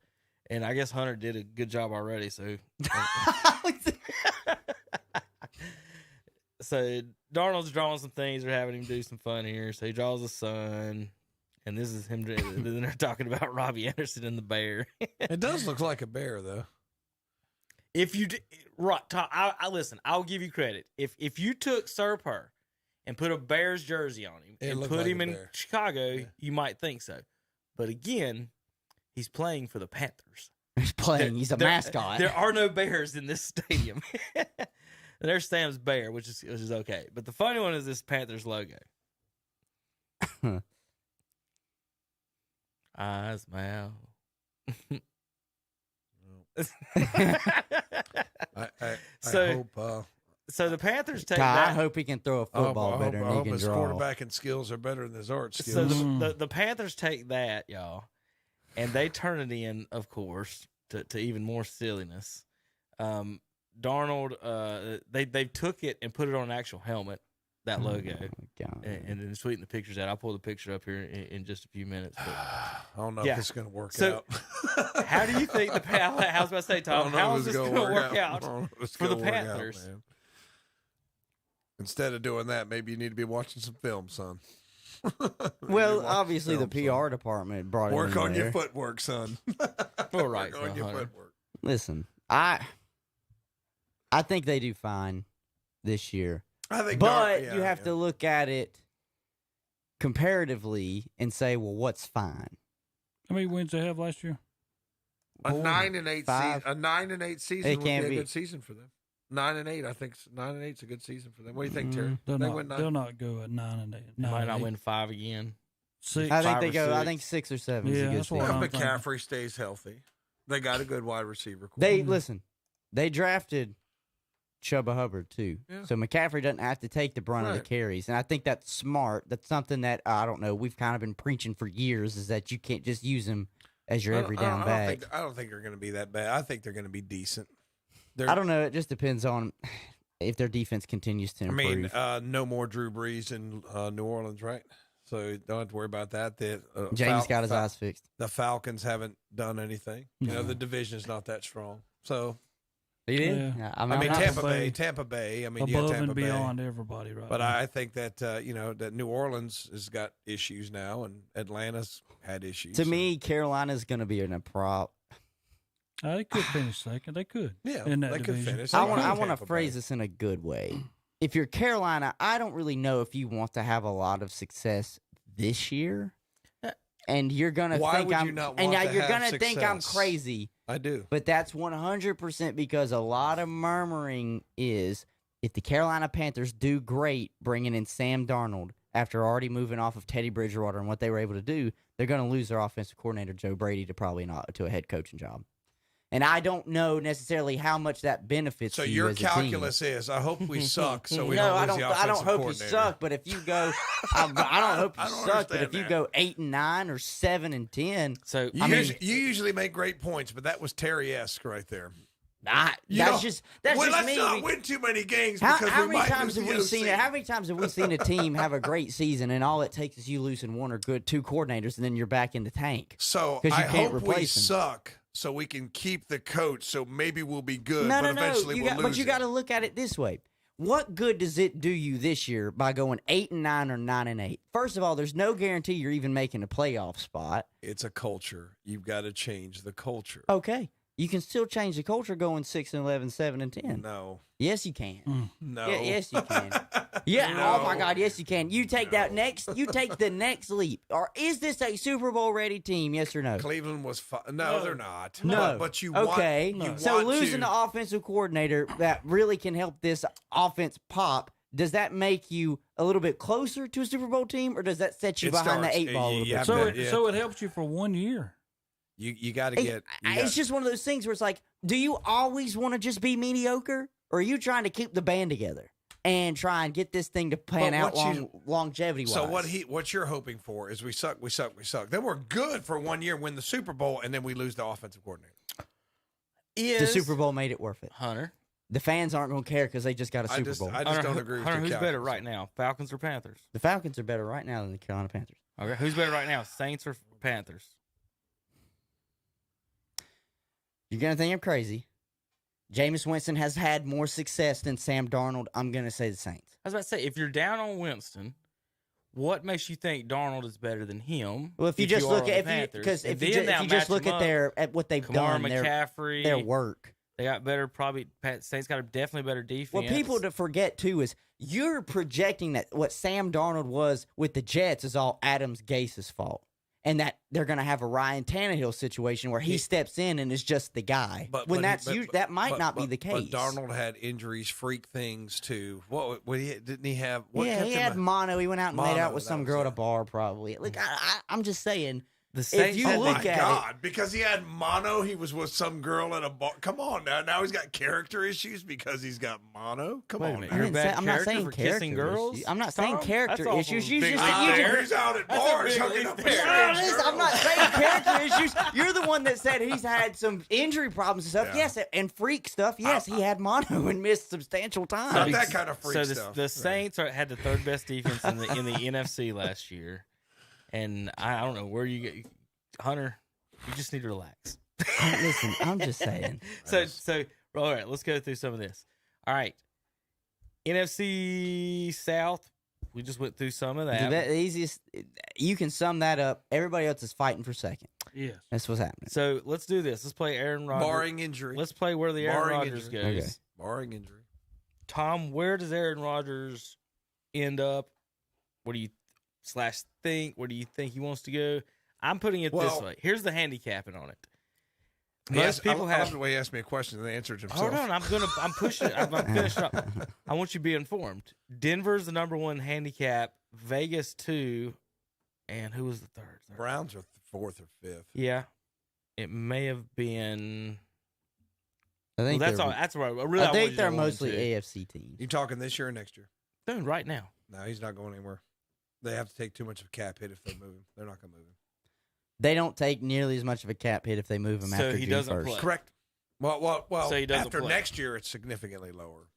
And I guess Hunter did a good job already. So Darnold's drawing some things. They're having him do some fun here. So he draws a sun. And this is him. Then they're talking about Robbie Anderson and the bear. It does look like a bear, though. If you right, Tom, I listen. I'll give you credit. If you took Sir Purr and put a Bears jersey on him and put him in Chicago, you might think so. But again, he's playing for the Panthers. He's playing. He's a mascot. There are no bears in this stadium. There's Sam's bear, which is okay. But the funny one is this Panthers logo. Eyes, mouth. I hope. So the Panthers take God, that. I hope he can throw a football better than he can his draw. quarterbacking skills are better than his art So skills. the Panthers take that, y'all, and they turn it in, of course, to even more silliness. Darnold, they took it and put it on an actual helmet. That logo, and then tweeting the pictures out. I'll pull the picture up here in just a few minutes. But I don't know if it's going to work out. How do you think I was about to say, Tom? How is this going to work out for the Panthers? Instead of doing that, maybe you need to be watching some film, son. Well, obviously the PR department brought work it in on there. your footwork, son. All right, work on your footwork. Listen, I think they do fine this year. But you have to look at it comparatively and say, well, what's fine? How many wins they have last year? A 9-8 season. A 9-8 season would be a be good season for them. 9-8, I think 9-8 is a good season for them. What do you think, Terry? They'll not go at 9-8. They might not win 5 again. 6. I think they go. 6. I think 6 or 7 is a good that's what season. I'm McCaffrey stays healthy. They got a good wide receiver. They drafted Chuba Hubbard too, so McCaffrey doesn't have to take the brunt of the carries, and I think that's smart. That's something that I don't know. We've kind of been preaching for years is that you can't just use him as your every down back. I don't think they're going to be that bad. I think they're going to be decent. I don't know. It just depends on if their defense continues to improve. I mean, no more Drew Brees in New Orleans, right? so you don't have to worry about that. James got his eyes fixed. The Falcons haven't done anything. You know, the division is not that strong. So he did. Yeah. I I mean, Tampa Tampa Bay. I mean, above Tampa and Bay. beyond everybody right But now. I think that you know that New Orleans has got issues now, and Atlanta's had issues. To me, Carolina's going to be in a prop. They could finish second. They could. Yeah, in that they could division. finish. I want to Tampa phrase Bay. this in a good way. If you're Carolina, I don't really know if you want to have a lot of success this year, and you're gonna Why think would I'm you not and want now to you're have gonna think I'm success? crazy. I do. But that's 100% because a lot of murmuring is if the Carolina Panthers do great bringing in Sam Darnold after already moving off of Teddy Bridgewater and what they were able to do, they're going to lose their offensive coordinator, Joe Brady, to a head coaching job. And I don't know necessarily how much that benefits So you your as a team. calculus is, I hope we suck, so we No, don't lose the offensive I don't hope you coordinator. suck, but if you go, I don't hope you I don't suck, but understand if you that. go 8-9 or 7-10, So You usually make great points, but that was Terry-esque right there. that's Well, just let's me. not win too many games How because we many might times lose have the we seen OC. it? How many times have we seen a team have a great season and all it takes is you losing one or two coordinators and then you're back in the tank? So because I you can't hope we replace them. suck so we can keep the coach. So maybe we'll be good, No, but no, eventually no. we'll lose. But you it. got to look at it this way. What good does it do you this year by going 8-9 or 9-8? First of all, there's no guarantee you're even making a playoff spot. It's a culture. You've got to change the culture. Okay. You can still change the culture going 6-11, 7-10. No. Yes, you can. No. Yeah, yes, you can. Yeah. No. Oh my God. Yes, you can. You take that next. You take the next leap. Or is this a Super Bowl ready team? Yes or no? Cleveland was no, they're not. No. But you okay. want. So want losing to. the offensive coordinator that really can help this offense pop. Does that make you a little bit closer to a Super Bowl team, or does that set you It behind starts- the 8 ball a little yeah, bit? So it helps you for 1 year. You got to get. It's just one of those things where it's like, do you always want to just be mediocre, or are you trying to keep the band together and try and get this thing to pan But out what longevity wise? So what you're hoping for is we suck. Then we're good for 1 year, win the Super Bowl, and then we lose the offensive coordinator. The Super Bowl made it worth it. Hunter. The fans aren't going to care because they just got a Super Bowl. I just don't agree with Hunter, your who's better calculus. right now, Falcons or Panthers? The Falcons are better right now than the Carolina Panthers. Okay, who's better right now, Saints or Panthers? You're going to think I'm crazy. Jameis Winston has had more success than Sam Darnold. I'm going to say the Saints. I was about to say, if you're down on Winston, what makes you think Darnold is better than him? Well, if you just are look on the at if you Panthers? because And if you, then ju- if now you just match look them at what they've Kamara done, McCaffrey, their work. They got better. Probably Saints got a definitely better defense. What people to forget too is you're projecting that what Sam Darnold was with the Jets is all Adams Gase's fault, and that they're going to have a Ryan Tannehill situation where he steps in and is just the guy. That might not be the case. But Darnold had injuries, freak things too. Didn't he have? He had mono. He went out and made Mono, out with that some was girl at a bar, probably. Look, I'm just saying. The Saints. If you look my at God, because he had mono, he was with some girl at a bar. Come on now. Now he's got character issues because he's got mono. Come on. You're a bad I'm not saying for kissing character girls. issues. I'm not saying Tom? character That's issues. awful You big just league He's out at That's a bars big hooking league up with there. strange girls. I'm not saying character issues. You're the one that said he's had some injury problems and stuff. Yeah. Yes, and freak stuff. Yes, he had mono and missed substantial time. Not that kind of freak So stuff. the Saints had the third best defense in the NFC last year, and I don't know where you get Hunter. You just need to relax. Listen, I'm just saying. So all right, let's go through some of this. All right, NFC South. We just went through some of that. The easiest. You can sum that up. Everybody else is fighting for second. Yes. That's what's happening. So let's do this. Let's play Aaron Rodgers. Barring injury. Let's play where the Aaron Barring Rodgers injury. goes. Okay. Barring injury. Tom, where does Aaron Rodgers end up? What do you think? Where do you think he wants to go? I'm putting it this way. Here's the handicapping on it. Most people I have. love the way he asked me a question and answered himself. Hold on, I'm pushing it. I'm finishing up. I want you to be informed. Denver's the number one handicap. Vegas 2, and who was the third? Browns are fourth or fifth. Yeah, it may have been. I think that's they're- all. That's right. Really, I think they're one and mostly two. AFC teams. You talking this year or next year? Dude, right now. No, he's not going anywhere. They have to take too much of a cap hit if they move him. They're not going to move him. They don't take nearly as much of a cap hit if they move him So after he June doesn't 1st. play. Correct. Well. So he doesn't after play. next year, it's significantly lower.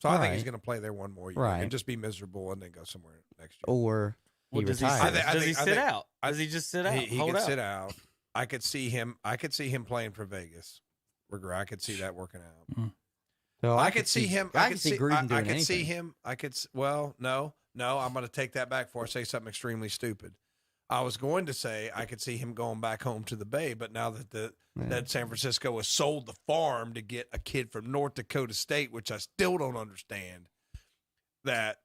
So I think he's Right. going to play there one more year Right. and just be miserable and then go somewhere next year. Or Well, does he sit out? Does he just sit out? He Hold could out? sit out. I could see him playing for Vegas. I could see that working out. So I could see him. I could see Gruden doing I could see anything. him. Well, no. I'm going to take that back before I say something extremely stupid. I was going to say I could see him going back home to the Bay, but now that that San Francisco has sold the farm to get a kid from North Dakota State, which I still don't understand, that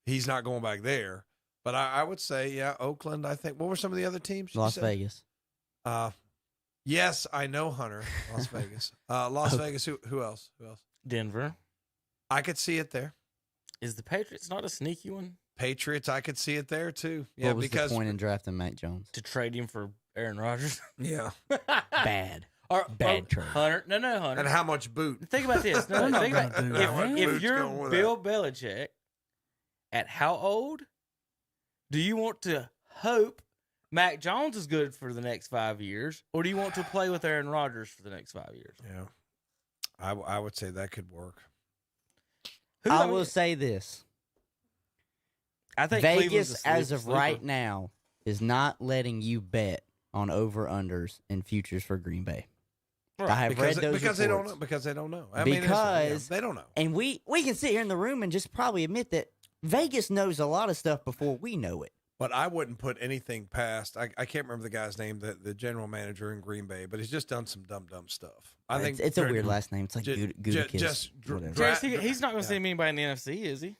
he's not going back there. But I would say, Oakland. I think. What were some of the other teams? Las Vegas. Yes, I know, Hunter. Las Vegas. Las Vegas. Who else? Denver. I could see it there. Is the Patriots not a sneaky one? Patriots, I could see it there too. Yeah, what was because the point in drafting Mac Jones? To trade him for Aaron Rodgers? Yeah. Bad. Bad trade. Hunter. No, Hunter. And how much boot? Think about this. Think about if you're Bill Belichick, at how old do you want to hope Mac Jones is good for the next 5 years, or do you want to play with Aaron Rodgers for the next 5 years? Yeah. I would say that could work. I will say this. I think Vegas, as of right now, is not letting you bet on over-unders and futures for Green Bay. Right. I have read those because reports. they don't know. Because they don't know. They don't know. And we can sit here in the room and just probably admit that Vegas knows a lot of stuff before we know it. But I wouldn't put anything past. I can't remember the guy's name, the general manager in Green Bay, but he's just done some dumb stuff. I think it's a weird last name. It's like Gudakis. He's not going to see anybody in the NFC, is he?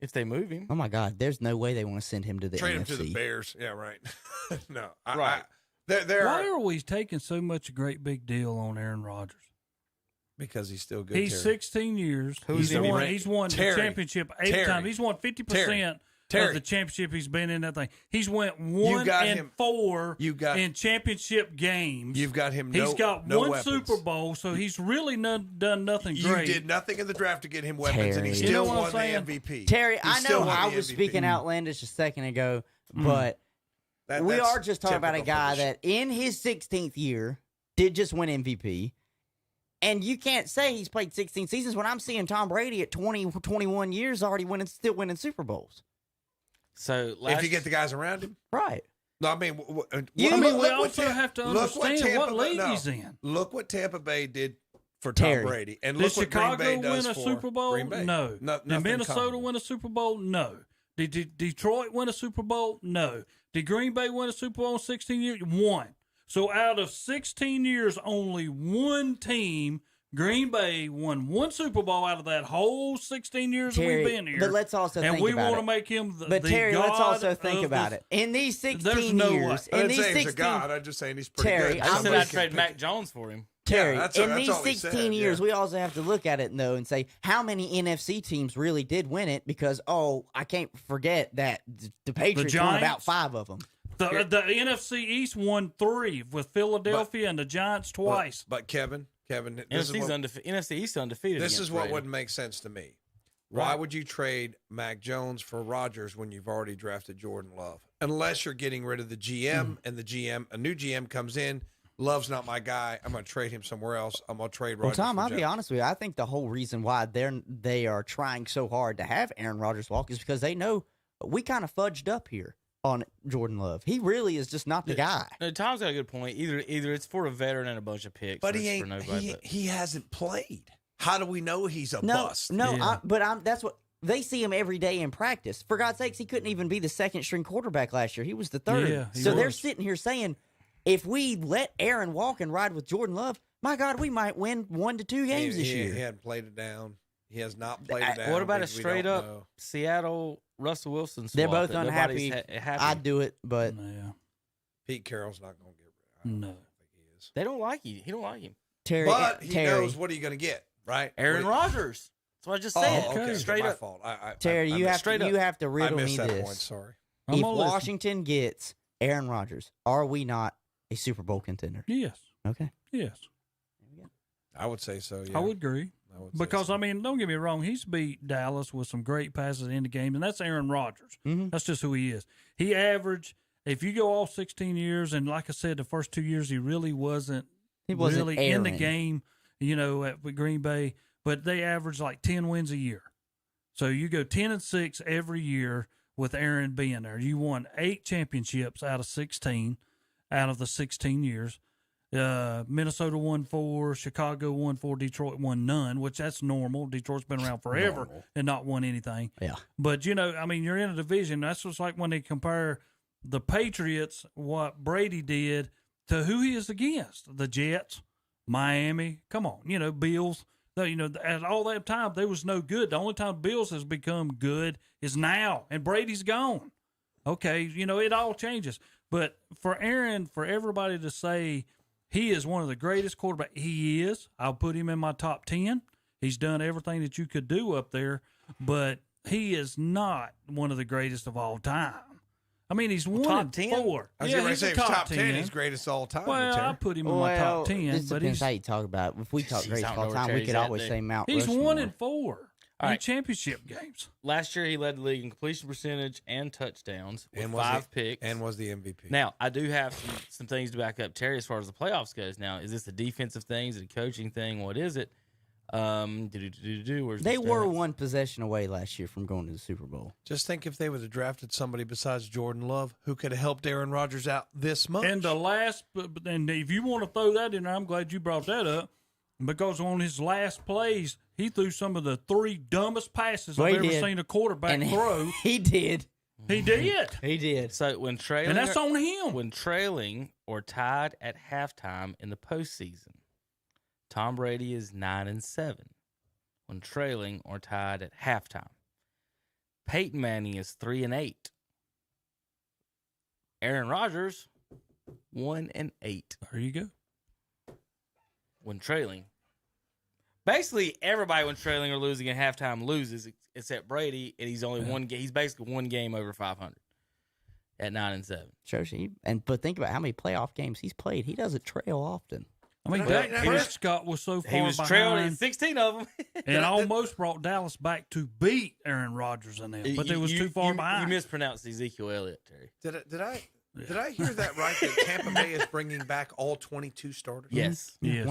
If they move him. Oh my God! There's no way they want to send him to the trade NFC. him to the Bears. Yeah, right. No, right. Why are we taking so much a great big deal on Aaron Rodgers? Because he's still good. He's 16 years. He's won the championship 8 times. He's won 50% of the championship he's been in that thing. He's went 1-4 in championship games. You've got him. He's got one weapons. Super Bowl, so he's really done nothing great. You did nothing in the draft to get him weapons, and he still won the MVP. Terry, I know I was speaking outlandish a second ago, but we are just talking about a guy that in his 16th year did just win MVP. And you can't say he's played 16 seasons when I'm seeing Tom Brady at 21 years already still winning Super Bowls. So if you get the guys around him, right? No, I mean, we also have to understand what league he's in. Look what Tampa Bay did for Tom Brady, and look what Green Bay does for Chicago win a Super Bowl? Green Bay. No. Did Minnesota win a Super Bowl? No. Did Detroit win a Super Bowl? No. Did Green Bay win a Super Bowl in 16 years? One. So out of 16 years, only one team, Green Bay, won one Super Bowl out of that whole 16 years Terry, we've been here. But let's also think about it. And we want to make him the But Terry, God let's also think about it. In these 16 years, in these 16 God, I'm just saying he's pretty Terry, good. I said I'd trade Mac Jones for him. Terry, in these 16 years, we also have to look at it, though, and say how many NFC teams really did win it because, I can't forget that the Patriots won about 5 of them. The NFC East won 3 with Philadelphia and the Giants twice. But Kevin, NFC East undefeated. This is what wouldn't make sense to me. Why would you trade Mac Jones for Rodgers when you've already drafted Jordan Love? Unless you're getting rid of the GM and a new GM comes in. Love's not my guy. I'm going to trade him somewhere else. I'm going to trade Rodgers. Well, Tom, I'll be honest with you. I think the whole reason why they are trying so hard to have Aaron Rodgers walk is because they know we kind of fudged up here on Jordan Love. He really is just not the guy. No, Tom's got a good point. Either it's for a veteran and a bunch of picks, but or he it's ain't. for nobody. He hasn't played. How do we know he's a bust? No, that's what they see him every day in practice. For God's sakes, he couldn't even be the second string quarterback last year. He was the third. Yeah, so they're sitting here saying, if we let Aaron walk and ride with Jordan Love, my God, we might win 1 to 2 games this year. He hadn't played it down. He has not played it down. What about a straight up Seattle Russell Wilson swap? They're both unhappy. I'd do it, but Pete Carroll's not going to get rid of him. No. I don't think he is. They don't like you. He don't like him. Terry, but he knows what are you going to get, right? Aaron Rodgers. That's what I just said. Okay. Straight my up. fault. Terry, you have to riddle I me missed that this. point. Sorry. If Washington gets Aaron Rodgers, are we not a Super Bowl contender? Yes. Okay. Yes. I would say so, yeah. I would agree. Because, don't get me wrong, he's beat Dallas with some great passes in the game, and that's Aaron Rodgers. Mm-hmm. That's just who he is. He averaged, if you go all 16 years, and like I said, the first 2 years he really wasn't really in the game, at Green Bay, but they averaged like 10 wins a year. So you go 10-6 every year with Aaron being there. You won 8 championships out of 16, out of the 16 years. Minnesota won 4, Chicago won 4, Detroit won none, which that's normal. Detroit's been around forever and not won anything. Yeah. But, you know, I mean, you're in a division. That's just like when they compare the Patriots, what Brady did, to who he is against. The Jets, Miami, come on, you know, Bills. You know, at all that time, there was no good. The only time Bills has become good is now, and Brady's gone. Okay, you know, it all changes. But for Aaron, for everybody to say he is one of the greatest quarterbacks, he is. I'll put him in my top 10. He's done everything that you could do up there, but he is not one of the greatest of all time. I mean, he's one top in 10? 4. I was going to say, if he's top 10, he's greatest all time. Well, I put him in my top 10. It But depends how you talk about it. If we talk greatest of all time, we could always say Mount he's Rushmore. 1 in 4 All in right. championship games. Last year, he led the league in completion percentage and touchdowns with And was 5 picks. And was the MVP. Now, I do have some things to back up Terry as far as the playoffs goes. Now, is this a defensive thing? Is it a coaching thing? What is it? Where's They the were stats? 1 possession away last year from going to the Super Bowl. Just think if they would have drafted somebody besides Jordan Love who could have helped Aaron Rodgers out this much. And the last, and if you want to throw that in there, I'm glad you brought that up, because on his last plays, he threw some of the 3 dumbest passes I've ever seen a quarterback throw. He did. He did. He did. So when trailing, And that's on him. When trailing or tied at halftime in the postseason, Tom Brady is 9-7. When trailing or tied at halftime, Peyton Manning is 3-8. Aaron Rodgers 1-8. There you go. When trailing, basically everybody when trailing or losing at halftime loses except Brady, and he's only one game. He's basically 1 game over 500 at 9-7. Shows you. But think about how many playoff games he's played. He doesn't trail often. I mean, Dak Prescott was so far He was trailing behind 16 of them. and almost brought Dallas back to beat Aaron Rodgers and them, but they was too far behind. You mispronounced Ezekiel Elliott, Terry. Did I hear that right? That Tampa Bay is bringing back all 22 starters? Yes. Yes.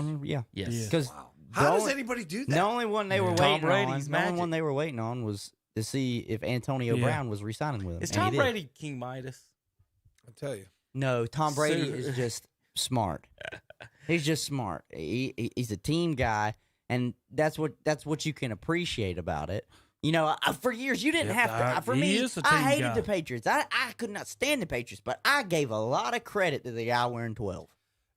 Yes. Because How does anybody do that? the only one they were Tom waiting Brady's on, magic. the only one they were waiting on was to see if Antonio Brown was re-signing with him. Is and he Tom did. Brady King Midas? I'll tell you. No, Tom Brady So- is just smart. He's just smart. He's a team guy, and that's what you can appreciate about it. You know, for years you didn't have to. For he me, is a I team hated guy. the Patriots. I could not stand the Patriots, but I gave a lot of credit to the guy wearing 12.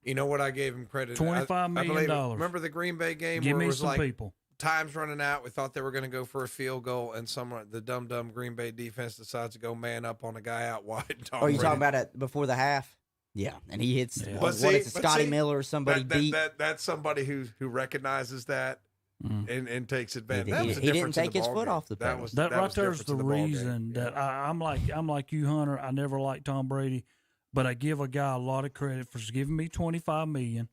You know what I gave him credit? $25 million. I believe, remember the Green Bay game Give where me it was some like people. time's running out. We thought they were going to go for a field goal, and the dumb Green Bay defense decides to go man up on a guy out wide. Oh, you talking about it before the half? Yeah, and he hits. But What see- is it, but Scotty see, Miller or somebody beat? That's somebody who recognizes that and takes advantage. He- That was the he didn't difference in take the his ball foot game. off the That pedal. was That right was the there is difference the in ball game. reason that I'm like you, Hunter. I never liked Tom Brady, but I give a guy a lot of credit for giving me $25 million.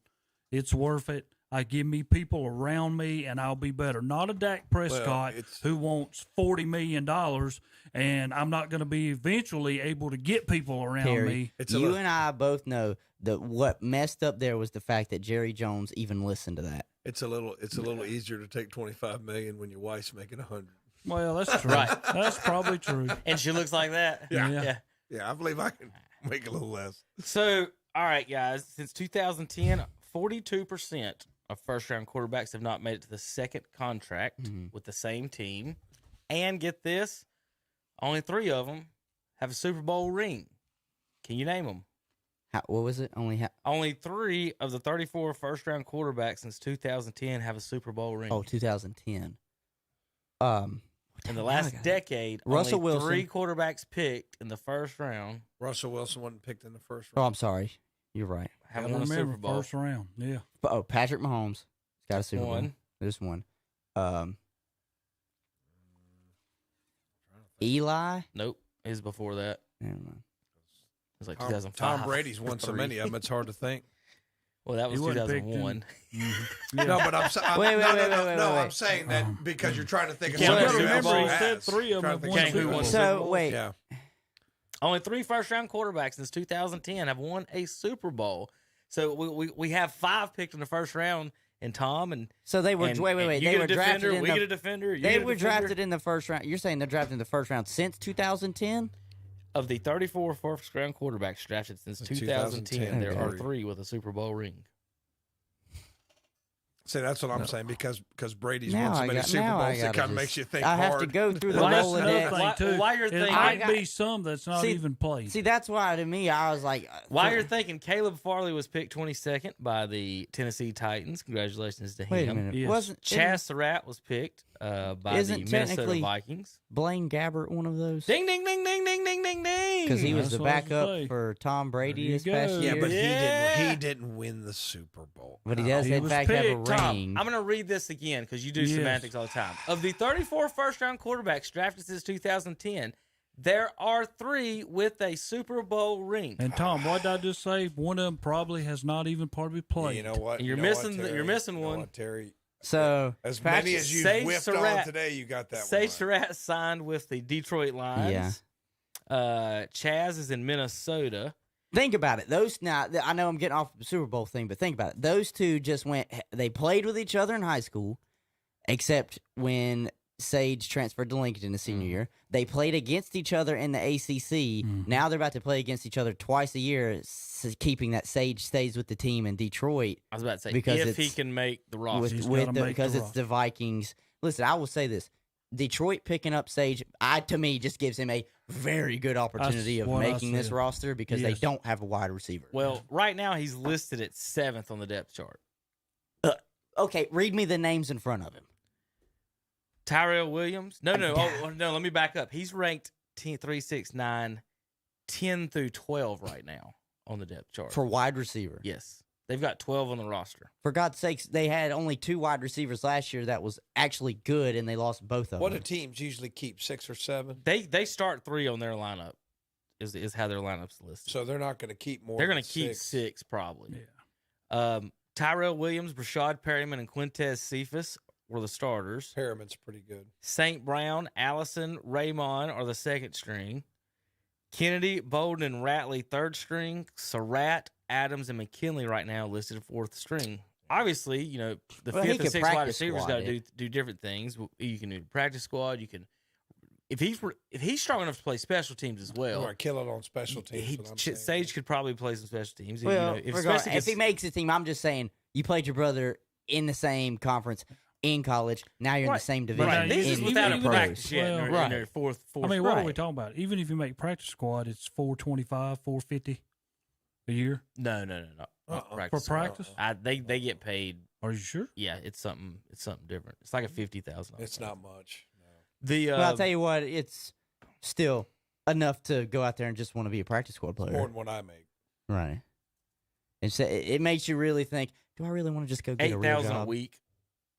It's worth it. I give me people around me, and I'll be better. Not a Dak Prescott who wants $40 million, and I'm not going to be eventually able to get people around Terry, me. you and I both know that what messed up there was the fact that Jerry Jones even listened to that. It's a little easier to take $25 million when your wife's making $100. Well, that's true. Right. That's probably true. And she looks like that. Yeah. I believe I can make a little less. So, all right, guys. Since 2010, 42% of first-round quarterbacks have not made it to the second contract with the same team. And get this, only 3 of them have a Super Bowl ring. Can you name them? What was it? Only 3 of the 34 first-round quarterbacks since 2010 have a Super Bowl ring. Oh, 2010. In the last decade, Russell only Wilson. 3 quarterbacks picked in the first round. Russell Wilson wasn't picked in the first Oh, round. I'm sorry. You're right. Haven't I won a remember Super Bowl. first round. Yeah. Oh, Patrick Mahomes got a Super Bowl. One. There's one. Eli? Nope. It was before that. Never mind. It was like Tom 2005. Brady's won so many of them, it's hard to think. Well, that was He wasn't picked 2001. No, but I'm Wait, I'm saying that because you're trying to think of Yeah, somebody but who remember, actually he said has. 3 of Trying them to have think won who Super won Bowls. Super So, Bowls. wait. Yeah. Only 3 first-round quarterbacks since 2010 have won a Super Bowl. So we have 5 picked in the first round, and Tom and so they were and, wait. and you They get were a defender, drafted in we the, get a defender. You They get a were defender. drafted in the first round. You're saying they're drafted in the first round since 2010? Of the 34 first-round quarterbacks drafted since 2010, there are 3 with a Super Bowl ring. See, that's what I'm saying because Brady's Now won so I many got- Super now I Bowls, it gotta kind of just- makes you think I have hard. to go through the Well, that's Rolodex. another thing too. While you're It thinking, might be some that's not See- even played. See, that's why to me, I was like, while you're thinking, Caleb Farley was picked 22nd by the Tennessee Titans. Congratulations to him. Wait a minute. Yes. Wasn't Chaz Surratt was picked by the Isn't Minnesota technically Vikings. Blaine Gabbert one of those? Ding, ding, ding, ding, ding, ding, ding, ding. Because he was That's the what I was gonna backup say. for Tom Brady There you this past go. year. Yeah, but Yeah. he didn't win the Super Bowl. But he does, He in was fact, have a picked, Tom, ring. I'm going to read this again because you do Yes. semantics all the time. Of the 34 first-round quarterbacks drafted since 2010, there are 3 with a Super Bowl ring. And Tom, what did I just say? One of them probably has not even probably played. You know what? You're You know missing what, the- you're Terry? missing You know one. what, Terry? So, As Patrick- many as you Sage whiffed on Surratt- today, you got that Sage one. Surratt signed with the Detroit Lions. Chaz is in Minnesota. Think about it. Those now, I know I'm getting off the Super Bowl thing, but think about it. Those two just went. They played with each other in high school, except when Sage transferred to Lincoln the senior year. They played against each other in the ACC. Now they're about to play against each other twice a year, keeping that Sage stays with the team in Detroit. I was about to say, because if he it's- can make the roster. because it's the Vikings. Listen, I will say this: Detroit picking up Sage, to me, just gives him a very good opportunity of what I making this said. roster because they Yes. don't have a wide receiver. Well, right now he's listed at 7th on the depth chart. Okay, read me the names in front of him. Tyrell Williams. No. Let me back up. He's ranked 10, 3, 6, 9, 10 through 12 right now on the depth chart. For wide receiver. Yes. They've got 12 on the roster. For God's sakes, they had only 2 wide receivers last year that was actually good, and they lost both of What do them. teams usually keep, 6 or 7? They start 3 on their lineup. Is how their lineup's listed. So they're not going to keep more. They're going going to to keep 6 probably. Yeah. Tyrell Williams, Brashad Perryman, and Quintez Cephas were the starters. Perriman's pretty good. St. Brown, Allison, Raymond are the second string. Kennedy, Bolden, and Ratley, third string. Surratt, Adams, and McKinley right now listed fourth string. Obviously, the Well, he fifth and could sixth wide practice receivers squad got to do different things. You can do practice squad. You can, if he's strong enough to play special teams as well. Or kill it on special teams. what I'm saying. Sage could probably play some special teams. Well, if regardless, if he makes the team, I'm just saying, you played your brother in the same conference in college. Now you're in the same division. Right. This is in without a pros. practice yet. Well, in their fourth. I mean, what are we Right. talking about? Even if you make practice squad, it's $425, $450 a year No. for practice. They get paid. Are you sure? Yeah, it's something different. It's like a $50,000. It's not much. But I'll tell you what, it's still enough to go out there and just want to be a practice squad player. More than what I make. Right. And so it makes you really think, do I really want to just go get a real $8,000 job? a week.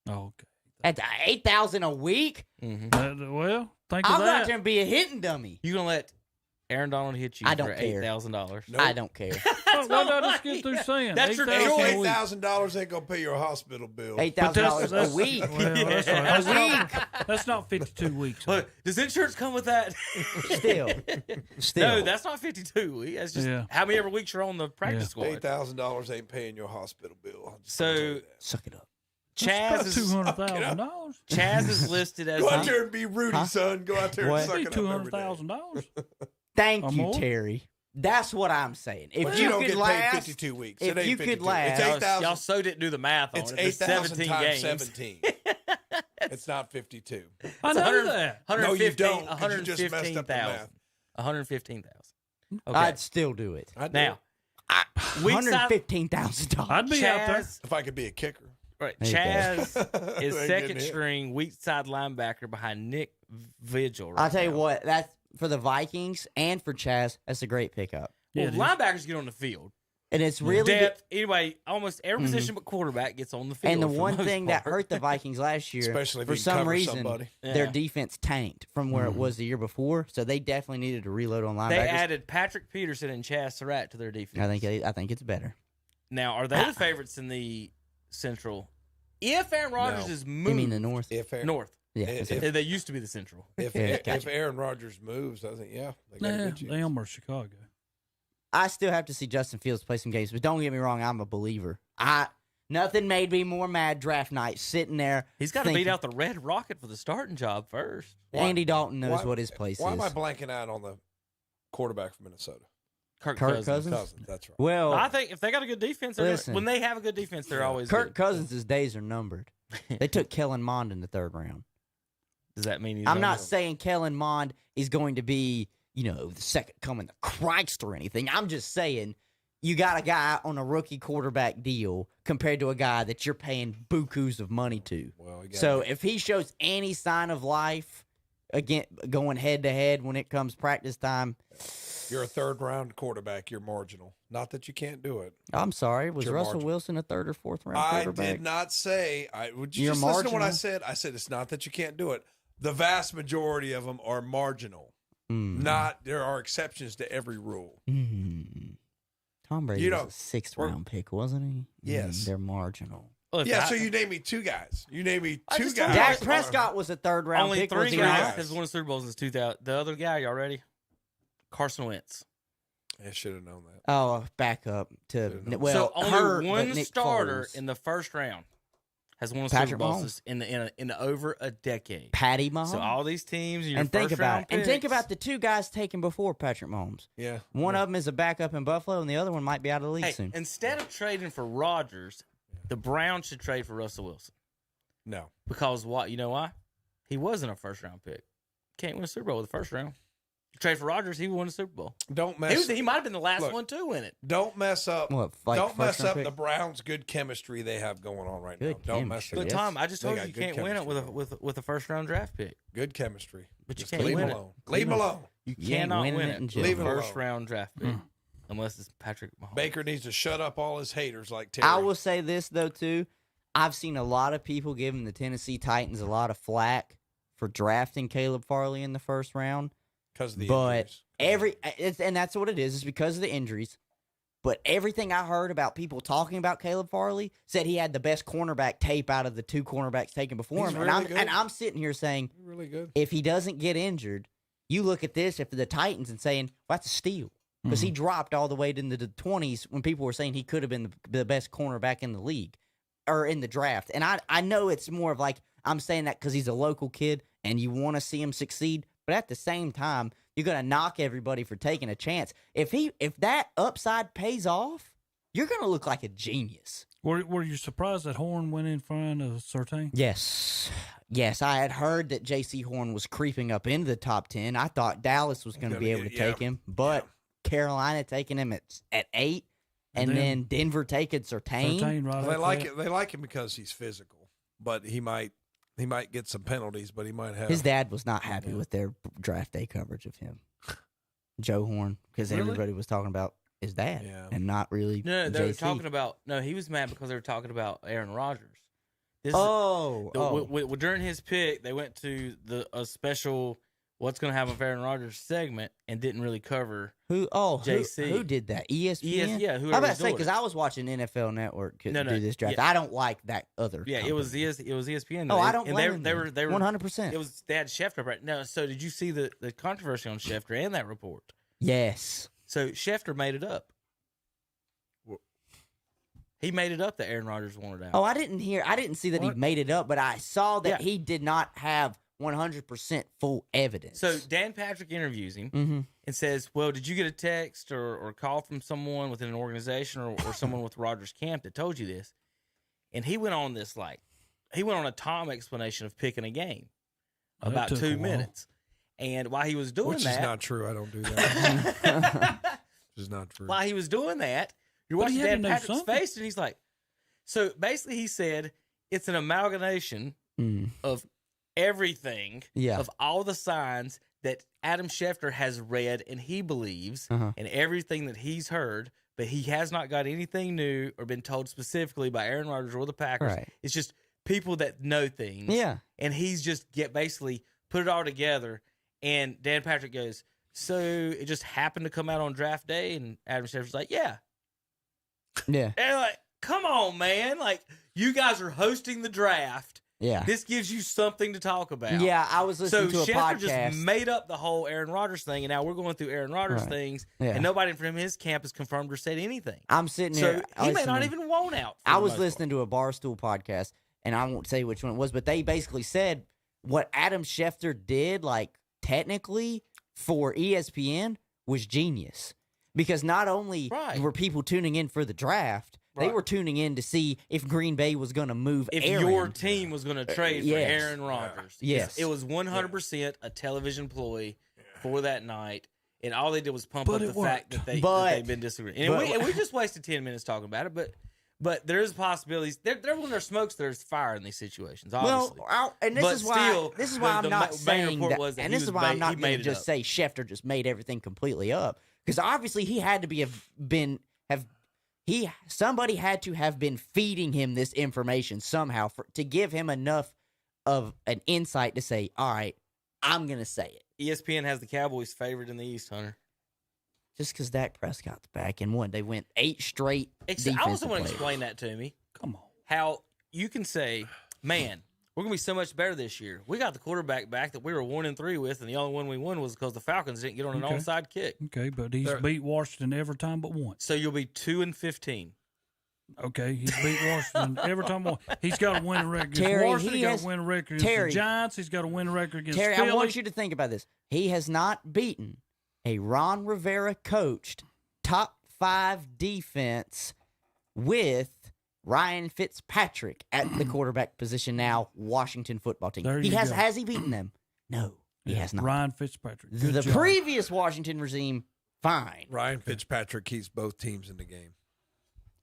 Oh, okay. At $8,000 a week? Well, think I'll of go that. out there and be a hitting dummy. You gonna let Aaron Donald hit you I don't for care. $8,000? I don't care. What did I just get through saying? That's your $8,000 a week. $8,000 ain't gonna pay your hospital bill. $8,000 a week. Well, that's right. That's not, that's not 52 weeks. Look, does insurance come with that? Still. No, that's not 52 weeks. That's just how many ever weeks you're on the practice squad. $8,000 ain't paying your hospital bill. So suck it up. Chaz is $200,000. Chaz is listed as Go out there and be Rudy, son. Go out there and What? suck it up every day. $200,000. Thank Or you, more? Terry. That's what I'm saying. If Well, you don't could get last, paid 52 weeks. If It ain't you 52. could last, It's 8,000. Y'all so didn't do the math on It's it. It's 8,000 17 times games. 17. It's not 52. I know that. 115, no, you don't, 'cause you 115,000. just messed up the math. 115,000. Okay. I'd still do it. I'd now, $115,000. I'd be out there. If I could be a kicker. Right. There you go. Chaz is They second getting hit. string weak side linebacker behind Nick Vigil. Right I'll tell you now. what, that's for the Vikings and for Chaz, that's a great pickup. Well, Yeah, it is. linebackers get on the field. And it's really Depth. Anyway, almost every position but quarterback gets on the field. and the for one most thing that part. hurt the Vikings last year, Especially if for you can some cover reason, somebody. their Yeah. defense tanked from where it was the year before. So they definitely needed to reload on linebackers. They added Patrick Peterson and Chaz Surratt to their defense. I think it's better. Now, are they the favorites in the Central? If Aaron Rodgers No. is moved, You mean the North? If Aaron, North. Yeah. if- They used to be the Central. if, Yeah, if gotcha. Aaron Rodgers moves, I think, they got a Nah, good chance. them are Chicago. I still have to see Justin Fields play some games, but don't get me wrong, I'm a believer. Nothing made me more mad draft night sitting there. He's got to beat out the Red Rocket for the starting job first. Andy Dalton knows what his place Why is. am I blanking out on the quarterback from Minnesota? Kirk Cousins? That's right. Well, I think if they got a good defense, when they have a good defense, they're always Kirk good. Cousins' days are numbered. They took Kellen Mond in the 3rd round. Does that mean he's I'm not saying Kellen Mond is going to be, the second coming of Christ or anything. I'm just saying you got a guy on a rookie quarterback deal compared to a guy that you're paying bukus of money to. Well, so if he shows any sign of life, again, going head-to-head when it comes practice time. You're a 3rd-round quarterback. You're marginal. Not that you can't do it. I'm sorry. Was You're Russell marginal. Wilson a 3rd or 4th round quarterback? I did not say. Would you You're just listen to what I marginal? said? I said it's not that you can't do it. The vast majority of them are marginal. There are exceptions to every rule. Tom Brady was a 6th round pick, wasn't he? Yes. They're marginal. So you name me 2 guys. You name me 2 guys. Dak Prescott was a 3rd round Only pick. 3 was he guys not? has won Super Bowls since 2000. The other guy, y'all ready? Carson Wentz. I should have known that. Oh, back up to so only hurt, but one Nick starter Foles. in the 1st round has won a Patrick Super Bowl Mahomes. in over a decade. Patty Mahomes. So all these teams, in your and think first about round it. And think picks- about the 2 guys taken before Patrick Mahomes. Yeah. One of them is a backup in Buffalo, and the other one might be out of the league Hey, soon. instead of trading for Rodgers, the Browns should trade for Russell Wilson. No. Because what? You know why? He wasn't a 1st round pick. Can't win a Super Bowl with the 1st round. You trade for Rodgers, he won a Super Bowl. Don't mess. He might have been the last Look, one to win it. Don't mess up. What, like don't mess first-round up pick? the Browns' good chemistry they have going on right now. Don't mess it But up. Tom, I just They told got you good can't win it chemistry. with a 1st round draft pick. Good chemistry. But you Just can't leave win him it. alone. Leave him alone. You You ain't cannot winning win it in it jail. with Leave a it alone. 1st round draft pick unless it's Patrick Mahomes. Baker needs to shut up all his haters like Terry. I will say this, though, too. I've seen a lot of people giving the Tennessee Titans a lot of flack for drafting Caleb Farley in the 1st round. Because of the But injuries. and that's what it is. It's because of the injuries. But everything I heard about people talking about Caleb Farley said he had the best cornerback tape out of the 2 cornerbacks taken before He's him. really good. And I'm sitting here saying, Really good. if he doesn't get injured, you look at this if the Titans and saying, well, that's a steal. Because he dropped all the way into the 20s when people were saying he could have been the best cornerback in the league or in the draft. And I know it's more of like, I'm saying that because he's a local kid and you want to see him succeed. But at the same time, you're going to knock everybody for taking a chance. If that upside pays off, you're going to look like a genius. Were you surprised that Horn went in front of Surtain? Yes. Yes, I had heard that J.C. Horn was creeping up into the top 10. I thought Dallas was going to be able to take him, but Carolina taking him at 8, and then Denver taking Surtain. They like him because he's physical, but he might get some penalties, but he might have. His dad was not happy with their draft day coverage of him, Joe Horn, because Really? everybody was talking about his dad and not really. No, they were JC. talking about. No, he was mad because they were talking about Aaron Rodgers. During his pick, they went to a special "What's going to happen with Aaron Rodgers" segment and didn't really cover JC. Who did that? ESPN. yeah, I whoever was about was to say doing because it. I was watching NFL Network No, do this draft. yeah. I don't like that other. Yeah, it was ESPN. Oh, I don't and blame they them. were 100%. It was they had Schefter right now. So did you see the controversy on Schefter and that report? Yes. So Schefter made it up. He made it up that Aaron Rodgers wanted out. Oh, I didn't see that he made it up, but I saw that he did not have 100% full evidence. So Dan Patrick interviews him and says, well, did you get a text or call from someone within an organization or someone with Rodgers camp that told you this? And he went on this, he went on a Tom explanation of picking a game about took 2 a while. minutes. And while he was doing Which that. is not true. I don't do that. Which is not true. While he was doing that, you're But he watching had to Dan know Patrick's something. face, and he's like, so basically he said it's an amalgamation of everything, of all the signs that Adam Schefter has read and he believes, and everything that he's heard, but he has not got anything new or been told specifically by Aaron Rodgers or the Packers. Right. It's just people that know things. Yeah. And he's just basically put it all together, and Dan Patrick goes, so it just happened to come out on draft day, and Adam Schefter's like, yeah. Yeah. And like, come on, man. Like, you guys are hosting the draft, Yeah. This gives you something to talk about. Yeah, I was listening to a Schefter podcast. just made up the whole Aaron Rodgers thing, and now we're going through Aaron Rodgers things, and nobody from his camp has confirmed or said anything. I'm sitting here. So he may not even want out. I was listening to a Barstool podcast, and I won't say which one it was, but they basically said what Adam Schefter did, like technically for ESPN, was genius. Because not only were people tuning in for the draft, they were tuning in to see if Green Bay was going to move if Aaron. your team was going to trade for Aaron Rodgers. Yes. It was 100% a television ploy for that night, and all they did was pump up the fact that they've been disagreeing. And we just wasted 10 minutes talking about it, but there is possibilities. When there's smokes, there's fire in these situations, obviously. Well, and this is why I'm not saying that, and this is why I'm not going to just say Schefter just made everything completely up. Because obviously he had to somebody had to have been feeding him this information somehow to give him enough of an insight to say, all right, I'm going to say it. ESPN has the Cowboys favored in the East, Hunter. Just because Dak Prescott's back and won. They went 8 straight defensive I also want to plays. explain that to me. Come on. How you can say, man, we're going to be so much better this year. We got the quarterback back that we were 1-3 with, and the only one we won was because the Falcons didn't get on an onside kick. Okay, but he's beat Washington every time but once. So you'll be 2-15. Okay, he's beat Washington every time. He's got a winning record against Terry, Washington. He's got a winning record against the Giants. He's got a winning record against Terry, Philly. I want you to think about this. He has not beaten a Ron Rivera coached top 5 defense with Ryan Fitzpatrick at the quarterback position now, Washington football team. Has he beaten them? No, he has not. Ryan Fitzpatrick. The previous Washington regime, fine. Ryan Fitzpatrick keeps both teams in the game.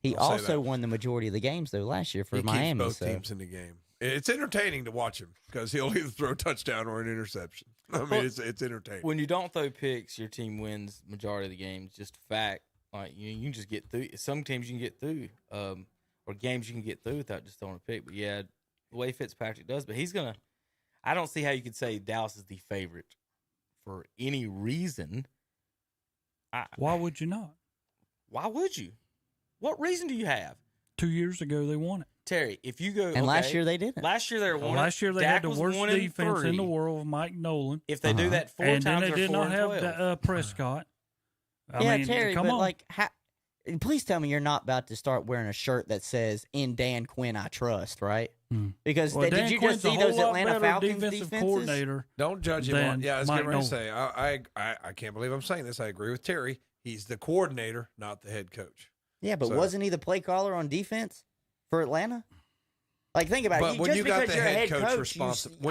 He also won the majority of the games, though, last year for Miami. Keeps both teams in the game. It's entertaining to watch him because he'll either throw a touchdown or an interception. I mean, it's entertaining. When you don't throw picks, your team wins majority of the games. Just a fact. Like you can just get through. Some teams you can get through, or games you can get through without just throwing a pick. But yeah, the way Fitzpatrick does. But he's gonna. I don't see how you could say Dallas is the favorite for any reason. Why would you not? Why would you? What reason do you have? 2 years ago they won it. Terry, if you go and last year they didn't. Last year they were one. Last year they Dak had the worst defense in the world with Mike Nolan. If they do that 4 and times, then they did not have 12. Prescott. I mean, Terry, come on. Like, please tell me you're not about to start wearing a shirt that says "In Dan Quinn I Trust," right? Because did you just see those Atlanta Falcons defenses? Coordinator. Don't judge him on. Yeah, I was getting ready to say. I can't believe I'm saying this. I agree with Terry. He's the coordinator, not the head coach. Yeah, but wasn't he the play caller on defense for Atlanta? Like, think about it. When you got the head coach responsibility,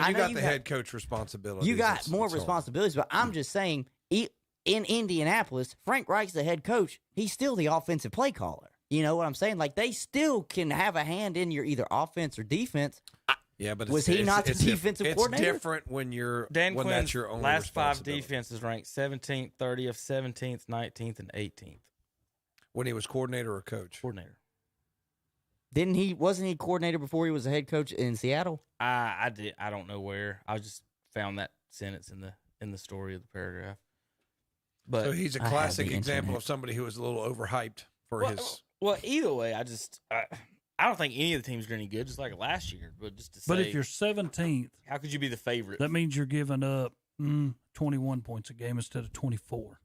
responsibilities, you got more responsibilities. But I'm just saying, in Indianapolis, Frank Reich's the head coach. He's still the offensive play caller. You know what I'm saying? Like, they still can have a hand in your either offense or defense. Yeah, but was he not the defensive coordinator? It's different when you're Dan when Quinn's that's your own last 5 responsibility. defenses ranked 17th, 30th, 17th, 19th, and 18th. When he was coordinator or coach? Coordinator. Wasn't he coordinator before he was a head coach in Seattle? I don't know where. I just found that sentence in the story of the paragraph. But so he's a classic example of somebody who was a little overhyped for his. Well, either way, I don't think any of the teams are any good, just like last year. But just to say, But if you're 17th, how could you be the favorite? That means you're giving up 21 points a game instead of 24.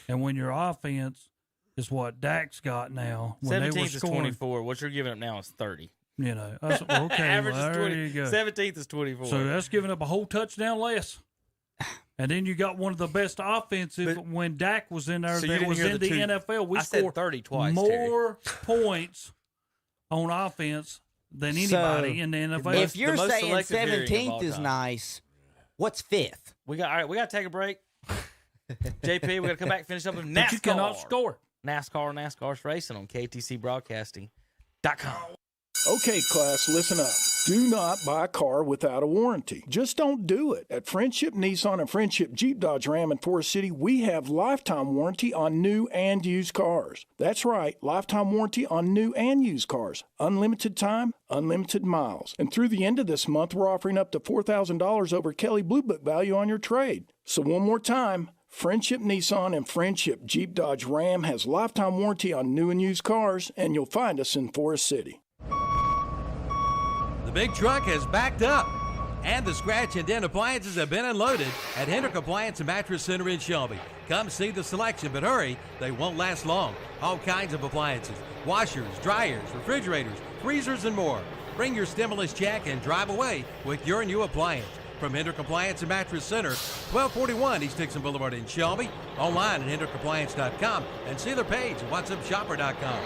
And when your offense is what Dak's got now, when 17th is 24. What you're giving up now is 30. You know, that's, okay. Average well, is there 20. you go. 17th is 24. So that's giving up a whole touchdown less. And then you got one of the best offensive when Dak was in there So you that didn't was hear in the the two- NFL. We I said scored 30 twice, more points on offense than anybody in the NFL. If you're saying 17th is nice, what's 5th? All right, we got to take a break. JP, we got to come back and finish up with NASCAR. But you cannot score. NASCAR's racing on KTCBroadcasting.com. Okay, class, listen up. Do not buy a car without a warranty. Just don't do it. At Friendship Nissan and Friendship Jeep Dodge Ram in Forest City, we have lifetime warranty on new and used cars. That's right, lifetime warranty on new and used cars. Unlimited time, unlimited miles. And through the end of this month, we're offering up to $4,000 over Kelley Blue Book value on your trade. So one more time, Friendship Nissan and Friendship Jeep Dodge Ram has lifetime warranty on new and used cars, and you'll find us in Forest City. The big truck has backed up, and the scratch and dent appliances have been unloaded at Hendrick Appliance and Mattress Center in Shelby. Come see the selection, but hurry, they won't last long. All kinds of appliances, washers, dryers, refrigerators, freezers, and more. Bring your stimulus check and drive away with your new appliance. From Hendrick Appliance and Mattress Center, 1241 East Dixon Boulevard in Shelby. Online at hendrickappliance.com and see their page at whatsupshopper.com.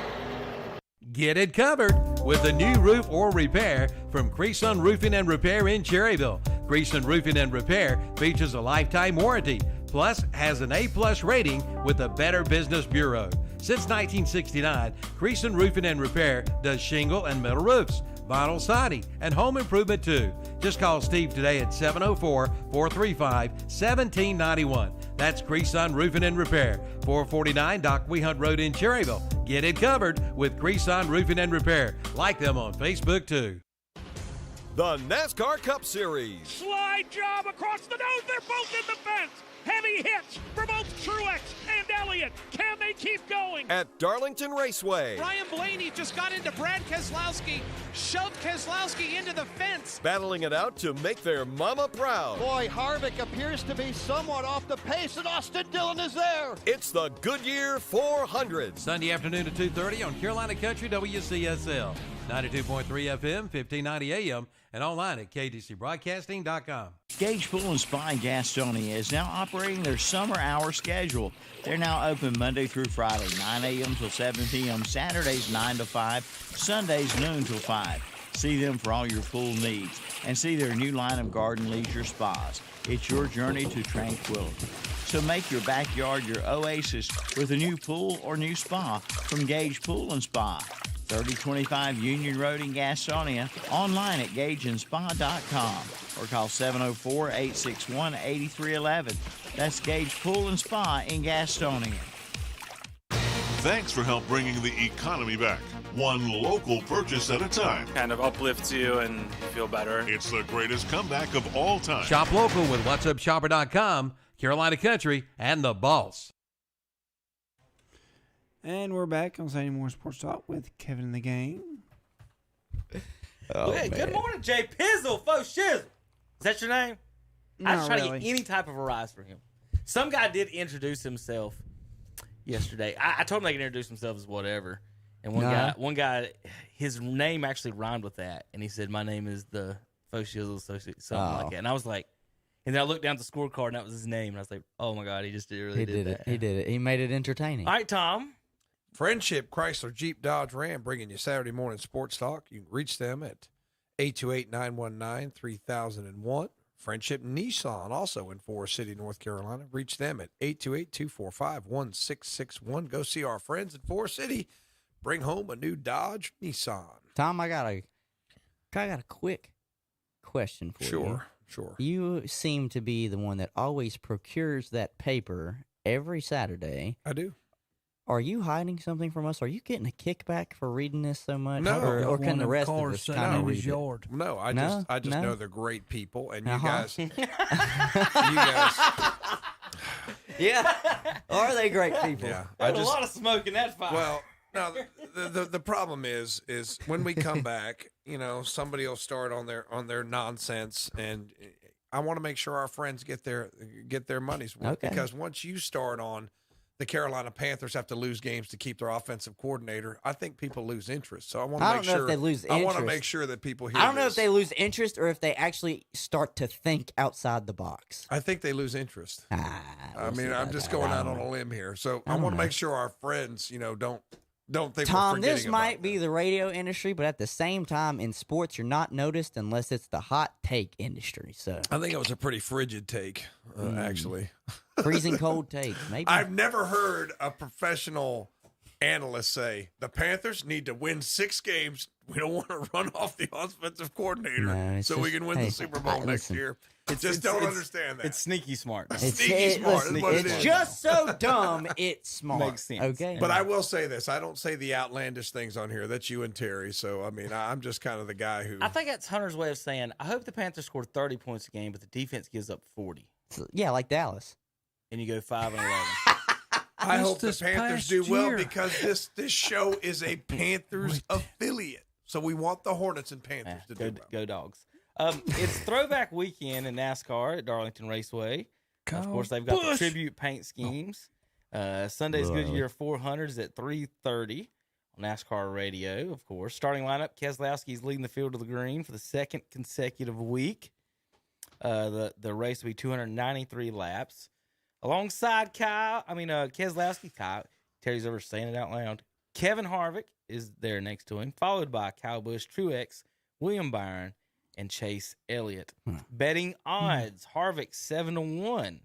Get it covered with a new roof or repair from Creason Roofing and Repair in Cherryville. Creason Roofing and Repair features a lifetime warranty, plus has an A+ rating with the Better Business Bureau. Since 1969, Creason Roofing and Repair does shingle and metal roofs, vinyl siding, and home improvement too. Just call Steve today at 704-435-1791. That's Creason Roofing and Repair, 449 Doc Wehunt Road in Cherryville. Get it covered with Creason Roofing and Repair. Like them on Facebook too. The NASCAR Cup Series. Slide job across the nose. They're both in the fence. Heavy hits for both Truex and Elliott. Can they keep going? At Darlington Raceway. Ryan Blaney just got into Brad Keselowski, shoved Keselowski into the fence. Battling it out to make their mama proud. Boy, Harvick appears to be somewhat off the pace, and Austin Dillon is there. It's the Goodyear 400. Sunday afternoon at 2:30 on Carolina Country WCSL. 92.3 FM, 1590 AM, and online at ktcbroadcasting.com. Gage Pool and Spa in Gastonia is now operating their summer hour schedule. They're now open Monday through Friday, 9 a.m. till 7 p.m., Saturdays 9 to 5, Sundays noon till 5. See them for all your pool needs and see their new line of garden leisure spas. It's your journey to tranquility. So make your backyard your oasis with a new pool or new spa from Gage Pool and Spa. 3025 Union Road in Gastonia, online at gageandspa.com or call 704-861-8311. That's Gage Pool and Spa in Gastonia. Thanks for help bringing the economy back. One local purchase at a time. Kind of uplifts you and you feel better. It's the greatest comeback of all time. Shop local with whatsupshopper.com, Carolina Country, and The Boss. And we're back on Saturday Morning Sports Talk with Kevin in the Game. Hey, good morning, Jay Pizzle, faux shizzle. Is that your name? I was trying to get any type of a rise for him. Some guy did introduce himself yesterday. I told him they can introduce themselves as whatever. And one guy, his name actually rhymed with that. And he said, my name is the faux shizzle, something like that. And I was like, and then I looked down at the scorecard and that was his name. And I was like, oh my God, he just really did that. He did it. He made it entertaining. All right, Tom. Friendship Chrysler Jeep Dodge Ram bringing you Saturday morning sports talk. You can reach them at 828-919-3001. Friendship Nissan also in Forest City, North Carolina. Reach them at 828-245-1661. Go see our friends in Forest City. Bring home a new Dodge Nissan. Tom, I got a quick question for you. Sure. You seem to be the one that always procures that paper every Saturday. I do. Are you hiding something from us? Are you getting a kickback for reading this so much? No. Or can the rest of us kind of read it? No, I just know they're great people, and you guys, yeah, are they great people? Yeah, There's a lot of smoke in that fire. Well, no, the problem is when we come back, somebody will start on their nonsense, and I want to make sure our friends get their money's worth because once you start on the Carolina Panthers have to lose games to keep their offensive coordinator, I think people lose interest. So I want to make sure. If they lose interest. I want to make sure that people hear. I don't know if they lose interest or if they actually start to think outside the box. I think they lose interest. I'm just going out on a limb here. So I want to make sure our friends, don't think Tom, we're forgetting this might be the radio industry, but at the same time, in sports, you're not noticed unless it's the hot take industry. So I think it was a pretty frigid take, actually. Freezing cold take, maybe. I've never heard a professional analyst say the Panthers need to win 6 games. We don't want to run off the offensive coordinator so we can win the Super Bowl next year. Don't understand that. It's sneaky smart. It's just so dumb, it's smart. Makes sense. Okay. But I will say this. I don't say the outlandish things on here. That's you and Terry. So, I'm just kind of the guy who... I think that's Hunter's way of saying, I hope the Panthers score 30 points a game, but the defense gives up 40. Yeah, like Dallas. And you go 5-11. I hope the Panthers do well because this show is a Panthers affiliate. So we want the Hornets and Panthers to do well. Go Dogs. It's throwback weekend in NASCAR at Darlington Raceway. Of course, they've got the tribute paint schemes. Sunday's Goodyear 400s at 3:30 on NASCAR radio, of course. Starting lineup, Keselowski's leading the field to the green for the second consecutive week. The race will be 293 laps. Alongside Keselowski, Terry's over saying it out loud. Kevin Harvick is there next to him, followed by Kyle Busch, Truex, William Byron, and Chase Elliott. Betting odds: Harvick 7-1,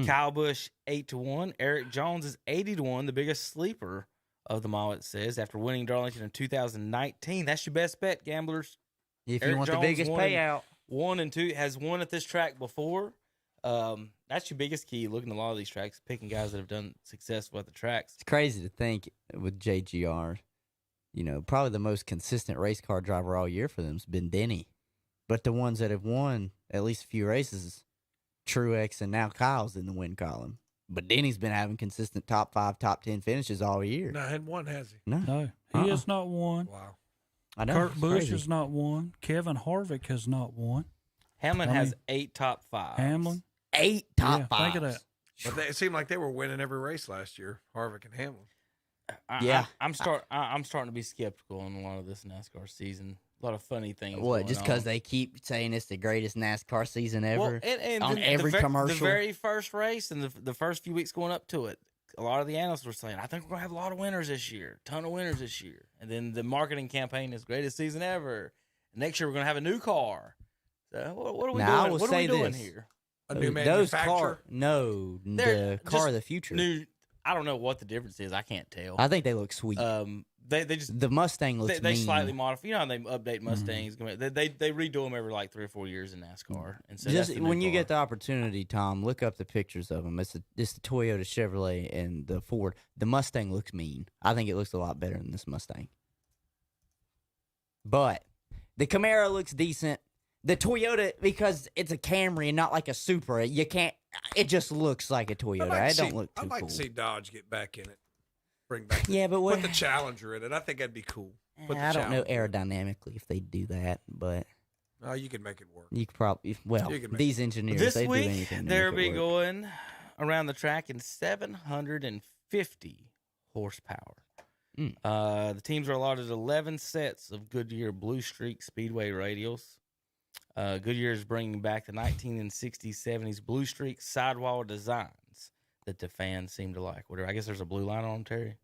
Kyle Busch 8-1, Eric Jones is 80-1, the biggest sleeper of them all. It says after winning Darlington in 2019. That's your best bet, gamblers. If Eric you want Jones the biggest payout, 1 and 2 has won at this track before. That's your biggest key. Looking at a lot of these tracks, picking guys that have done successful at the tracks. it's crazy to think with JGR, probably the most consistent race car driver all year for them has been Denny. But the ones that have won at least a few races, Truex and now Kyle's in the win column. But Denny's been having consistent top 5, top 10 finishes all year. No, hadn't won, has he? No, he has not won. Wow. I know. Kurt it's Busch crazy. has not won. Kevin Harvick has not won. Hamlin has 8 top 5s. Hamlin? 8 top 5s. Think of that. But it seemed like they were winning every race last year, Harvick and Hamlin. I'm starting to be skeptical on a lot of this NASCAR season. A lot of funny things. What, just because they keep saying it's the greatest NASCAR season ever? Well, and on every commercial? The very first race and the first few weeks going up to it, a lot of the analysts were saying, I think we're going to have a lot of winners this year, ton of winners this year. And then the marketing campaign is greatest season ever. And next year we're going to have a new car. So what are we doing? What are we doing here? A new manufacturer? The car of the future. I don't know what the difference is. I can't tell. I think they look sweet. They just the Mustang looks they mean. slightly modify. You know how they update Mustangs. They redo them every like 3 or 4 years in NASCAR. And so just when you get the opportunity, Tom, look up the pictures of them. It's the Toyota, Chevrolet, and the Ford. The Mustang looks mean. I think it looks a lot better than this Mustang. But the Camaro looks decent. The Toyota, because it's a Camry and not like a Supra, you can't. It just looks like a Toyota. It don't look too cool. I'd like to see Dodge get back in it. Bring back. Put the Challenger in it. I think that'd be cool. I don't know aerodynamically if they do that, but oh, you can make it work. You could probably. Well, these engineers, this they week, do anything. They'll be going around the track in 750 horsepower. The teams are allotted 11 sets of Goodyear Blue Streak Speedway radials. Goodyear is bringing back the 1960s, 70s Blue Streak sidewall designs that the fans seem to like. Whatever. I guess there's a blue line on them, Terry.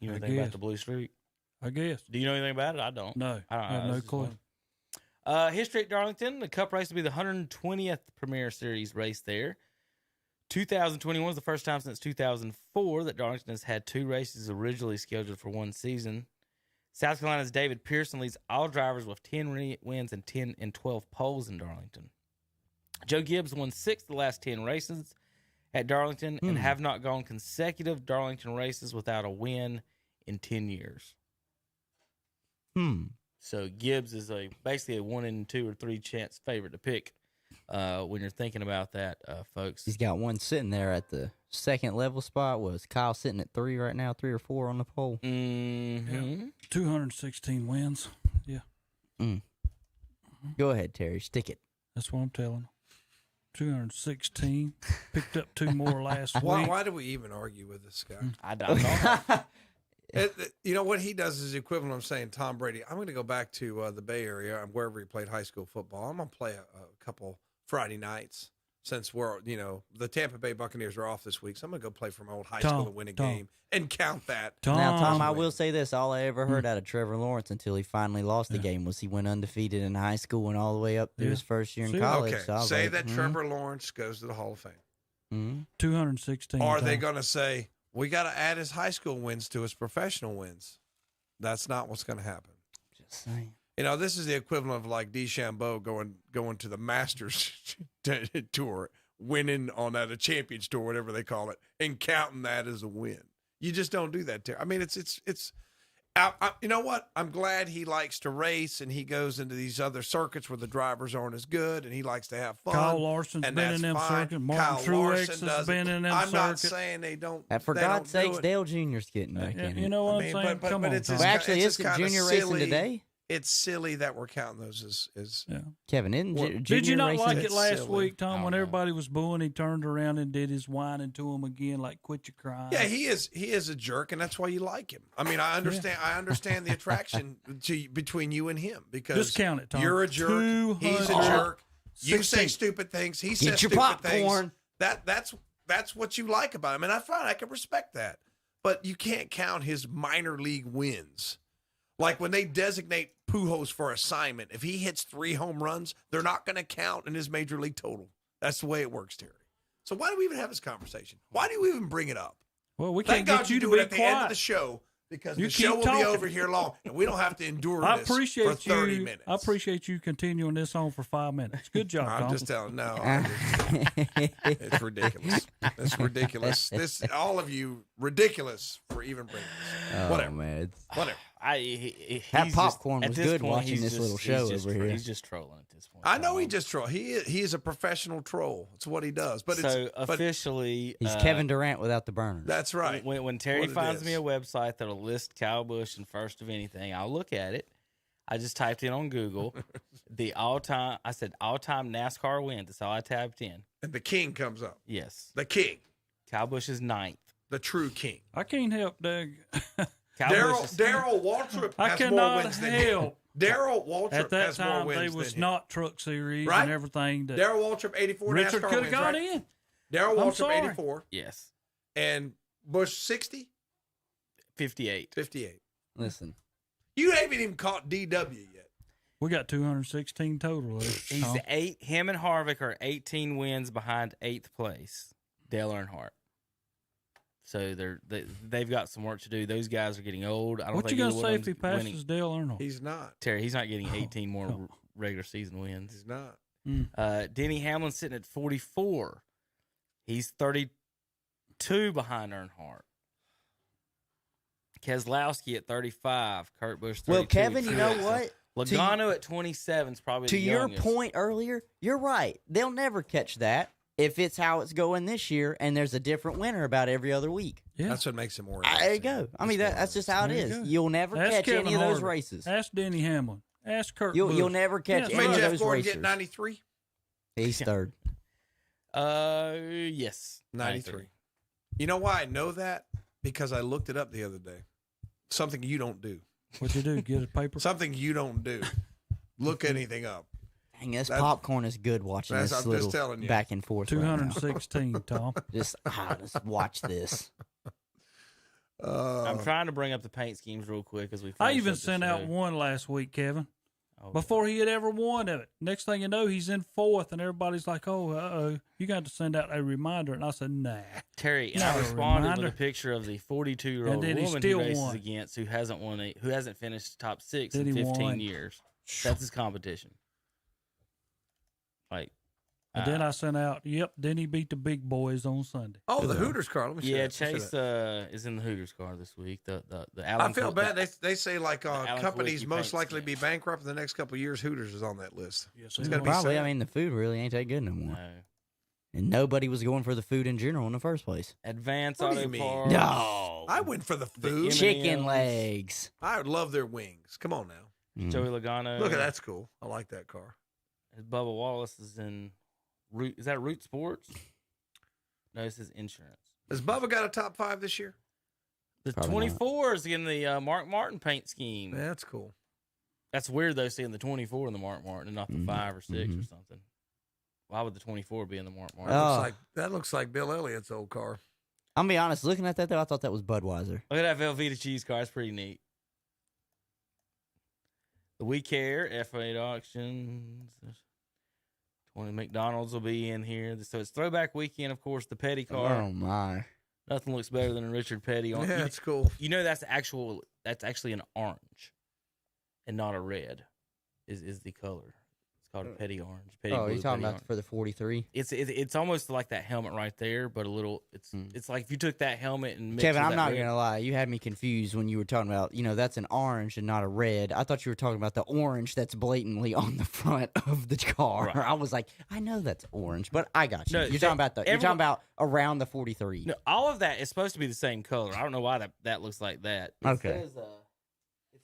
You know anything about the Blue Streak? I guess. Do you know anything about it? I don't. No. I have no clue. History at Darlington. The Cup race will be the 120th Premier Series race there. 2021 is the first time since 2004 that Darlington has had 2 races originally scheduled for one season. South Carolina's David Pearson leads all drivers with 10 wins and 10 and 12 poles in Darlington. Joe Gibbs won 6 of the last 10 races at Darlington and have not gone consecutive Darlington races without a win in 10 years. So Gibbs is basically a 1 in 2 or 3 chance favorite to pick when you're thinking about that, folks. He's got one sitting there at the second level spot. Was Kyle sitting at 3 right now, 3 or 4 on the pole? Yeah. 216 wins. Yeah. Go ahead, Terry. Stick it. That's what I'm telling him. 216. Picked up 2 more last week. Why do we even argue with this guy? I don't know. You know what he does is the equivalent of saying Tom Brady. I'm going to go back to the Bay Area and wherever he played high school football. I'm going to play a couple Friday nights since the Tampa Bay Buccaneers are off this week. So I'm going to go play for my old high school and win a game and count that. Now, Tom, I will say this. All I ever heard out of Trevor Lawrence until he finally lost the game was he went undefeated in high school and all the way up through his first year in college. Okay, so say that Trevor Lawrence goes to the Hall of Fame. 216. Or are they going to say, we got to add his high school wins to his professional wins? That's not what's going to happen. Just saying. This is the equivalent of like DeChambeau going to the Masters tour, winning on a Champions Tour, whatever they call it, and counting that as a win. You just don't do that. I mean, it's You know what? I'm glad he likes to race and he goes into these other circuits where the drivers aren't as good and he likes to have fun. Kyle Larson's and been in them circuits. Martin Truex has been in them circuits. I'm not saying they don't. And for God's sakes, Dale Jr.'s getting back in. You know what I'm saying? Come on, it's Tom. Well, actually, isn't Junior racing today? It's silly that we're counting those as Kevin, isn't Junior Did you not racing? like it last silly. week, Tom, when everybody was booing? He turned around and did his whining to him again, like "Quit your crying." Yeah, he is a jerk, and that's why you like him. I mean, I understand the attraction between you and him because Just count it, Tom. You're a jerk. He's a jerk. You say stupid things. He says your stupid popcorn. things. That's what you like about him, and I can respect that. But you can't count his minor league wins. Like when they designate Pujols for assignment, if he hits 3 home runs, they're not going to count in his major league total. That's the way it works, Terry. So why do we even have this conversation? Why do we even bring it up? Well, we Thank can't God get you to do be it at the end of quiet. the show because You the show keep will be talking. over here long, and we don't have to endure I this appreciate for 30 you. minutes. I appreciate you continuing this on for 5 minutes. Good job, Tom. I'm just telling. No, it's ridiculous. It's ridiculous. This all of you ridiculous for even bringing this. Whatever, man. Whatever. That popcorn was good point, watching this little show over here. He's just trolling at this point. I know he just troll. He is a professional troll. It's what he does. But so officially, he's Kevin Durant without the burners. That's right. When Terry What it finds is. me a website that'll list Kyle Busch and first of anything, I'll look at it. I just typed in on Google I said all-time NASCAR wins. That's all I typed in. And the king comes up. Yes. The king. Kyle Busch is 9th. The true king. I can't help, Doug. Daryl Waltrip I has more cannot wins than help. him. Daryl Waltrip At that has more time, wins they than was him. not Truck Series Right? and everything. That Daryl Waltrip, 84 Richard NASCAR could have wins, gone right? in. Daryl I'm Waltrip, sorry. 84. Yes. And Bush, 60? 58. 58. Listen. You haven't even caught DW yet. We got 216 total. He's 8. Him and Harvick are 18 wins behind 8th place, Dale Earnhardt. So they've got some work to do. Those guys are getting old. I don't What think you gonna either say one if he of them's winning. passes Dale Earnhardt? He's not. Terry, he's not getting 18 more regular season wins. He's not. Denny Hamlin's sitting at 44. He's 32 behind Earnhardt. Keselowski at 35. Kurt Busch 32. Well, Kevin, you know what? Logano at 27 is probably to the your youngest. point earlier, you're right. They'll never catch that if it's how it's going this year and there's a different winner about every other week. Yeah. That's what makes it more There you go. I mean, that's just how it There you is. go. You'll never Ask catch Kevin any of those Harvick. races. Ask Denny Hamlin. Ask Kurt You'll Busch. never catch Yeah, any Made of Jeff those Gordon racers. get 93? He's third. Yes. 93. You know why I know that? Because I looked it up the other day. Something you don't do. What'd you do? Get a paper? Something you don't do. Look anything up. Dang, this popcorn is good watching this I'm little just telling you. back and forth. right now. 216, Tom. Just let's watch this. I'm trying to bring up the paint schemes real quick as we I finish even up the sent out show. one last week, Kevin. Oh, Before he had ever won of it. Next thing you know, he's in 4th, and everybody's like, you got to send out a reminder. And I said, nah. Terry, and Not I a responded reminder. with a picture of the 42-year-old And then he woman still he races won. against who hasn't finished top 6 Then in he 15 won. years. That's his competition. Like, And then I sent out, then he beat the big boys on Sunday. Oh, the Hooters car. Let me see yeah, that. Let me see Chase that. is in the Hooters car this week. The I Alan feel Cook- bad. They say like Alan companies Kawicki most paint likely scheme. be bankrupt in the next couple of years. Hooters is on that list. Yes, it's gonna be Probably. sad. I mean, the food really ain't that good no more. No. And nobody was going for the food in general in the first place. Advance What do Auto you mean? Parts. No. I went for the The food. Chicken M&Ms. legs. I would love their wings. Come on now. Joey Logano. Look at that's cool. I like that car. Bubba Wallace is in Root. Is that Root Sports? No, this is insurance. Has Bubba got a top 5 this year? The Probably 24 is in the Mark Martin paint scheme. Yeah, that's cool. That's weird though, seeing the 24 in the Mark Martin and not the 5 or 6 or something. Why would the 24 be in the Mark Martin? That looks like Bill Elliott's old car. I'm gonna be honest, looking at that though, I thought that was Budweiser. Look at that Velveeta cheese car. It's pretty neat. The We Care F8 auctions. 20 McDonald's will be in here. So it's throwback weekend, of course. The Petty car. Oh my. Nothing looks better than a Richard Petty. On, Yeah, that's cool. You know that's actually an orange and not a red. Is the color. It's called a petty orange. Petty Oh, blue, you're talking petty about orange. for the 43? It's almost like that helmet right there, but a little. It's like if you took that helmet and mixed Kevin, with I'm that not red. gonna lie. You had me confused when you were talking about, that's an orange and not a red. I thought you were talking about the orange that's blatantly on the front of the car. Right. I was like, I know that's orange, but I got you. No, you're talking about you're talking everyone- about around the 43. No, all of that is supposed to be the same color. I don't know why that looks like that. Okay. It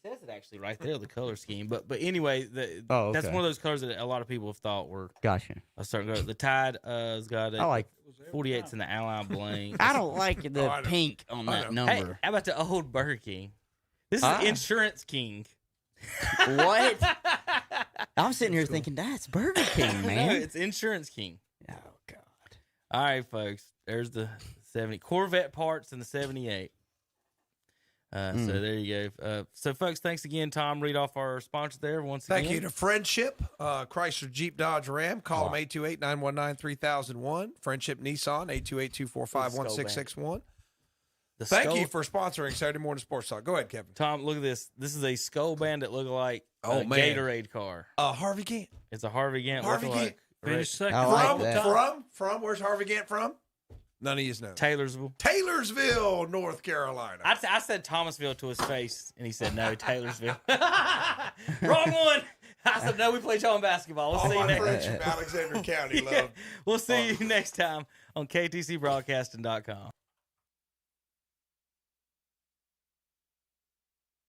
says it actually right there, the color scheme. But anyway, okay. that's one of those colors that a lot of people have thought were Gotcha. a certain color. The Tide has got I like 48's in the Ally Blank. I don't like the pink on that number. Hey, how about the old Burger King? This is Insurance King. What? I'm sitting here thinking that's Burger King, man. No, it's Insurance King. Oh God. All right, folks. There's the 70 Corvette parts and the 78. So there you go. So, folks, thanks again, Tom. Read off our sponsor there once again. Thank you to Friendship, Chrysler Jeep Dodge Ram. Call them 828-919-3001. Friendship Nissan, 828-245-1661. Thank you for sponsoring Saturday Morning Sports Talk. Go ahead, Kevin. Tom, look at this. This is a Skull Bandit look like a Gatorade car. Harvey Gant. It's a Harvey Gant Harvey look Gant. like. Finished second. I like that. From? Where's Harvey Gant from? None of you know. Taylorsville. Taylorsville, North Carolina. I said Thomasville to his face, and he said no, Taylorsville. Wrong one. I said no. We play y'all in basketball. We'll All see you my next. friends from Alexander County love. We'll see you next time on KTCBroadcasting.com.